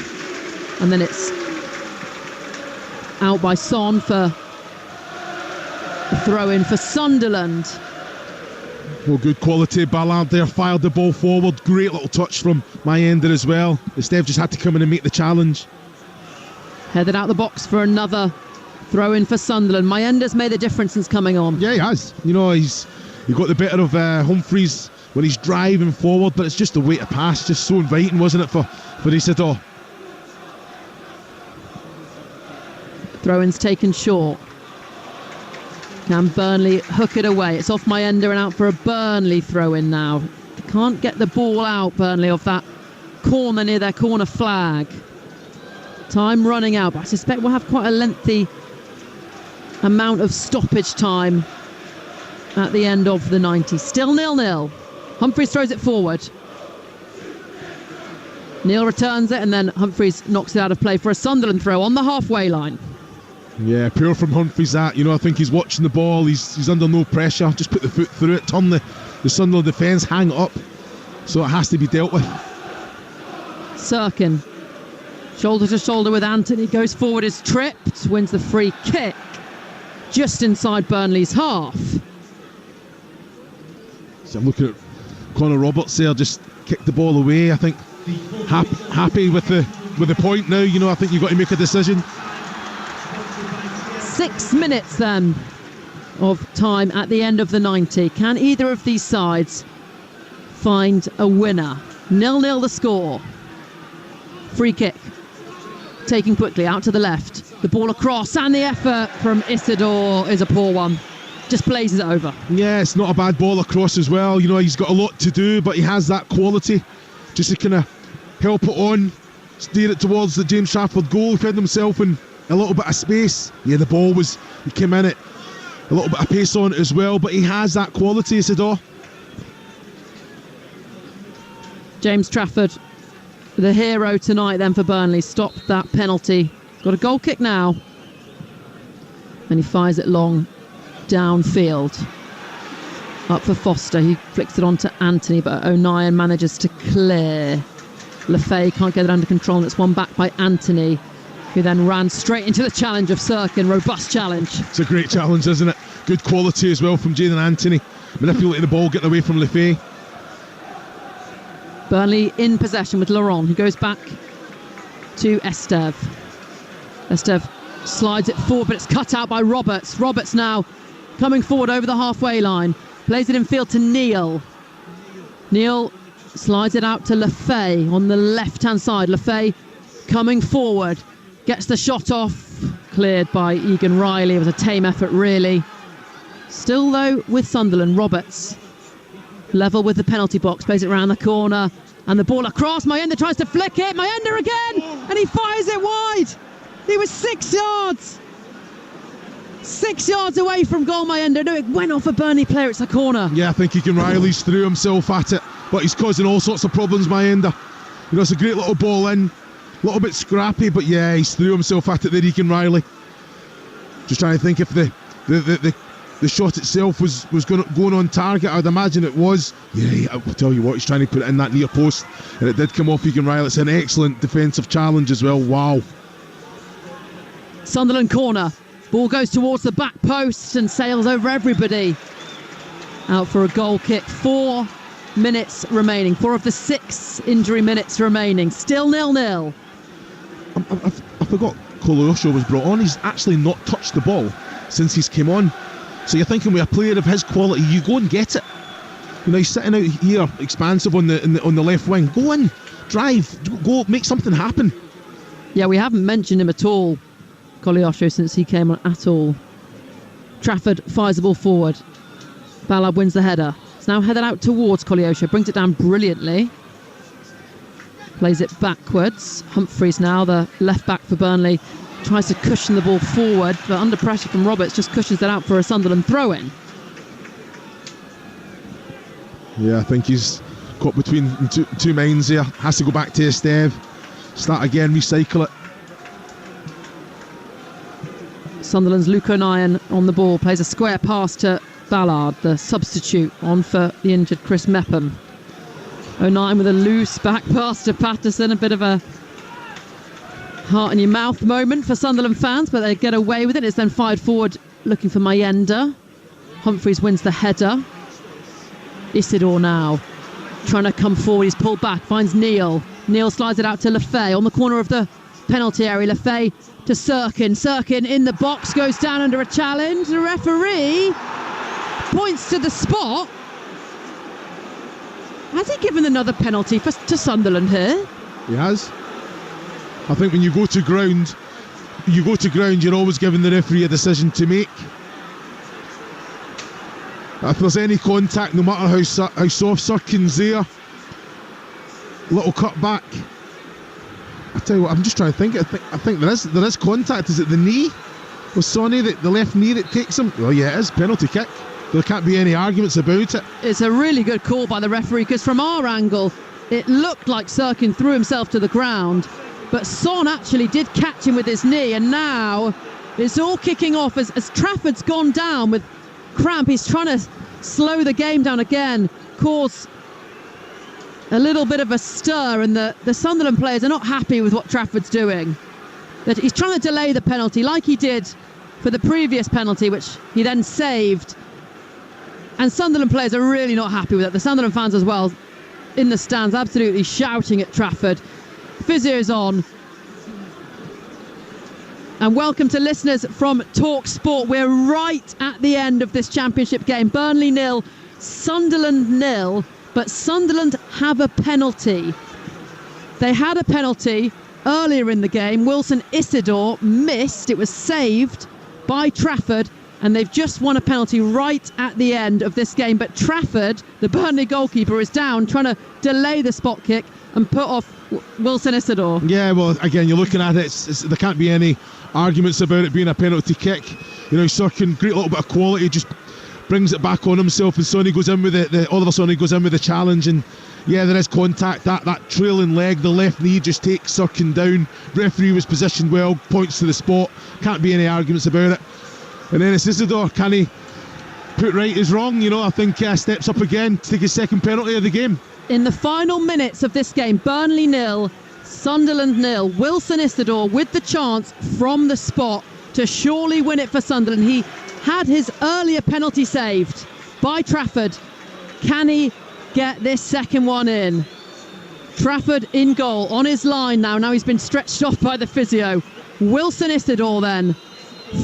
S6: And then it's out by Son for a throw-in for Sunderland.
S3: Well, good quality. Ballard there fired the ball forward. Great little touch from Mayenda as well. Steph just had to come in and make the challenge.
S6: Headed out the box for another throw-in for Sunderland. Mayenda's made the difference since coming on.
S3: Yeah, he has. He got the better of Humphreys when he's driving forward, but it's just the way to pass, just so inviting, wasn't it, for Isidore?
S6: Throw-in's taken short. Can Burnley hook it away? It's off Mayenda and out for a Burnley throw-in now. They can't get the ball out, Burnley, off that corner near their corner flag. Time running out, but I suspect we'll have quite a lengthy amount of stoppage time at the end of the 90. Still 0-0. Humphreys throws it forward. Neil returns it, and then Humphreys knocks it out of play for a Sunderland throw on the halfway line.
S3: Yeah, pure from Humphreys that. I think he's watching the ball, he's under no pressure, just put the foot through it, turn the Sunderland defence, hang it up, so it has to be dealt with.
S6: Sirkin, shoulder to shoulder with Anthony, goes forward, is tripped, wins the free kick just inside Burnley's half.
S3: So I'm looking at Connor Roberts there, just kicked the ball away. I think happy with the point now. I think you've got to make a decision.
S6: 6 minutes then of time at the end of the 90. Can either of these sides find a winner? 0-0 the score. Free kick. Taken quickly out to the left. The ball across, and the effort from Isidore is a poor one. Just blazes it over.
S3: Yeah, it's not a bad ball across as well. You know, he's got a lot to do, but he has that quality just to kind of help it on, steer it towards the James Trafford goal. He found himself in a little bit of space. Yeah, the ball he came in it, a little bit of pace on it as well, but he has that quality, Isidore.
S6: James Trafford, the hero tonight then for Burnley, stopped that penalty. Got a goal kick now. And he fires it long downfield. Up for Foster. He flicks it on to Anthony, but O'Nien manages to clear. Lefay can't get it under control, and it's won back by Anthony, who then ran straight into the challenge of Sirkin. Robust challenge.
S3: It's a great challenge, isn't it? Good quality as well from Jadon Anthony. Manipulating the ball, getting away from Lefay.
S6: Burnley in possession with Laurent, who goes back to Esteve. Esteve slides it forward, but it's cut out by Roberts. Roberts now coming forward over the halfway line. Plays it in field to Neil. Neil slides it out to Lefay on the left-hand side. Lefay coming forward. Gets the shot off. Cleared by Egan Riley. It was a tame effort, really. Still, though, with Sunderland, Roberts level with the penalty box, plays it around the corner, and the ball across. Mayenda tries to flick it. Mayenda again, and he fires it wide. He was 6 yards. 6 yards away from goal, Mayenda. No, it went off a Burnley player. It's a corner.
S3: Yeah, I think Egan Riley's threw himself at it, but he's causing all sorts of problems, Mayenda. You know, it's a great little ball in, a little bit scrappy, but yeah, he's threw himself at it there, Egan Riley. Just trying to think if the shot itself was going on target. I'd imagine it was. Yeah, I'll tell you what, he's trying to put it in that near post, and it did come off Egan Riley. It's an excellent defensive challenge as well. Wow.
S6: Sunderland corner. Ball goes towards the back post and sails over everybody. Out for a goal kick. 4 minutes remaining. 4 of the 6 injury minutes remaining. Still 0-0.
S3: I forgot Koleosho was brought on. He's actually not touched the ball since he's came on. So you're thinking with a player of his quality, you go and get it. You know, he's sitting out here expansive on the left wing. Go in, drive, go, make something happen.
S6: Yeah, we haven't mentioned him at all, Koleosho, since he came on at all. Trafford fires the ball forward. Ballard wins the header. It's now headed out towards Koleosho, brings it down brilliantly. Plays it backwards. Humphreys now, the left back for Burnley, tries to cushion the ball forward, but under pressure from Roberts, just cushions it out for a Sunderland throw-in.
S3: Yeah, I think he's caught between two minds here. Has to go back to Esteve, start again, recycle it.
S6: Sunderland's Luke O'Nien on the ball, plays a square pass to Ballard, the substitute, on for the injured Chris Mepham. O'Nien with a loose back pass to Patterson, a bit of a heart in your mouth moment for Sunderland fans, but they get away with it. It's then fired forward looking for Mayenda. Humphreys wins the header. Isidore now trying to come forward. He's pulled back, finds Neil. Neil slides it out to Lefay on the corner of the penalty area. Lefay to Sirkin. Sirkin in the box, goes down under a challenge. The referee points to the spot. Has he given another penalty to Sunderland here?
S3: He has. I think when you go to ground, you're always giving the referee a decision to make. If there's any contact, no matter how soft Sirkin's there, little cut back. I tell you what, I'm just trying to think. I think there is contact. Is it the knee with Sonny, the left knee that takes him? Well, yeah, it is penalty kick. There can't be any arguments about it.
S6: It's a really good call by the referee, because from our angle, it looked like Sirkin threw himself to the ground, but Son actually did catch him with his knee, and now it's all kicking off as Trafford's gone down with cramp. He's trying to slow the game down again, cause a little bit of a stir, and the Sunderland players are not happy with what Trafford's doing. That he's trying to delay the penalty like he did for the previous penalty, which he then saved. And Sunderland players are really not happy with it. The Sunderland fans as well, in the stands, absolutely shouting at Trafford. Physio's on. And welcome to listeners from Talksport. We're right at the end of this championship game. Burnley 0, Sunderland 0, but Sunderland have a penalty. They had a penalty earlier in the game. Wilson Isidore missed. It was saved by Trafford, and they've just won a penalty right at the end of this game. But Trafford, the Burnley goalkeeper, is down, trying to delay the spot kick and put off Wilson Isidore.
S3: Yeah, well, again, you're looking at it. There can't be any arguments about it being a penalty kick. You know, Sirkin, great little bit of quality, just brings it back on himself, and Sonny goes in with Oliver Sonny goes in with the challenge, and yeah, there is contact. That trailing leg, the left knee just takes Sirkin down. Referee was positioned well, points to the spot. Can't be any arguments about it. And then it's Isidore. Can he put right his wrong? You know, I think steps up again to take his second penalty of the game.
S6: In the final minutes of this game, Burnley 0, Sunderland 0. Wilson Isidore with the chance from the spot to surely win it for Sunderland. He had his earlier penalty saved by Trafford. Can he get this second one in? Trafford in goal, on his line now. Now he's been stretched off by the physio. Wilson Isidore then,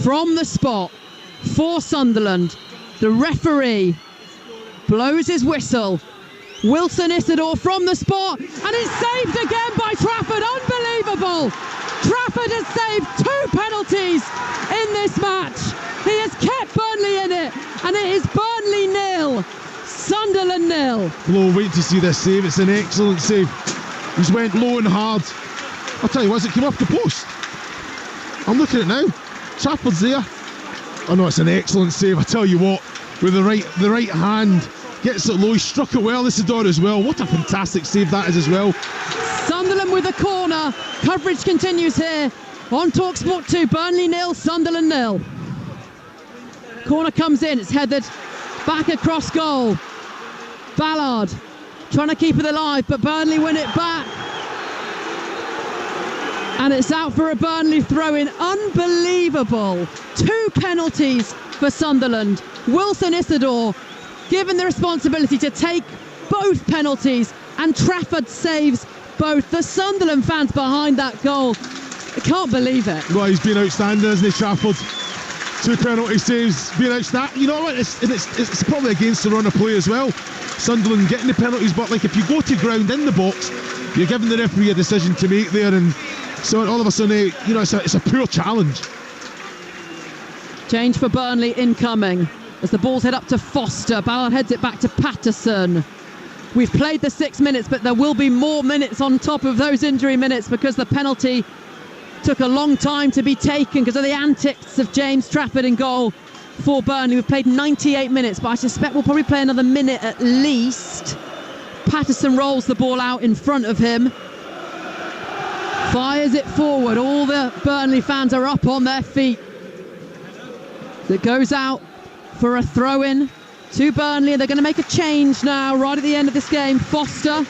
S6: from the spot for Sunderland. The referee blows his whistle. Wilson Isidore from the spot, and it's saved again by Trafford. Unbelievable! Trafford has saved 2 penalties in this match. He has kept Burnley in it, and it is Burnley 0, Sunderland 0.
S3: We'll wait to see this save. It's an excellent save. He's went low and hard. I'll tell you what, it came off the post. I'm looking at it now. Trafford's there. Oh no, it's an excellent save. I tell you what, with the right hand, gets it low. He struck it well, Isidore as well. What a fantastic save that is as well.
S6: Sunderland with a corner. Coverage continues here on Talksport 2. Burnley 0, Sunderland 0. Corner comes in. It's headed back across goal. Ballard trying to keep it alive, but Burnley win it back. And it's out for a Burnley throw-in. Unbelievable. 2 penalties for Sunderland. Wilson Isidore given the responsibility to take both penalties, and Trafford saves both. The Sunderland fans behind that goal, I can't believe it.
S3: Well, he's been outstanding, hasn't he, Trafford? 2 penalty saves, been outstanding. You know what, it's probably against the run of play as well. Sunderland getting the penalties, but like if you go to ground in the box, you're giving the referee a decision to make there, and so all of a sudden, you know, it's a poor challenge.
S6: Change for Burnley incoming. As the ball's head up to Foster, Ballard heads it back to Patterson. We've played the 6 minutes, but there will be more minutes on top of those injury minutes because the penalty took a long time to be taken because of the antics of James Trafford in goal for Burnley. We've played 98 minutes, but I suspect we'll probably play another minute at least. Patterson rolls the ball out in front of him. Fires it forward. All the Burnley fans are up on their feet. It goes out for a throw-in to Burnley. They're going to make a change now right at the end of this game. Foster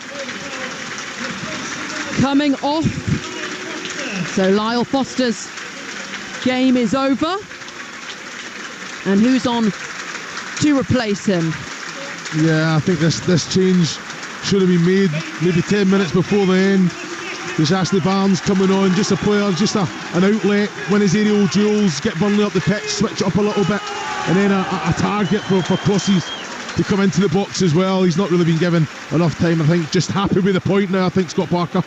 S6: coming off. So Lyle Foster's game is over. And who's on to replace him?
S3: Yeah, I think this change should have been made maybe 10 minutes before the end. There's Ashley Barnes coming on, just a player, just an outlet, win his aerial duels, get Burnley up the pitch, switch it up a little bit, and then a target for crosses to come into the box as well. He's not really been given enough time, I think. Just happy with the point now, I think, Scott Parker.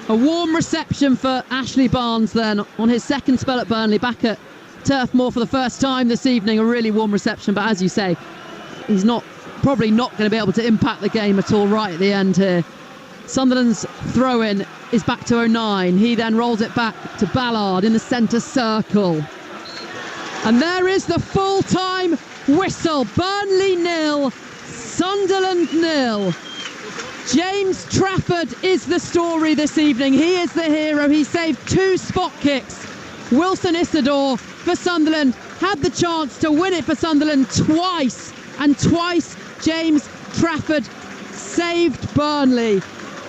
S6: A warm reception for Ashley Barnes then on his second spell at Burnley, back at Turf Moor for the first time this evening. A really warm reception, but as you say, he's probably not going to be able to impact the game at all right at the end here. Sunderland's throw-in is back to 09. He then rolls it back to Ballard in the centre circle. And there is the full-time whistle. Burnley 0, Sunderland 0. James Trafford is the story this evening. He is the hero. He saved 2 spot kicks. Wilson Isidore for Sunderland had the chance to win it for Sunderland twice. And twice James Trafford saved Burnley.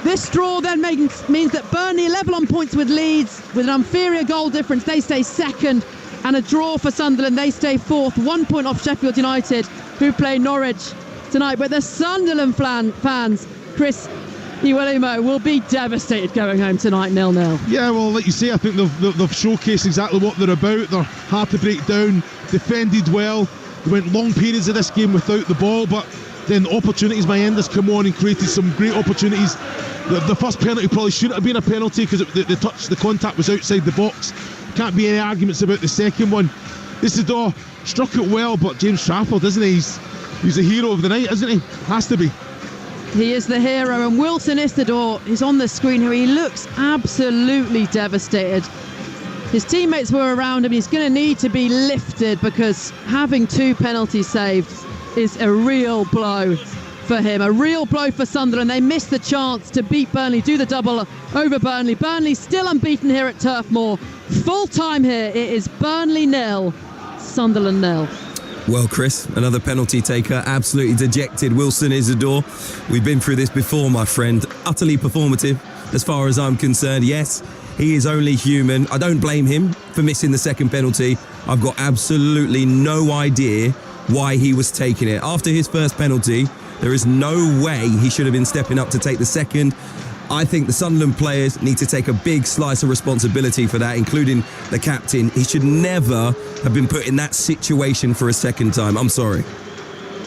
S6: This draw then means that Burnley level on points with Leeds with an inferior goal difference. They stay second, and a draw for Sunderland. They stay fourth, 1 point off Sheffield United, who play Norwich tonight. But the Sunderland fans, Chris, Iwelumo will be devastated going home tonight 0-0.
S3: Yeah, well, like you say, I think they've showcased exactly what they're about. They're hard to break down, defended well. They went long periods of this game without the ball, but then opportunities by Enders come on and created some great opportunities. The first penalty probably shouldn't have been a penalty because the contact was outside the box. Can't be any arguments about the second one. Isidore struck it well, but James Trafford, isn't he? He's the hero of the night, isn't he? Has to be.
S6: He is the hero, and Wilson Isidore is on the screen here. He looks absolutely devastated. His teammates were around him. He's going to need to be lifted because having 2 penalties saved is a real blow for him, a real blow for Sunderland. They missed the chance to beat Burnley, do the double over Burnley. Burnley still unbeaten here at Turf Moor. Full time here, it is Burnley 0, Sunderland 0.
S1: Well, Chris, another penalty taker, absolutely dejected. Wilson Isidore. We've been through this before, my friend. Utterly performative, as far as I'm concerned. Yes, he is only human. I don't blame him for missing the second penalty. I've got absolutely no idea why he was taking it. After his first penalty, there is no way he should have been stepping up to take the second. I think the Sunderland players need to take a big slice of responsibility for that, including the captain. He should never have been put in that situation for a second time. I'm sorry.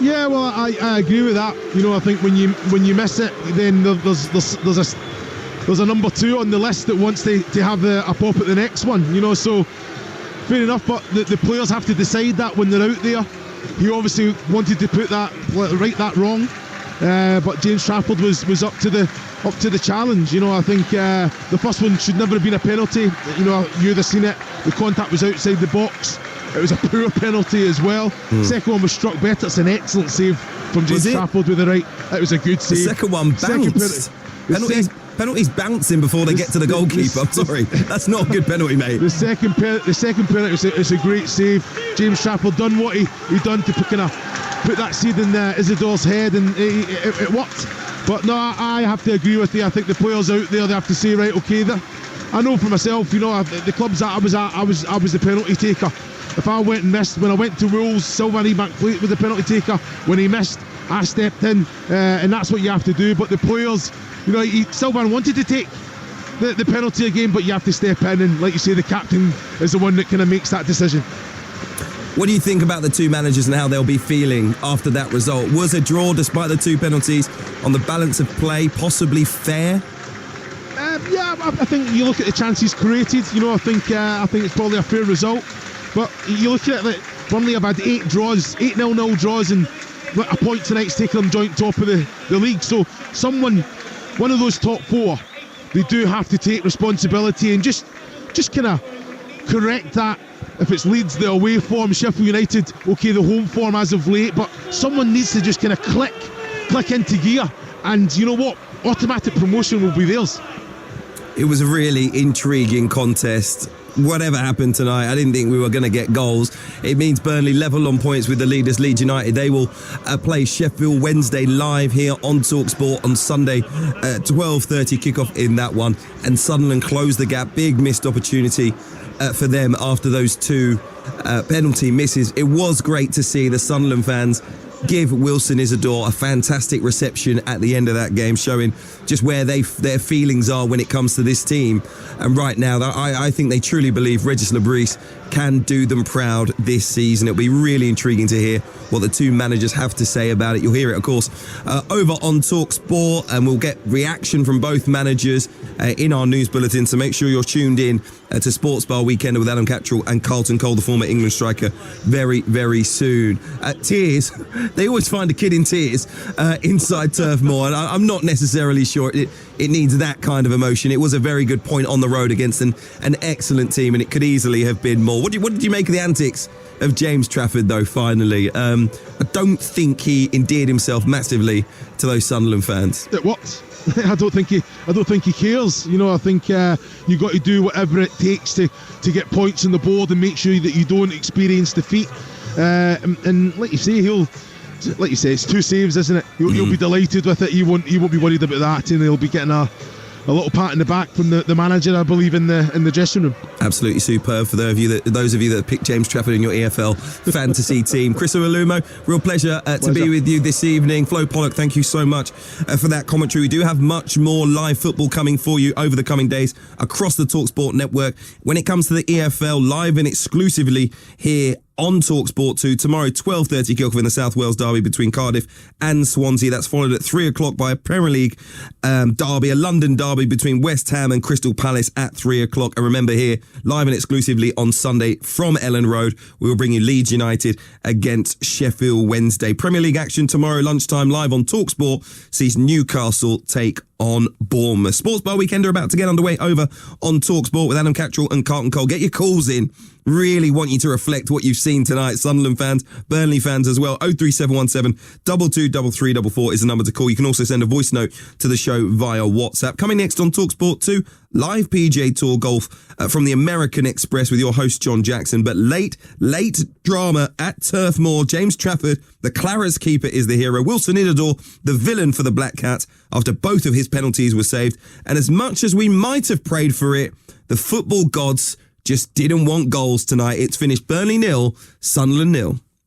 S3: Yeah, well, I agree with that. You know, I think when you miss it, then there's a number 2 on the list that wants to have a pop at the next one. You know, so fair enough. But the players have to decide that when they're out there. He obviously wanted to right that wrong, but James Trafford was up to the challenge. You know, I think the first one should never have been a penalty. You know, you'd have seen it. The contact was outside the box. It was a poor penalty as well. Second one was struck better. It's an excellent save from James Trafford with the right. It was a good save.
S1: The second one bounced. Penalties bouncing before they get to the goalkeeper. I'm sorry, that's not a good penalty, mate.
S3: The second penalty is a great save. James Trafford done what he done to put that seed in Isidore's head, and it worked. But no, I have to agree with you. I think the players out there, they have to say, right, okay, I know for myself, you know, the clubs that I was at, I was the penalty taker. If I went and missed, when I went to Wolves, Sylvain McFleet was the penalty taker. When he missed, I stepped in, and that's what you have to do. But the players, you know, Sylvain wanted to take the penalty again, but you have to step in, and like you say, the captain is the one that kind of makes that decision.
S1: What do you think about the 2 managers and how they'll be feeling after that result? Was a draw, despite the 2 penalties, on the balance of play, possibly fair?
S3: Yeah, I think you look at the chances created. You know, I think it's probably a fair result. But you look at it, Burnley have had 8 draws, 8 0-0 draws, and a point tonight's taking them joint top of the league. So one of those top 4, they do have to take responsibility and just kind of correct that. If it's Leeds, the away form, Sheffield United, okay, the home form as of late, but someone needs to just kind of click into gear, and you know what? Automatic promotion will be theirs.
S1: It was a really intriguing contest. Whatever happened tonight, I didn't think we were going to get goals. It means Burnley level on points with the leaders, Leeds United. They will play Sheffield Wednesday live here on Talksport on Sunday at 12:30 kickoff in that one. And Sunderland closed the gap. Big missed opportunity for them after those 2 penalty misses. It was great to see the Sunderland fans give Wilson Isidore a fantastic reception at the end of that game, showing just where their feelings are when it comes to this team. And right now, I think they truly believe Regis Lebris can do them proud this season. It'll be really intriguing to hear what the 2 managers have to say about it. You'll hear it, of course, over on Talksport, and we'll get reaction from both managers in our news bulletin. So make sure you're tuned in to Sports Bar Weekend with Adam Cattrall and Carlton Cole, the former England striker, very, very soon. Tears. They always find a kid in tears inside Turf Moor, and I'm not necessarily sure it needs that kind of emotion. It was a very good point on the road against an excellent team, and it could easily have been more. What did you make of the antics of James Trafford, though, finally? I don't think he endeared himself massively to those Sunderland fans.
S3: What? I don't think he cares. You know, I think you got to do whatever it takes to get points on the board and make sure that you don't experience defeat. And like you say, it's 2 saves, isn't it? He'll be delighted with it. He won't be worried about that, and he'll be getting a a little pat in the back from the manager, I believe, in the dressing room.
S1: Absolutely superb for those of you that picked James Trafford in your EFL fantasy team. Chris Alumo, real pleasure to be with you this evening. Flo Pollock, thank you so much for that commentary. We do have much more live football coming for you over the coming days across the Talksport network. When it comes to the EFL, live and exclusively here on Talksport 2. Tomorrow, 12:30 kickoff in the South Wales derby between Cardiff and Swansea. That's followed at 3 o'clock by a Premier League derby, a London derby between West Ham and Crystal Palace at 3 o'clock. And remember, here, live and exclusively on Sunday from Ellen Road, we will bring you Leeds United against Sheffield Wednesday. Premier League action tomorrow lunchtime live on Talksport sees Newcastle take on Bournemouth. Sports Bar Weekend are about to get underway over on Talksport with Adam Cattrall and Carlton Cole. Get your calls in. Really want you to reflect what you've seen tonight. Sunderland fans, Burnley fans as well. 03717 223344 is the number to call. You can also send a voice note to the show via WhatsApp. Coming next on Talksport 2, live PGA Tour golf from the American Express with your host John Jackson. But late drama at Turf Moor. James Trafford, the Clarets keeper, is the hero. Wilson Idador, the villain for the Black Cats, after both of his penalties were saved. And as much as we might have prayed for it, the football gods just didn't want goals tonight. It's finished Burnley 0, Sunderland 0.